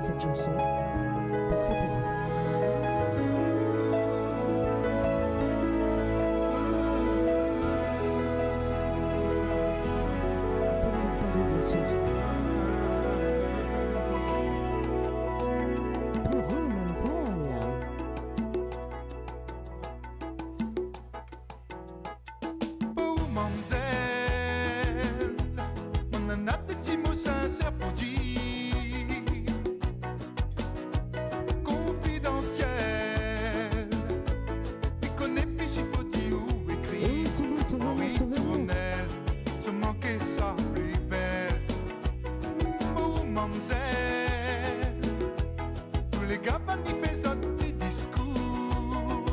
cette chanson. Donc c'est pour vous. Tout le monde Paris, bien sûr. Pour vous, mademoiselle. Oh, mademoiselle, on en a des petits mots sincères pour dire. Confidentiel, il connaît plus s'il faut dire ou écrire. Henri Tournelle, se manquer sa plus belle. Oh, mademoiselle, tous les gars van y faire un petit discours.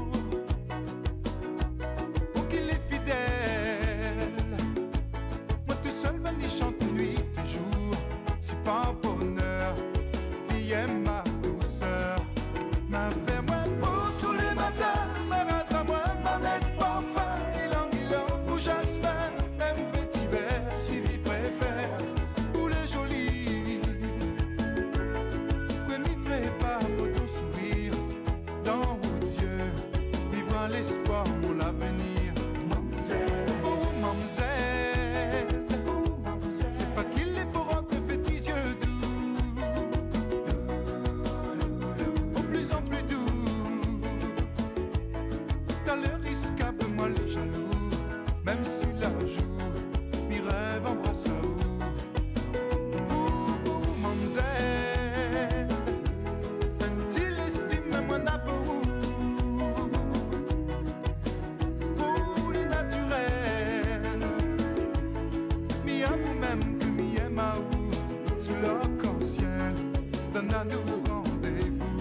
Pour qu'il est fidèle, moi tout seul van y chante nuit et jour. C'est pas un bonheur, vie aime ma douceur. Ma fait moi pour tous les matins, ma rate à moi, ma nette parfum. Ilang, ou jasmin, même fait hiver, si lui préfère. Pour les jolis, que m'y fait pas pour ton sourire. Dans vos yeux, vivre l'espoir, mon l'avenir. Oh, mademoiselle, c'est pas qu'il est pour rentrer fait tes yeux doux. Au plus en plus doux. T'as le risquable, moi les jaloux. Même si la joue, mes rêves embrassent à où. Oh, mademoiselle, un petit l'estime, moi n'a pas où. Pour les naturels, mi à vous-même que mi aime à où. Sous l'arc-en-ciel, donne à nous rendez-vous.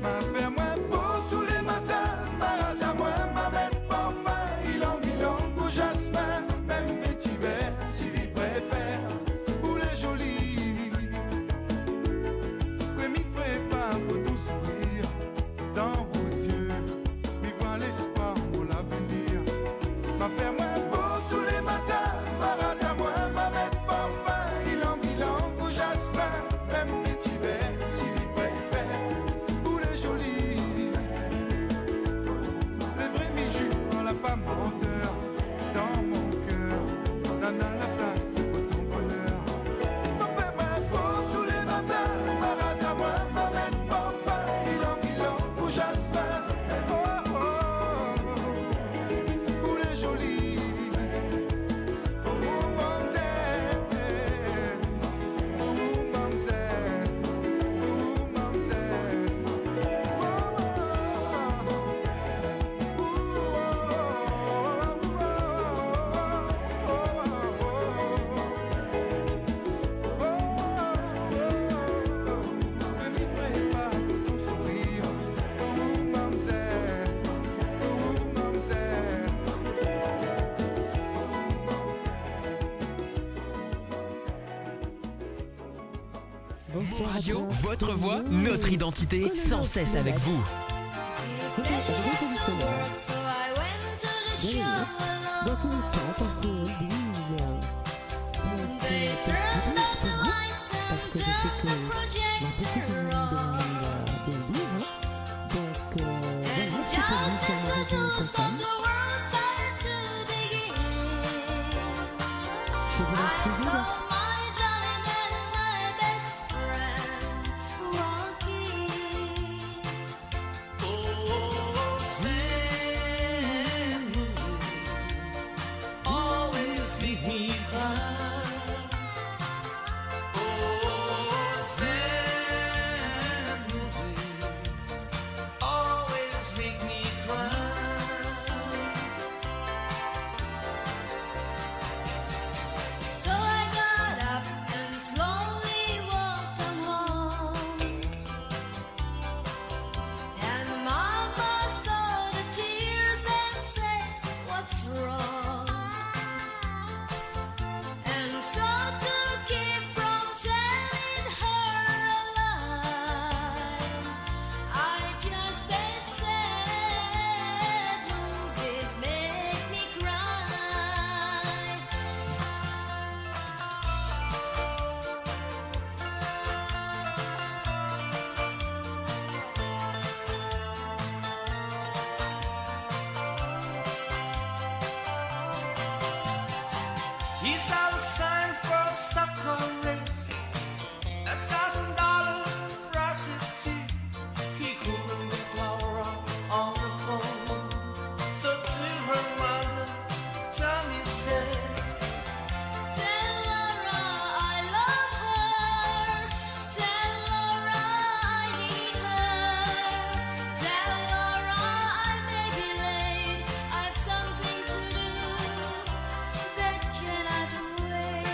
Ma fait moins beau tous les matins, ma race à moi, ma bête parfum. Ilang, ou jasmin, même vétiver, si lui préfère. Pour les jolis, que m'y ferait pas pour ton sourire. Dans vos yeux, m'y voit l'espoir pour l'avenir. Ma fait moins beau tous les matins, ma race à moi, ma bête parfum. Ilang, ou jasmin, même vétiver, si lui préfère. Pour les jolis, les vrais m'y jurent, la pas menteur. Dans mon cœur, nana la place pour ton bonheur. Ma fait moins beau tous les matins, ma race à moi, ma bête parfum. Ilang, ou jasmin, oh, oh, oh. Pour les jolis, oh, mademoiselle, oh, mademoiselle, oh, mademoiselle, ne m'y ferait pas pour ton sourire. Oh, mademoiselle, oh, mademoiselle. Mon Radio, votre voix, notre identité, sans cesse avec vous. Dans tous les cas, quand c'est une église, donc église pour vous, parce que je sais qu'il y a beaucoup de monde de l'église, donc voilà, c'est pour vous sur radio.com. Je vous laisse suivre. Oh, He saw the sign for a stock car race, $1,000 prostitute. He couldn't get Laura on the phone, so to her mother, Tommy said, Tell Laura I love her. Tell Laura I need her. Tell Laura I may be late. I've something to do that cannot wait.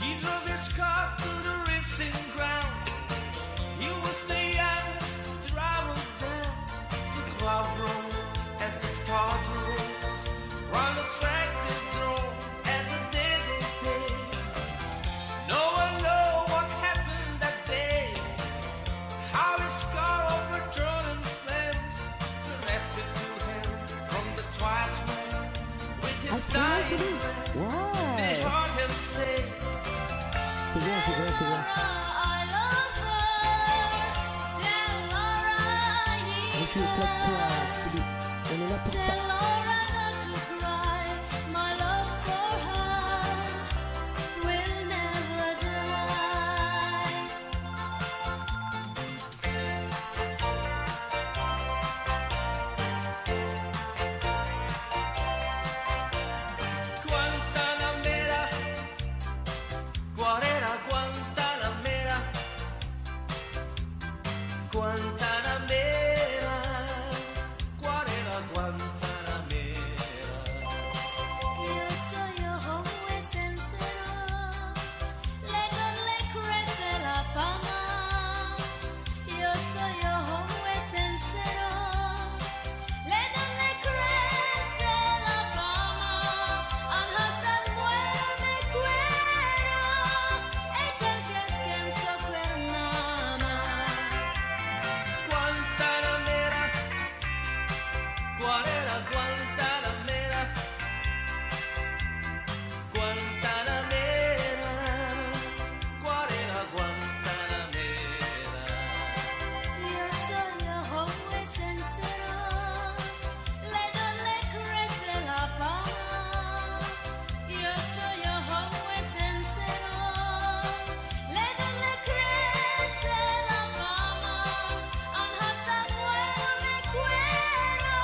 he drove his car to the racing ground. He was the youngest driver down to Cloudrow as the start rose. Round the track they drove at the daily pace. No one know what happened that day, how his car overturned in flames. The rest it to him from the twice wind with his dying breath. They Ouais. heard him say, C'est bien, c'est bien, c'est bien. I love her. Tell Laura I need Et tu éclates-toi, Philippe. On est là pour ça. Tell Laura not to cry. My love for her will never die. Guantanamera, qual era Guantanamera? Guantanamera, qual era Guantanamera? Io soy ojo sincero, le donne crece la fama. Io soy ojo sincero, le donne crece la fama. Al hasta muero me cuero, e tal que es que en so cuernama. Guantanamera, qual era Guantanamera? Guantanamera, qual era Guantanamera? Io soy ojo sincero, le donne crece la fama. Io soy ojo sincero, le donne crece la fama. Al hasta muero me cuero,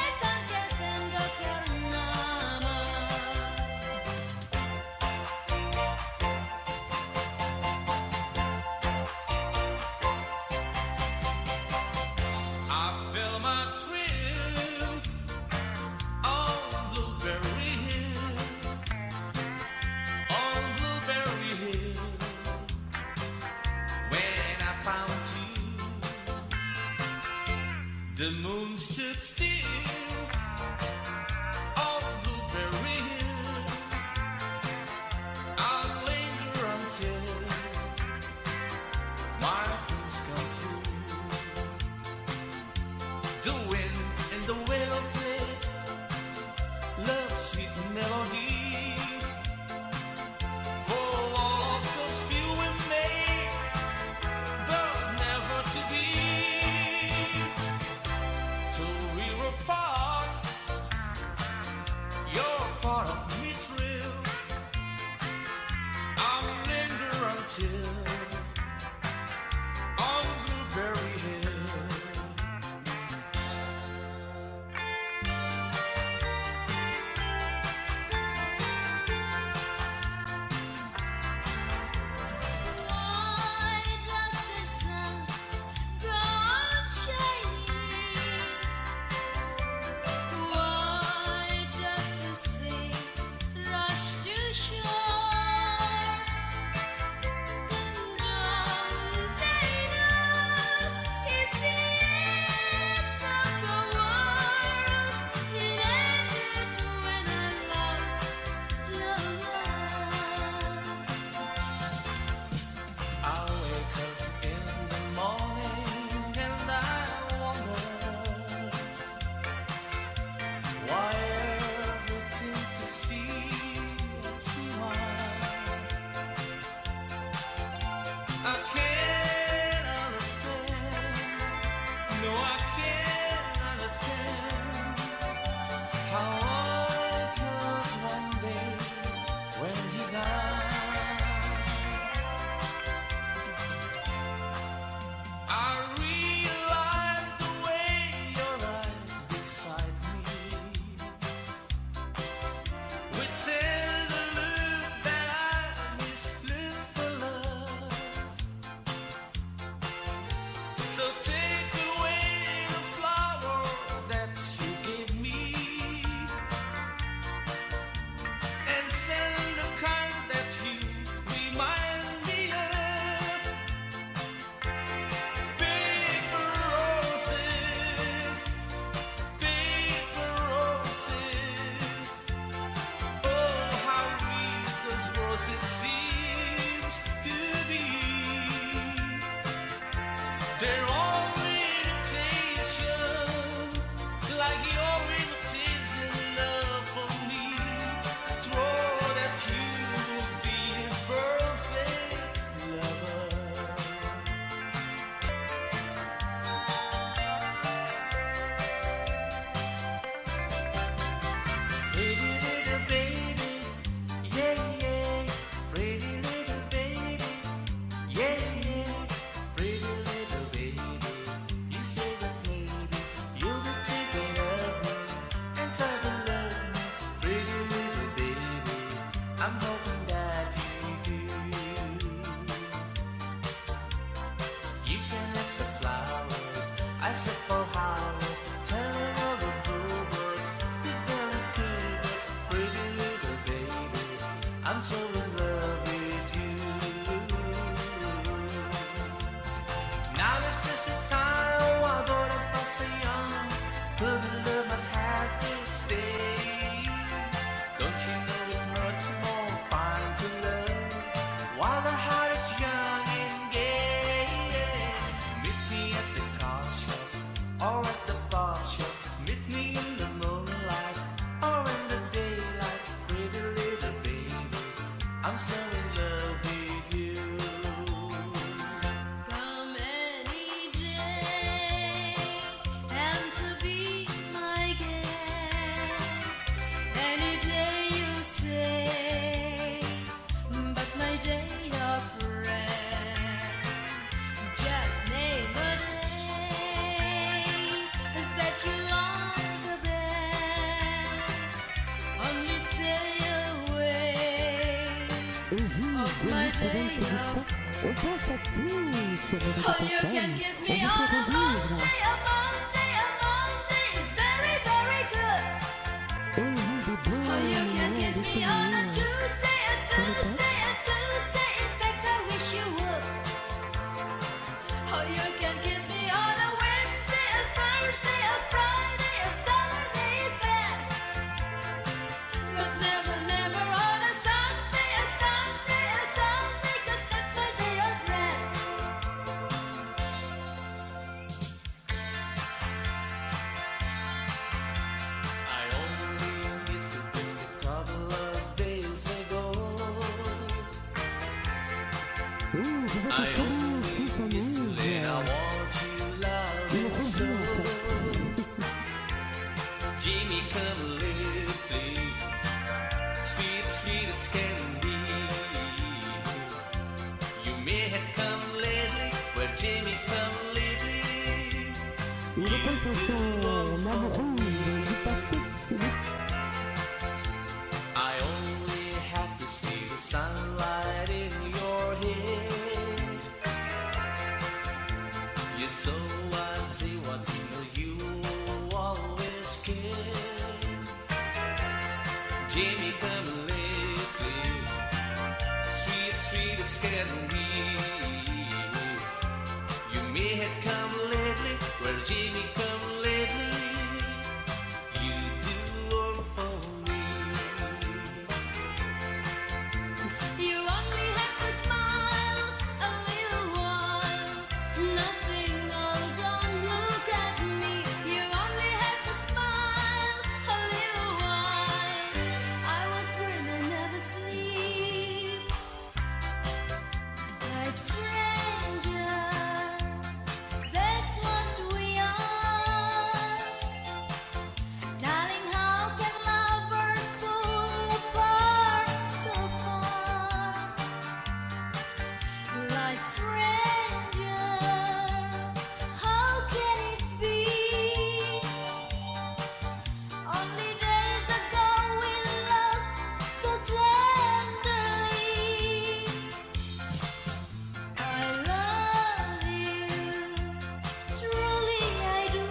e tan que tengo carnama. I fell my trail on Blueberry Hill, on Blueberry Hill. When I found you, the moon stood still on Blueberry Hill. I'll linger until my dreams come true. The wind and the willow play love's sweet melody. For all of those few we made, but never to be. Till we were apart, you're part of me thrill. I'll linger until on Blueberry Hill. Why does the sun go on shining? Why does the sea rush to shore? te bouge pas. On pense à tout sur le Oh, you can kiss me on a Monday, a Monday, a Monday. It's very, very good. Oh, you can kiss me on a Tuesday, a Tuesday, a Tuesday. In fact, I wish you would. Oh, you can kiss me on a Wednesday, a Thursday, a Friday, a Saturday is best. But never, never on a Sunday, a Sunday, a Sunday, 'cause that's my day of rest. I only missed you just a couple of days ago. I only missed you and I want you loving so. Jimmy, come a little, please. Sweet, sweet as can be. You may have come lately, but Jimmy, come lately. Il repense à son amoureux du passé, c'est lui. I only have to see the sunlight in your head. You're so wise, what you always care. Jimmy, come lately. Sweet, sweet, it's getting me. You may have come lately, well, Jimmy, come lately. You do work for me. You only have to smile a little while. Nothing all done, look at me. You only have to smile a little while. I was dreaming, never sleep. Like stranger, that's what we are. Darling, how can lovers pull apart so far? Like stranger, how can it be? Only days ago we loved so tenderly. I love you, truly I do.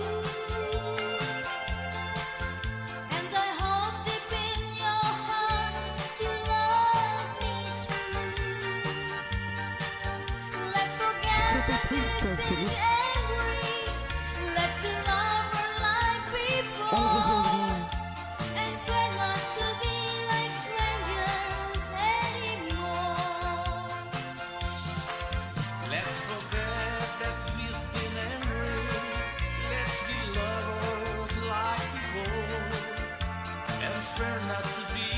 And I hope deep in your heart you love me too. Let's forget that we've been angry. Let the lover like before. And swear not to be like strangers anymore. Let's forget that we've been angry. Let's be lovers like before. And swear not to be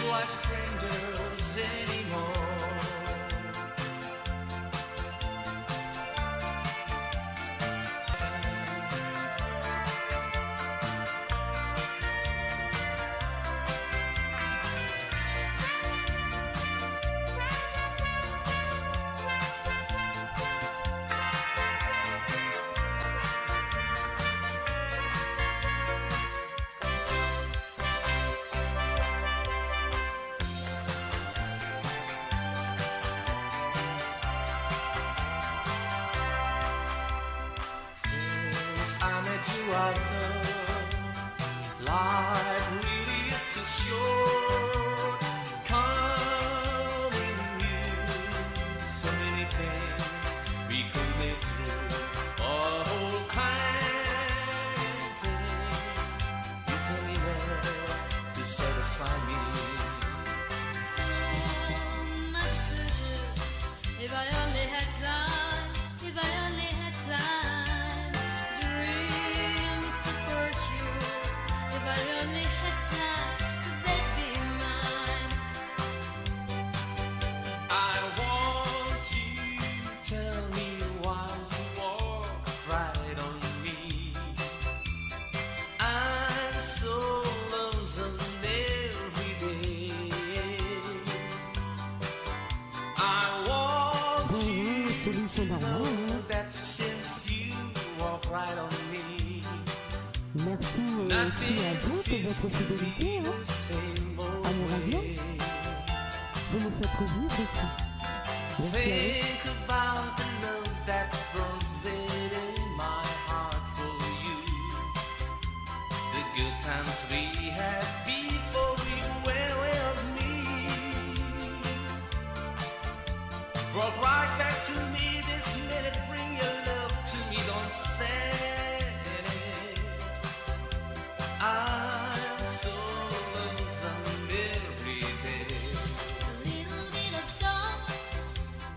like strangers anymore. Since I met you, I've done life really is too short. Coming you, so many things we could live through. All whole kind of thing. It's only enough to satisfy me. So much to do. If I only had time, if I only had time, dreams to pursue. If I only had time, they'd be mine. I want you to tell me why you walk right on me. I'm so lonesome every day. I want you to know that since you walk right on me. Merci aussi à vous pour votre fidélité à mon radio. Vous me faites revivre aussi. Think about the love that burns within my heart for you. The good times we had before we went with me. Brought right back to me this minute. Bring your love to me, don't send it. I'm so lonesome every day. A little bit of song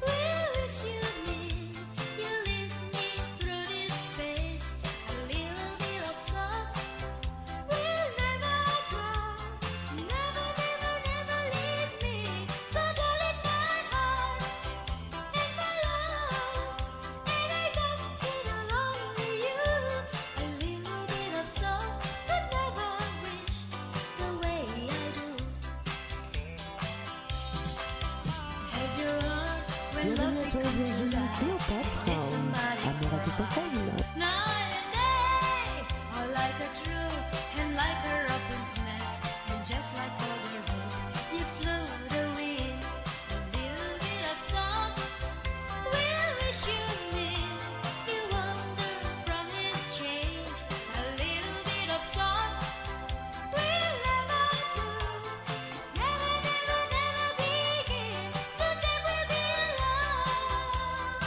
will wish you near. You lift me through this space. A little bit of song will never go. Never, never, never leave me. So darling, my heart and my love, and I just get along with you. A little bit of song could never wish the way I do. Have your heart when love Bienvenue à toi, becomes Virginie alive. Cléopâtre, Let somebody à Mora du Portail. night and day, all like a true and like a robin's nest, and just like other hope, you float away. A little bit of song will wish you near. You wander from his change. A little bit of song will never do. Never, never, never begin. Today will be alone.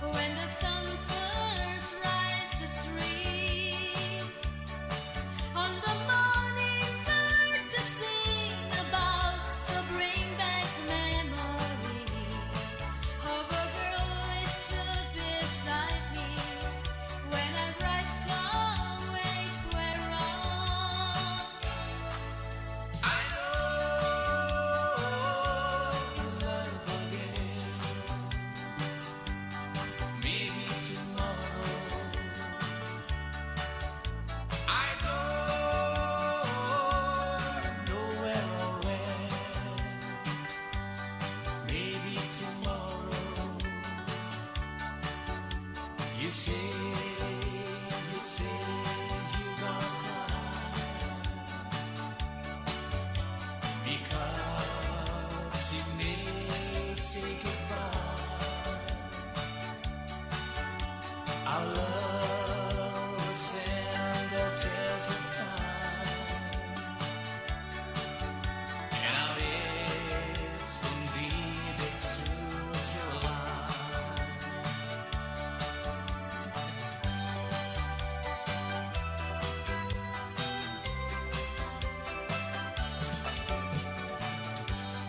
When the sun first rises to stream, on the morning bird to sing about, so bring back memory of a girl who stood beside me when I write somewhere were wrong. I know you'll love again. Maybe tomorrow. I don't know where or when. Maybe tomorrow. You say you gonna cry because you may say goodbye. Our love will stand the test of time, and our lips will lead it through your life.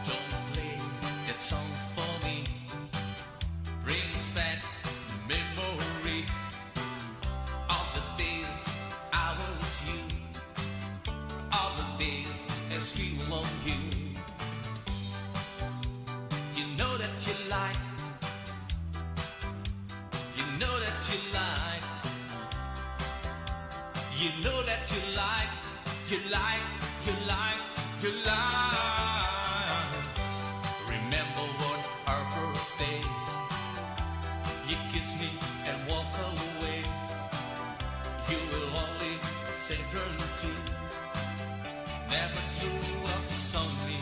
Don't play that song for me. Brings back memory of the days I was with you, of the days as we love you. You know that you like, you know that you like, you know that you like, you like, you like, you like. Remember what our first day. You kiss me and walk away. You will only say eternity, never to upsong me.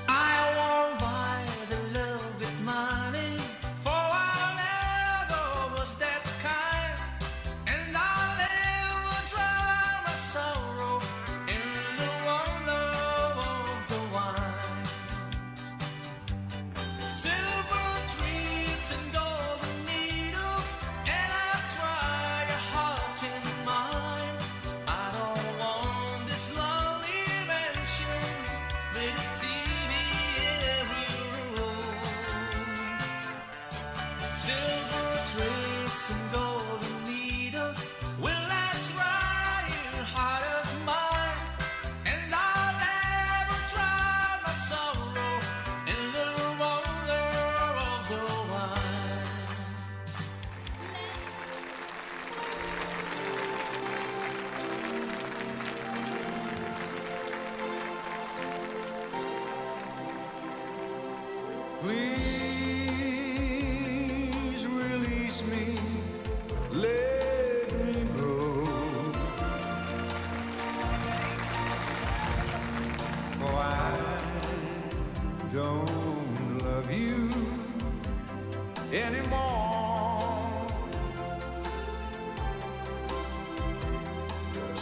I won't buy the love with money, for I never was that kind, and I'll never drown my sorrow in the one don't love you anymore.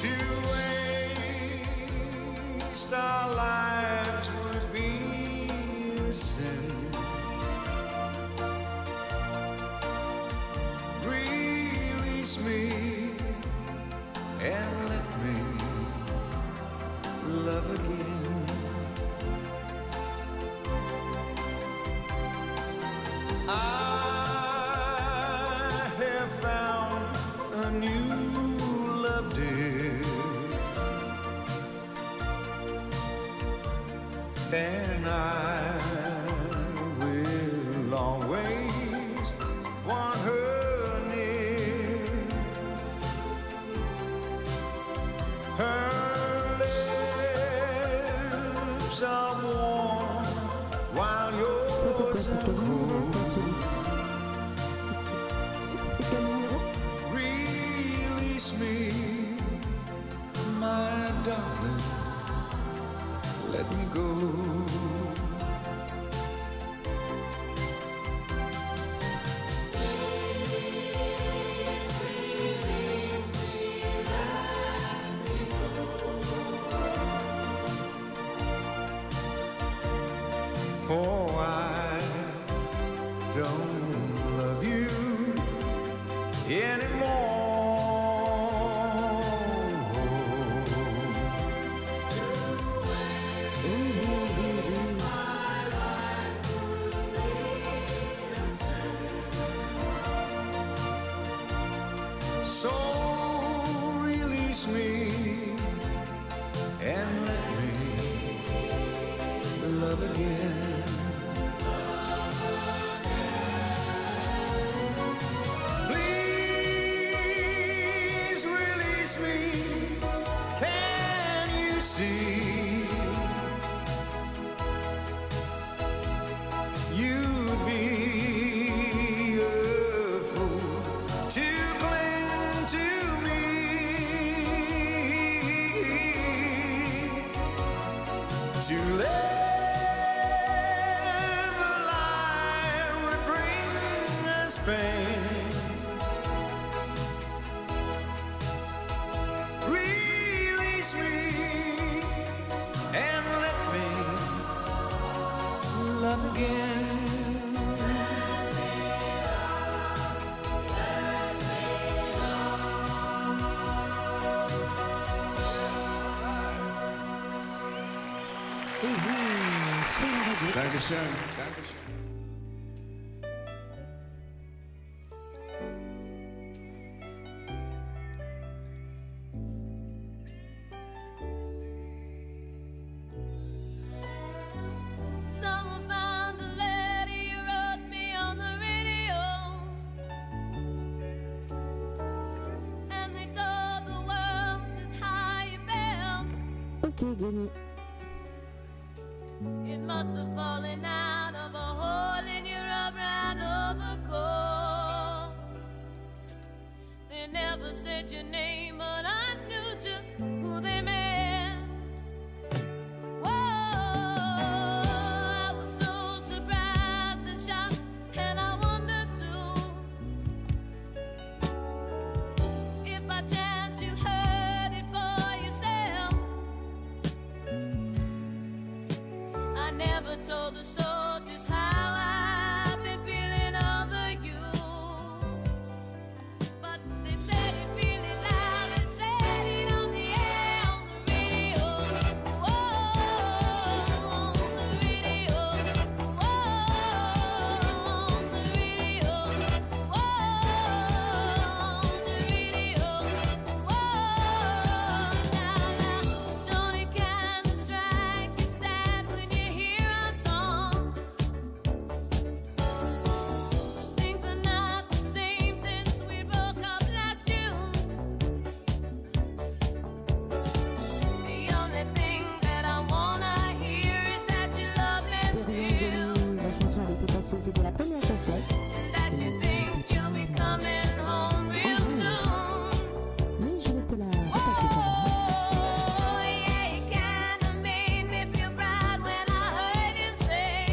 To waste our lives would be a sin. Release me and let me love again. I have found a new love, dear, and I will always want her near. Her lips are warm while yours are cold. Release me, my darling, let me go. For I don't love you anymore. So release me and let me love again. Please release me. Can you see? You'd be a fool to cling to me. To live a lie would bring us pain. Release me and let me love again. Dankeschön. Dankeschön. Someone found the letter you wrote me on the radio, and they told the world just how you felt. Ok, Gany. It must have fallen out of a hole in your brown overcoat. They never said your name, but I knew just who they meant. Whoa, I was so surprised and shocked, and I wondered too if by chance you heard it for yourself. I never told the soldiers how I've been feeling over you, but they said it really loud. They said it on the air, on the radio. Whoa, on the radio. Whoa, on the radio. Whoa, on the radio. Whoa, now, don't it kind of strike you sad when you hear our song? Things are not the same since we broke up last June. The only thing that I wanna hear is that you love me still, La chanson elle était passée, c'était la première cachette. that you think you'll be coming home real soon. Mais je vais te la repasser quand même. Oh, yeah, it kinda made me feel proud when I heard him say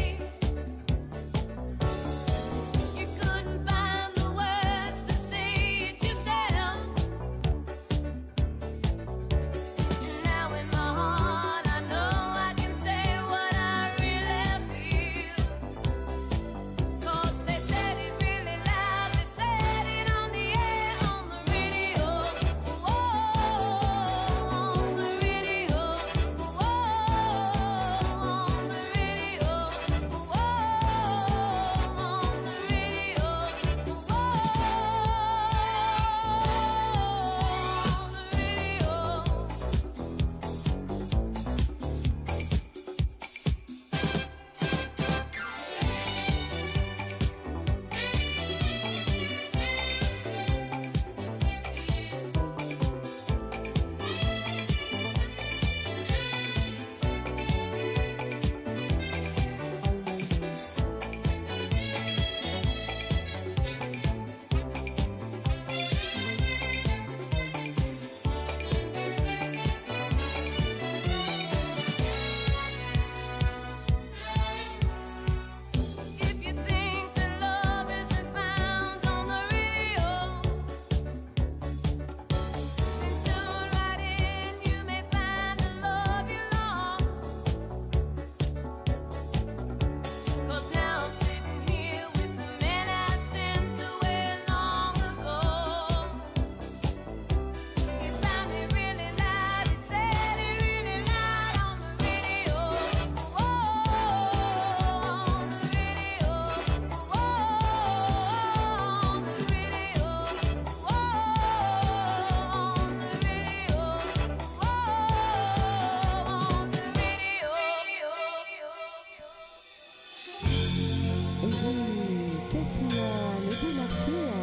qu'est-ce qu'il y a le bon Arthur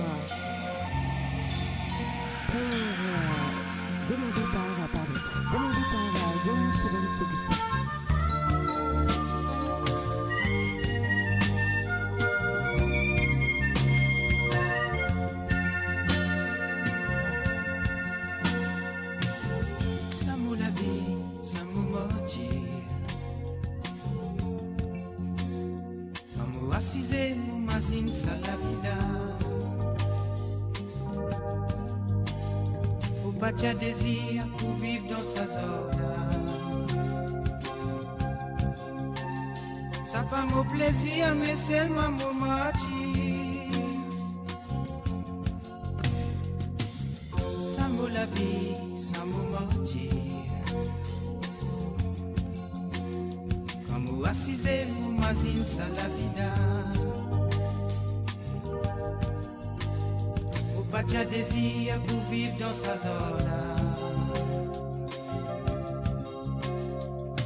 demandé par Johnny Stevens Augustin. Tiens désir pour vivre dans sa zone. Ça pas mon plaisir, mais seulement mon moitié. Ça m'a la vie, ça m'a moitié. Quand moi assisé, mon mazine, ça la vida. Pas de désir pour vivre dans sa zone.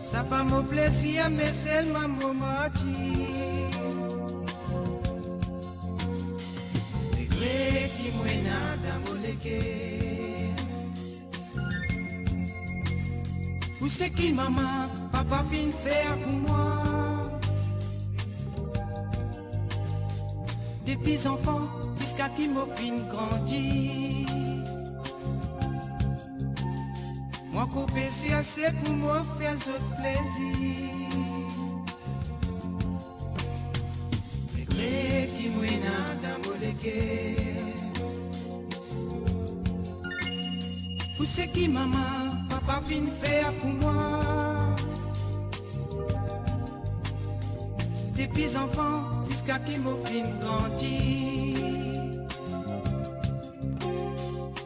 Ça pas mon plaisir, mais seulement mon moitié. Regret qui mouena dans mon légué. Où c'est qui maman, papa fin faire pour moi. Depuis enfant, jusqu'à qui m'a fin grandi. Moi coupé c'est assez pour moi faire autre plaisir. Regret qui mouena dans mon légué. Où c'est qui maman, papa fin faire pour moi. Depuis enfant, jusqu'à qui m'a fin grandi.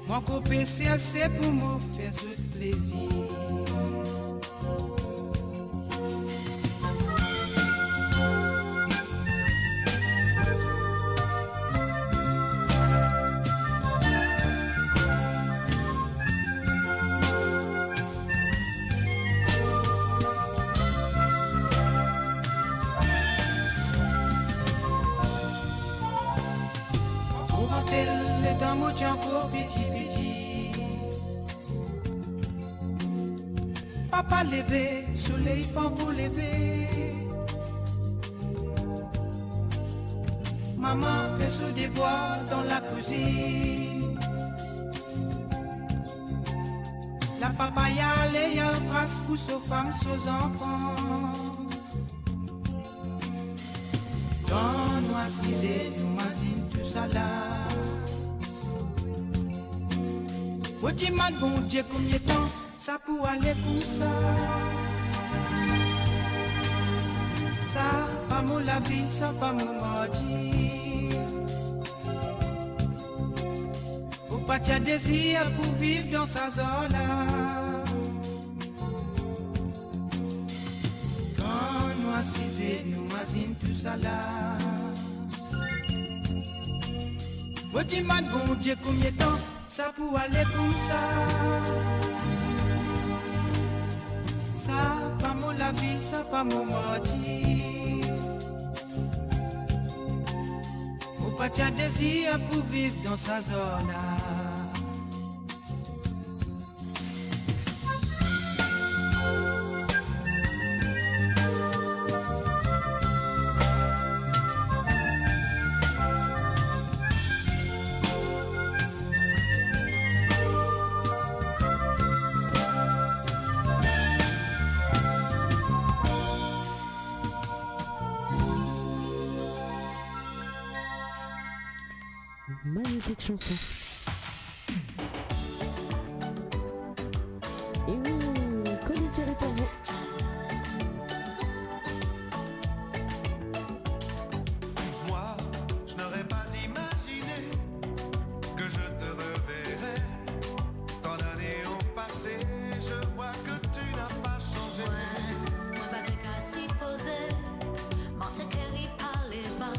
Moi coupé c'est assez pour me faire ce plaisir. Pour rappel, les temps m'ont encore petit. Papa levé, soleil pas pour lever. Maman fait son devoir dans la cuisine. La papa y allait, y a le bras pour ses femmes, ses enfants. Dans nous assisés, nous mazine tout ça là. Au dimanche, bon Dieu, combien de temps ça pour aller comme ça. Ça pas mon la vie, ça pas mon mardi. Ou pas de désir pour vivre dans sa zone là. Quand nous assisés, nous mazine tout ça là. Au dimanche, bon Dieu, combien de temps ça pour aller comme ça. Ça pas mon la vie, ça pas mon mardi. Ou pas de désir pour vivre dans sa zone. Magnifique chanson. Et oui, Colis série pour vous. Moi, je n'aurais pas imaginé que je te reverrais. Tant d'années ont passé, je vois que tu n'as pas changé. Moi, pas t'es qu'à s'y poser, m'en t'es qu'à y parler bas,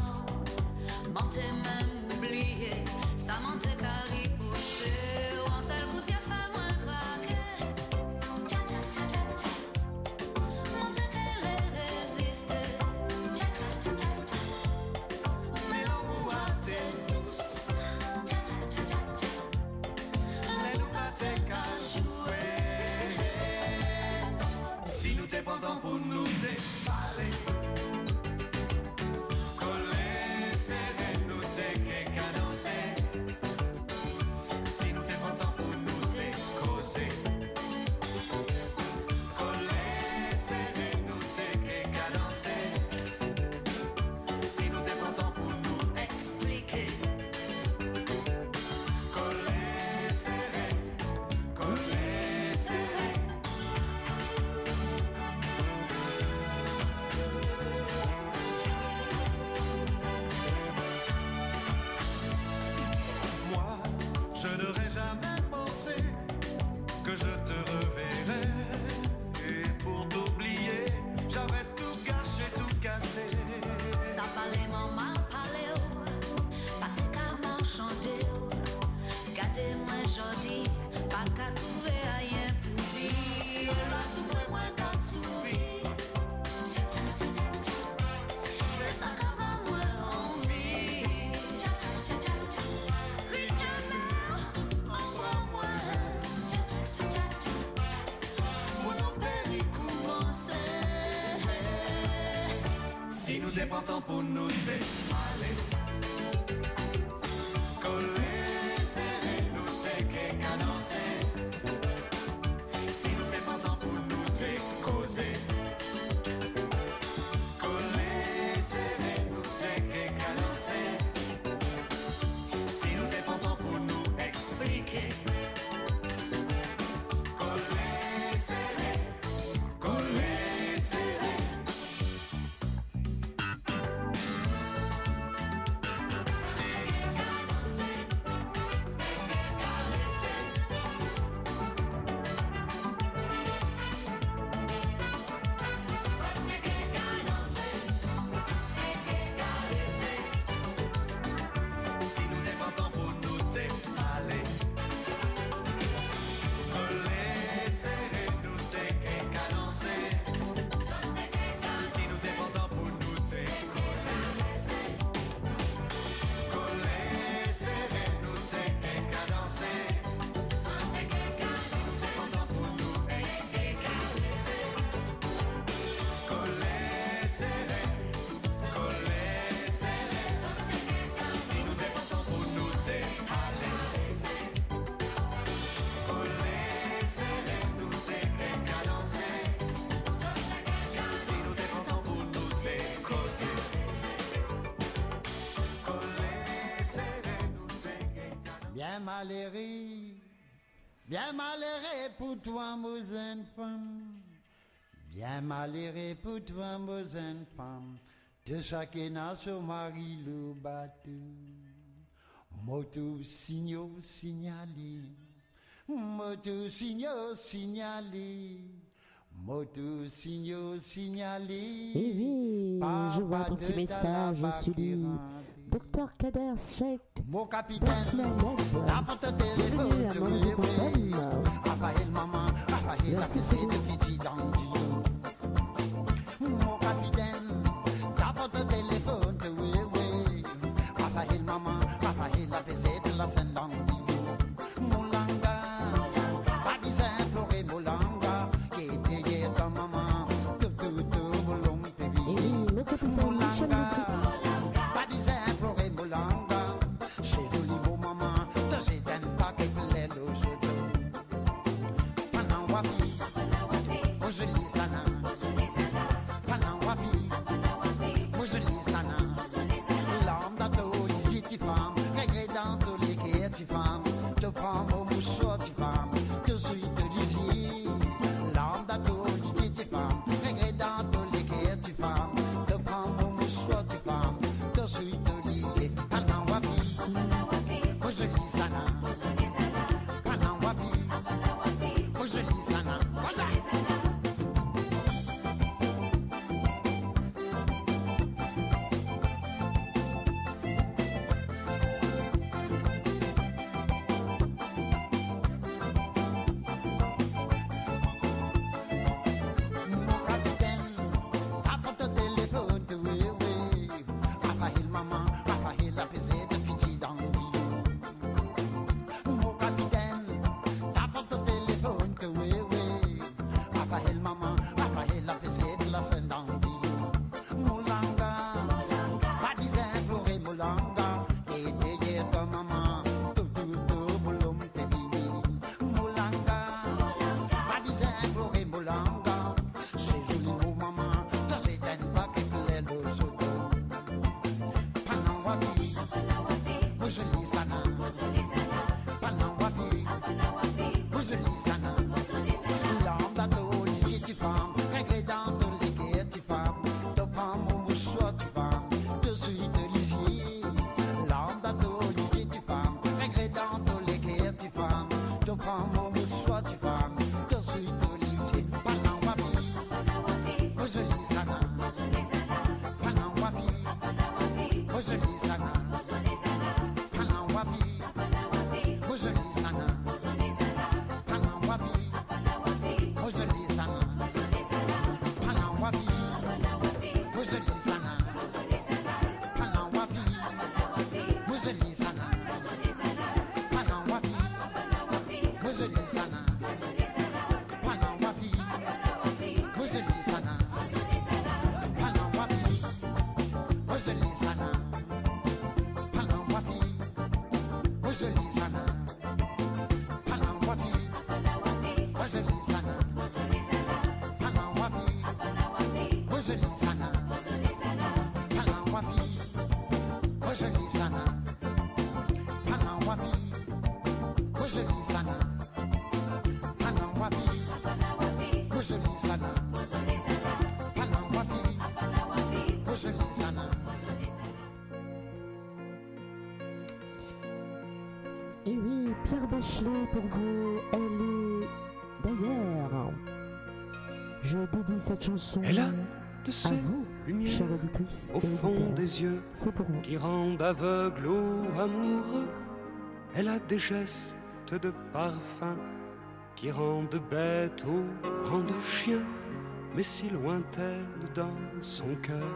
m'en t'es même oublié, ça m'en t'es qu'à nous dépendons pour nous aller. Coller, serrer, nous t'es cadencer. Si nous dépendons pour nous t'es causer. Coller, serrer, nous t'es cadencer. Si nous dépendons pour nous expliquer. Coller, serrer, coller, serrer. Si nous dépendons pour nous aller. Coller, serrer, nous cadencer. Si nous dépendons pour nous causer. Coller, serrer, nous cadencer. Si nous dépendons pour nous caresser. Coller, serrer, coller, serrer. Si nous dépendons pour nous aller. Coller, serrer, nous cadencer. Si nous dépendons pour nous causer. Coller, serrer, nous Bien malheureux pour toi, mon enfant. Bien malheureux pour toi, mon enfant. De chacun a son mari le bateau. Moto signaux signalé. Moto signaux signalé. Moto signaux signalé. Et oui, je vois ton petit message, Sully. Docteur Kader Sheikh, bienvenue à Moradio.com. Merci Sully. Mon capitaine, t'apportes le téléphone, oui. Raphaël maman, Raphaël a baisé de la scène Moulanga, pas d'implorer Moulanga, qui était hier ta maman, tout, Moulong, baby. Et oui, le capitaine Michel Moutri. Pas d'implorer Moulanga, c'est joli beau maman, t'as j'ai d'un paquet plein d'eau, Pendant wapi, oh joli sana. Pendant wapi, oh joli sana. L'homme d'ato, ici tu femme, regrettant tous les guerres tu femme. Te prends mon mouchoir tu femme, te suis te d'ici. L'homme d'ato, ici tu femme, regrettant tous les guerres tu femme. Te prends mon mouchoir tu femme. Et oui, Pierre Bachelet pour vous, elle est d'ailleurs. Je dédie cette chanson Elle a de à ces vous, lumières chère auditrice au et fond auditeur. des yeux C'est pour vous. qui rendent aveugle ou amoureux. Elle a des gestes de parfum qui rendent bête ou rendent chien, mais si lointaine dans son cœur.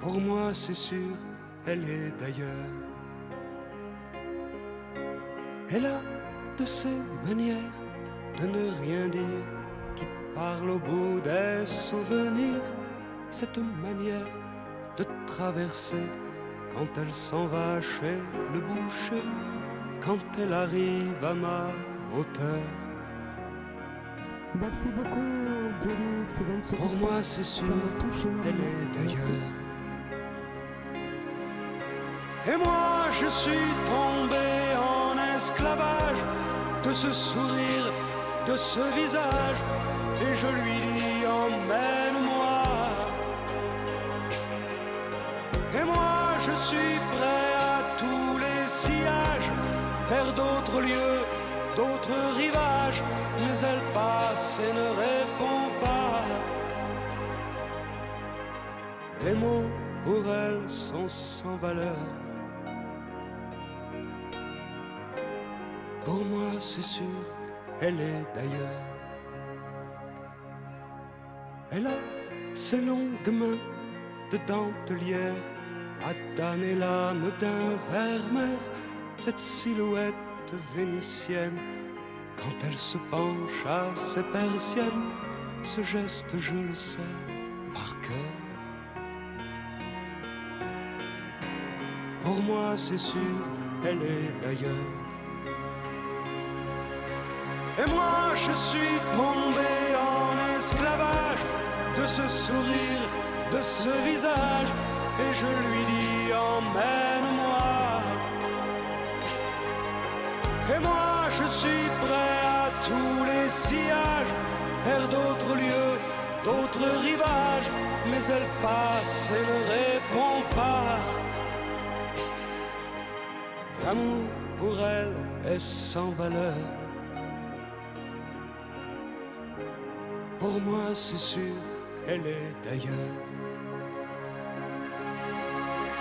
Pour moi, c'est sûr, elle est d'ailleurs. Elle a de ces manières de ne rien dire qui parle au bout des souvenirs. Cette manière de traverser quand elle s'en va chez le boucher, quand elle arrive à ma hauteur. Merci beaucoup, Denis Steven. Pour moi, c'est sûr, elle est d'ailleurs. Et moi, je suis tombé en esclavage de ce sourire, de ce visage, et je lui dis emmène-moi. Et moi, je suis prêt à tous les sillages, vers d'autres lieux, d'autres rivages, mais elle passe et ne répond pas. Les mots pour elle sont sans valeur. Pour moi, c'est sûr, elle est d'ailleurs. Elle a ses longues mains de dentelière à damner l'âme d'un vermeer. Cette silhouette vénitienne, quand elle se penche à ses persiennes, ce geste, je le sais par cœur. Pour moi, c'est sûr, elle est d'ailleurs. Et moi, je suis tombé en esclavage de ce sourire, de ce visage, et je lui dis emmène-moi. Et moi, je suis prêt à tous les sillages, vers d'autres lieux, d'autres rivages, mais elle passe et ne répond pas. L'amour pour elle est sans valeur. Pour moi, c'est sûr, elle est d'ailleurs.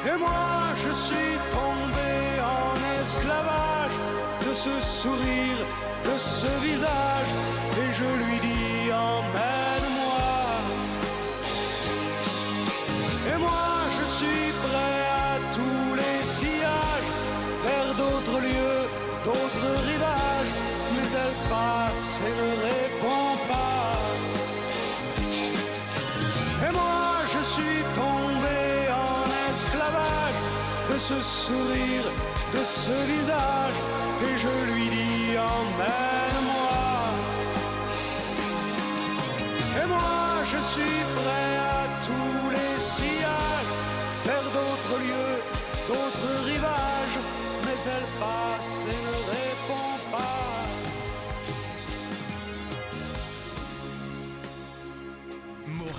Et moi, je suis tombé en esclavage de ce sourire, de ce visage, et je lui dis emmène-moi. Et moi, je suis prêt à tous les sillages, vers d'autres lieux, d'autres rivages, mais elle passe et ne répond pas. Et moi, je suis tombé en esclavage de ce sourire, de ce visage, et je lui dis emmène-moi. Et moi, je suis prêt à tous les sillages, vers d'autres lieux, d'autres rivages, mais elle passe et ne répond pas.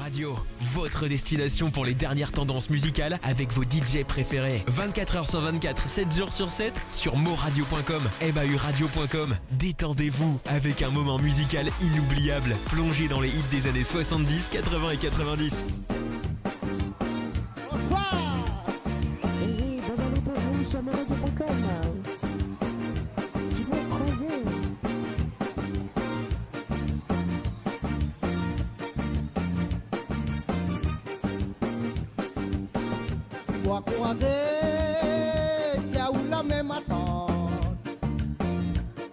Radio, votre destination pour les dernières tendances musicales avec vos DJ préférés. 24h sur 24, 7 jours sur 7 sur moradio.com, bahuradio.com. Détendez-vous avec un moment musical inoubliable. Plongez dans les hits des années 70, 80 et 90. Bonsoir. Et oui, bonne année pour vous sur moradio.com. Tu vas creuser. Bois croisé, tiens où la même attente.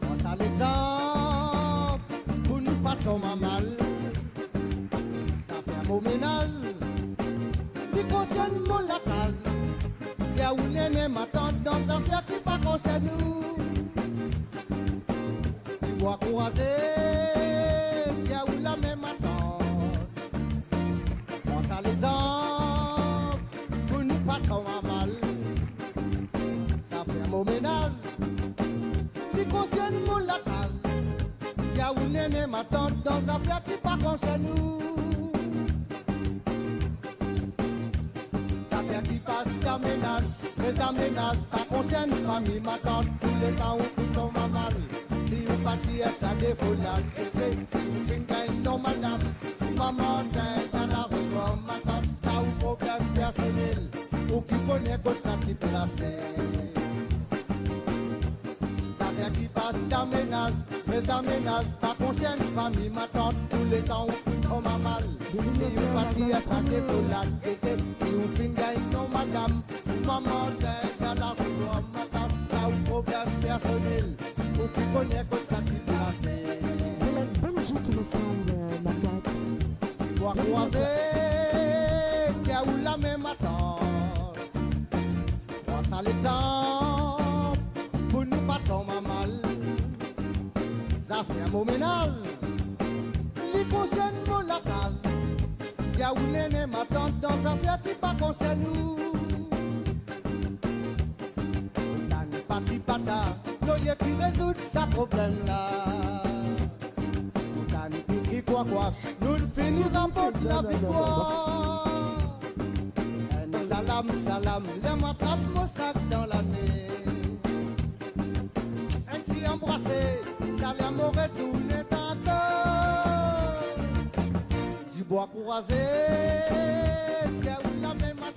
Pense à l'exemple, pour nous pas tomber mal. Ça fait un beau ménage, qui concerne mon la case. Tiens où la même attente, dans sa affaire qui pas concerne nous. Bois croisé, tiens où la même attente. Pense à l'exemple. Pas trop mal, ça fait un beau ménage, qui concerne mon la case. Tiens où néné m'attend dans l'affaire qui pas concerne nous. Ça fait qui passe qu'un ménage, Les aménages, pas concerne famille, ma tante, tous les temps où tout tombe à mal. Si vous partiez, ça défaut là, si vous finissez, non madame, maman, t'as la reçoit, ma tante, ça ou problème personnel, ou qui connaît que ça qui placé. Ça vient qui passe d'aménage, les aménages, pas concerne famille, ma tante, tous les temps où tout tombe à mal. Si vous partiez, ça défaut là, si vous finissez, non madame, maman, t'as la reçoit, ma tante, ça ou problème personnel. Ou qui connaît que ça qui place. De la Belgique, il me semble, Margaret. Toi croiser, tiens où la même attente. Moi ça l'exemple, pour nous pas tomber mal. Ça c'est un beau ménage, qui concerne mon la case. Tiens où néné m'attend dans ta affaire qui pas concerne nous. Pati pata, no y'a qui résout sa problème là. Moutani qui quoi, nous ne finirons pas de la victoire. Salam, salam, les m'attrape mon sac dans la main. Un petit embrassé, ça vient me retourner tantôt. Du bois croisé, tiens où la même attente.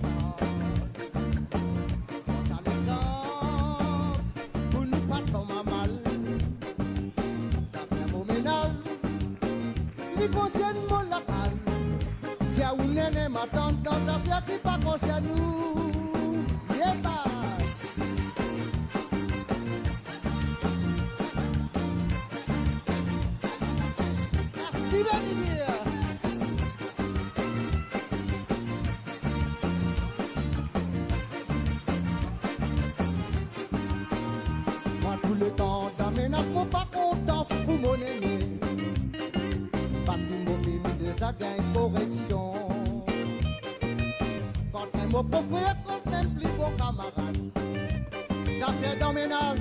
Qui concerne mon local, tiens où néné m'attend dans ta fière qui pas concerne nous. Yeah, bah. Merci, Bélivier. Moi, tout le temps, dans mes nappes, pas content, fou mon aîné. Parce qu'il m'a fait mis des agains correction. Quand un mot pour frère, quand un plus beau camarade. Ça fait dans ménage,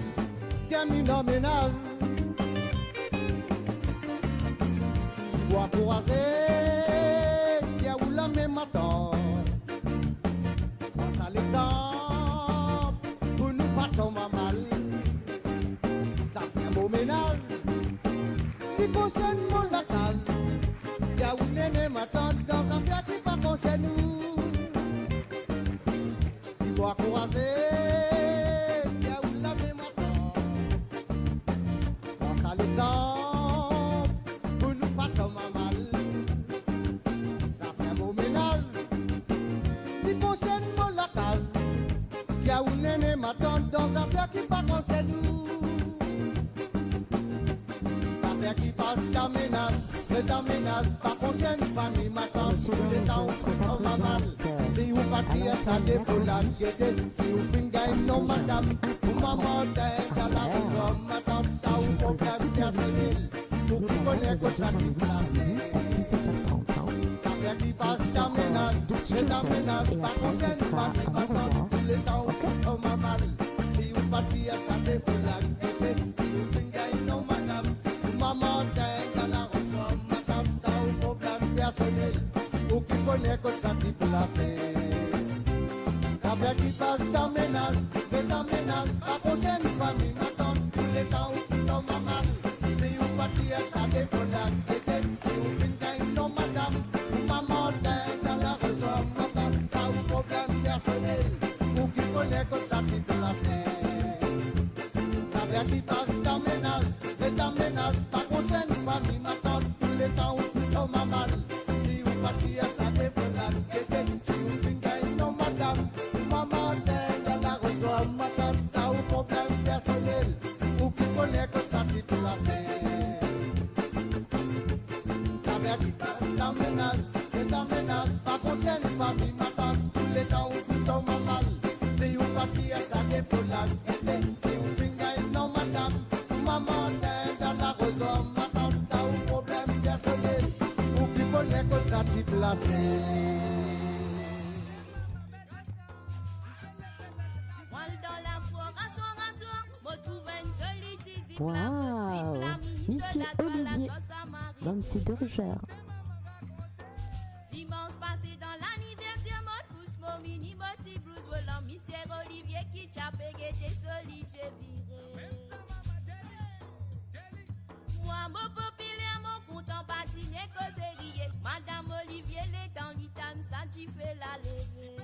termine dans ménage. Je dois croiser, tiens où la même attend. Pense à l'exemple, pour nous pas tomber mal. Ça fait un beau ménage, qui concerne mon la case. Tiens où néné m'attend dans un fiat qui pas concerne nous. Tu dois croiser, tiens où la même attend. Pense à l'exemple, pour nous pas tomber mal. Ça fait un beau ménage, qui concerne mon la case. Tiens où néné m'attend dans un fiat qui pas concerne nous. Ça fait qui passe d'aménage. Les aménages, pas concerne famille, ma tante, tous les temps, on m'a mal. Si vous partiez, ça défaut la guette. Si vous finissez, non, madame, vous maman, dans la maison, ma tante, ça vous problème personnel. Pour vous connaître que ça qui place. Ça fait qui passe d'aménage, les aménages, pas concerne famille, ma tante, tous les temps, on m'a mal. Si vous partiez, ça défaut la guette. Si vous finissez, non, madame, vous maman, dans la personnel, ou qui connaît que ça t'y placé. Ça fait qui passe d'aménage, les aménages, pas concerne famille, m'attend tous les temps où tout tombe à mal. Si vous partiez, ça défaut la guette. Si vous finissez, non madame, maman dans la ressort, m'attend ça ou problème personnel, ou qui connaît que ça t'y placé. Ça fait qui passe d'aménage, les aménages, pas concerne famille, m'attend tous les temps où tout tombe à mal. Ça défaut la guette. Si vous finissez, non madame, maman dans la reçoit, madame, ça ou problème personnel, ou qui connaît que ça t'y placé. Ça veut dire passe d'aménage, les aménages, pas concerne famille, madame, tous les temps où tout tombe mal. Si vous partiez, ça défaut la guette. Si vous finissez, non madame, maman dans la reçoit, madame, ça ou problème personnel, ou qui connaît que ça t'y placé. Waouh, Monsieur Olivier, 26 d'Urgère. Dimanche passé dans l'anniversaire, mon pousse mon mini moti blues volant, Monsieur Olivier qui chape guetté soli, j'ai viré. Moi, mon populaire, mon content patiné, causerie. Madame Olivier, les temps, l'itane, ça t'y fait la lever.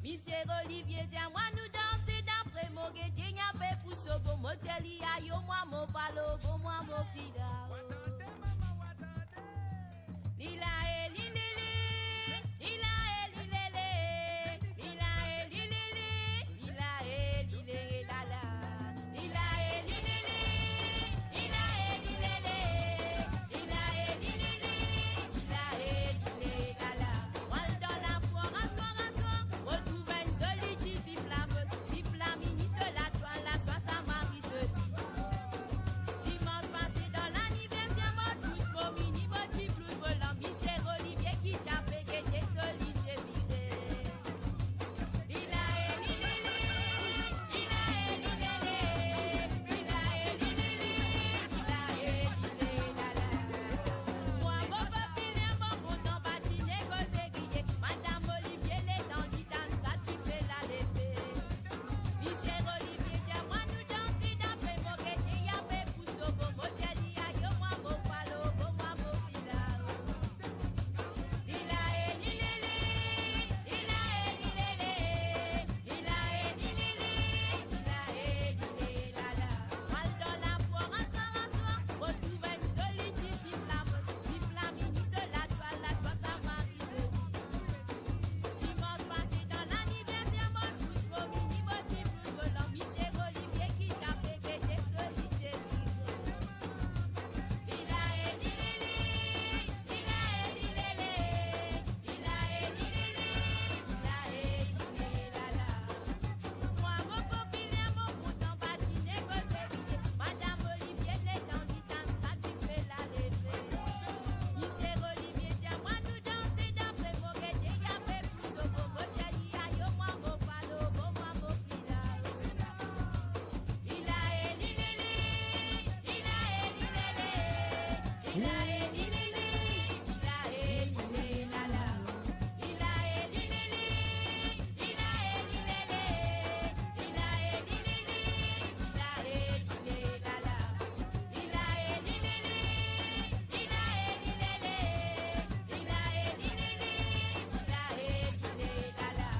Monsieur Olivier, tiens-moi, nous danser d'après mon guetté, y'a fait pour ce beau motel, y'a yo, moi, mon palo, bon, moi, mon fida. Lila e lilili, lila e lilele, lila e lilili, lila e lilele lala, lila e lilili, lila e lilele, lila e lilili, lila e lilele lala. Wal dans la foire à soir, retrouve une solitude flamme, ministre la toile, la soie sa marie se dit. Dimanche passé dans l'anniversaire, mon douce, mon mini, mon petit bleu volant, Michel Olivier qui chape qui était solide, j'ai viré. Il a élilili, il a élilélé, il a élilili, il a élilé, lala. Moi, mon populaire, mon content patiné, cause grillé, Madame Olivier, les dents d'itane, ça tu fais la levée. Michel Olivier, tiens-moi, nous danser d'après mon guetté, y'a fait pour ce beau motel, y'a yo, moi, mon palo, bon, moi, mon filao. Il a élilili, il a élilélé, il a élilili, il a élilé, lala. Mal dans la foire, à soir, retrouve une solitude flamme, ministre la toile, sa marie se dit. Dimanche passé dans l'anniversaire, mon douce, mon mini, mon petit bleu volant, Michel Olivier qui chape qui était solide, j'ai viré. Il a élilili, il a élilélé, il a élilili, il a élilé, lala. Moi, mon populaire, mon content patiné, cause grillé, Madame Olivier, les dents d'itane, ça tu fais la levée. Michel Olivier, tiens-moi, nous danser d'après mon guetté, y'a fait pour ce beau motel, y'a yo, moi, mon palo, bon, moi, mon filao. Il a élilili, il a élilélé, il a élilili, il a élilé, lala. Il a élilili, il a élilélé, il a élilili, il a élilé, lala. Il a élilili, il a élilélé, il a élilili, il a élilé, lala.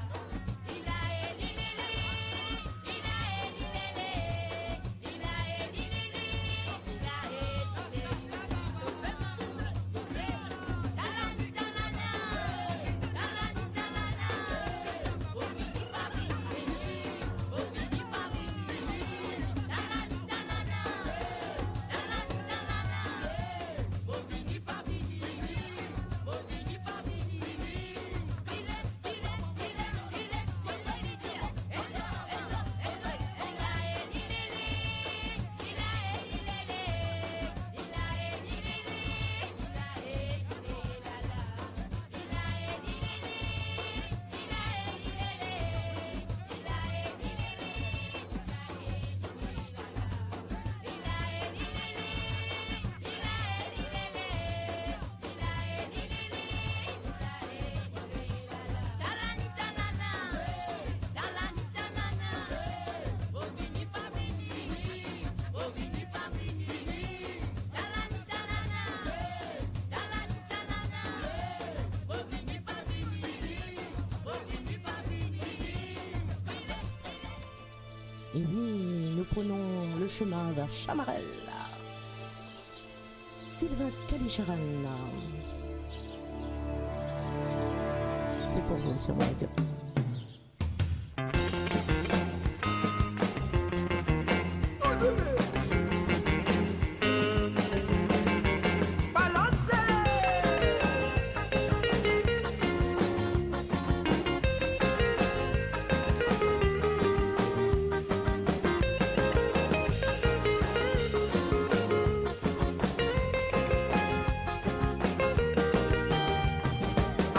Il a élilili, il a élilélé, il a élilili, il a Et oui, nous prenons le chemin vers Chamarel. Sylvain Calicharan. C'est pour vous sur Radio.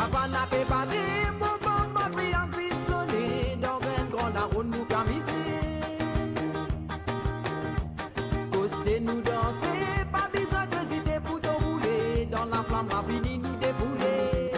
Havana fait parler, mon bon matri en vite sonné, dans un grand around nous camisé. Costé nous danser, pas besoin d'hésiter pour te rouler, dans la flamme rapide nous défouler.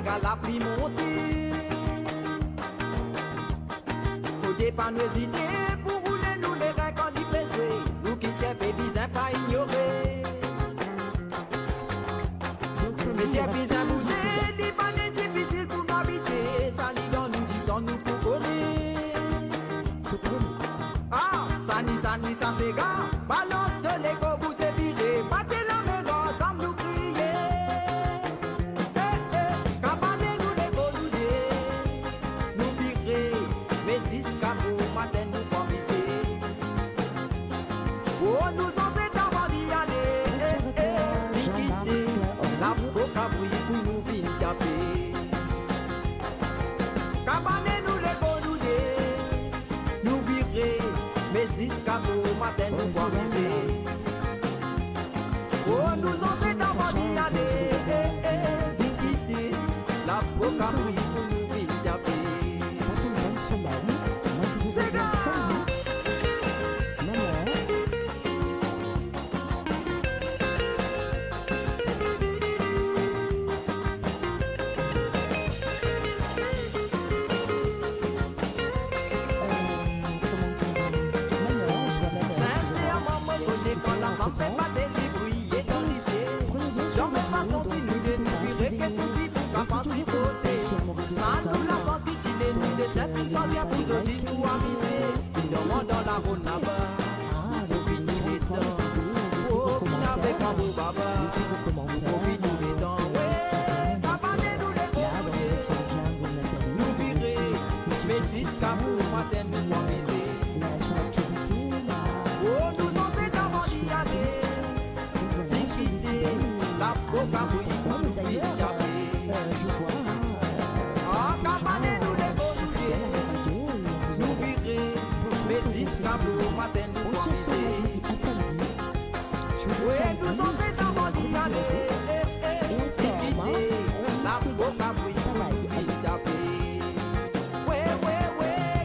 jusqu'à la pluie montée. Faut pas nous hésiter pour rouler nous les reins quand il plaisait. Nous qui tiens bizarre pas ignorer. Mais tiens bizarre bousé, il pas difficile pour nous habiter. Ça lit dans nous disons nous pour connaître. Ah, ça ni ça c'est gars. Balance de l'écho vous c'est viré. Battez la main ensemble nous crier. Cabane nous les boludés. Nous virer. Mais si ce cabot matin nous promiser. Oh nous censés d'avant d'y aller. Liquider. La boca brille pour nous vite taper. Cabane nous les boludés. Nous virer. Mais si ce cabot matin nous promiser. Oh, nous en sommes d'abord d'y aller, visiter la boca brille pour nous vite taper. C'est gars! Sincèrement, moi, je connais quand la femme fait pas des briller dans lycée. Dans mes façons, si nous découvrirons quelque chose pour qu'à participer. Ça nous la sens qui chile, nous des têtes, une sorcière pour se dire pour amuser. Dans le monde, dans la route là-bas, nous finissons les temps. Oh, vous n'avez pas vos babas, vous finissons les temps. Ouais, cabanez-nous les courriers. Nous virer, mais si ce cabot matin nous amuser. Oh, nous en sommes d'avant d'y aller. Liquider la boca brille pour nous vite taper. Ah, cabanez-nous les boludés. Nous virer, mais si ce cabot matin nous promiser. Oui, nous en sommes d'avant d'y aller. Liquider la boca brille pour nous vite taper. Ouais,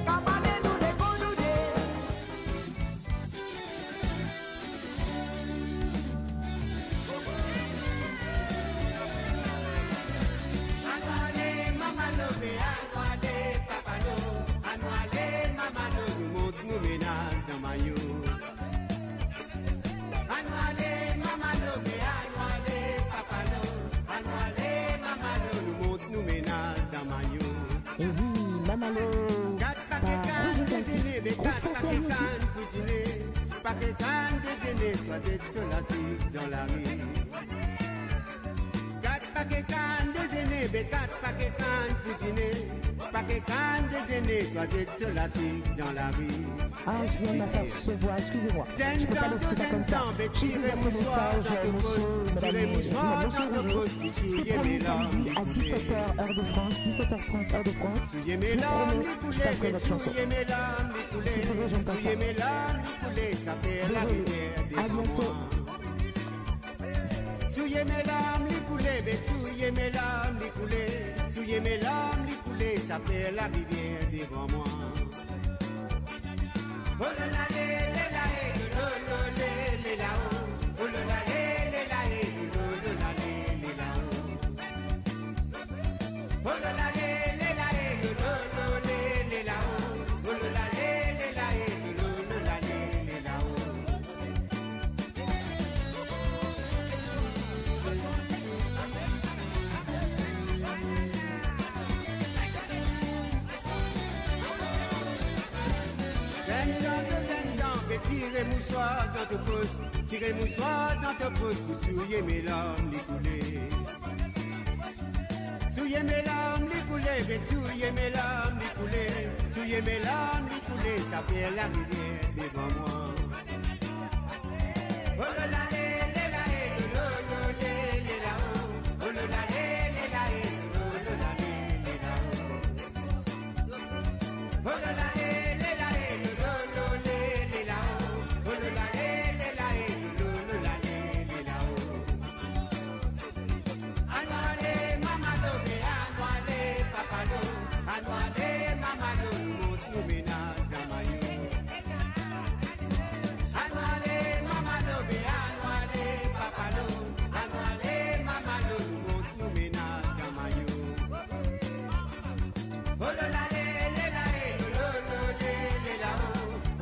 cabanez-nous les boludés. Anwale, mama love, anwale, papa lo. Anwale, mama lo, nous monte nous ménage dans maillot. Anwale, mama love, anwale, papa lo. Anwale, mama lo, nous monte nous ménage dans maillot. Et oui, Mamalo. Quatre paquets cannes déjeuner, mais quatre paquets cannes pour dîner. Paquets cannes déjeuner, toi c'est cela-ci dans la rue. Quatre paquets cannes déjeuner, mais quatre paquets cannes pour dîner. Paquets cannes déjeuner, toi c'est cela-ci dans la rue. Ah, je viens de m'apercevoir, excusez-moi. Je peux pas laisser ça comme ça. J'ai vu votre message, monsieur, madame Rougeau. C'est promis samedi à 17h, heure de France, 17h30, heure de France. Je vous promets, je passerai votre chanson. Si c'est vrai, j'aime pas ça. À bientôt. Souillez mes larmes, les coulées, mais souillez mes larmes, les coulées. Souillez mes larmes, les coulées, ça fait la rivière devant moi. Oh là là, lé là, lo lo lé là, oh là là, lé là, lo là, lé là. Oh là là, lé là, lo lo lé là, oh là là, lé là, lo là, lé là. Tirez moussoir dans ta poche, tirez moussoir dans ta poche pour souiller mes larmes, les coulées. Souillez mes larmes, les coulées, mais souillez mes larmes, les coulées. Souillez mes larmes, les coulées, ça fait la rivière devant moi. Oh là là,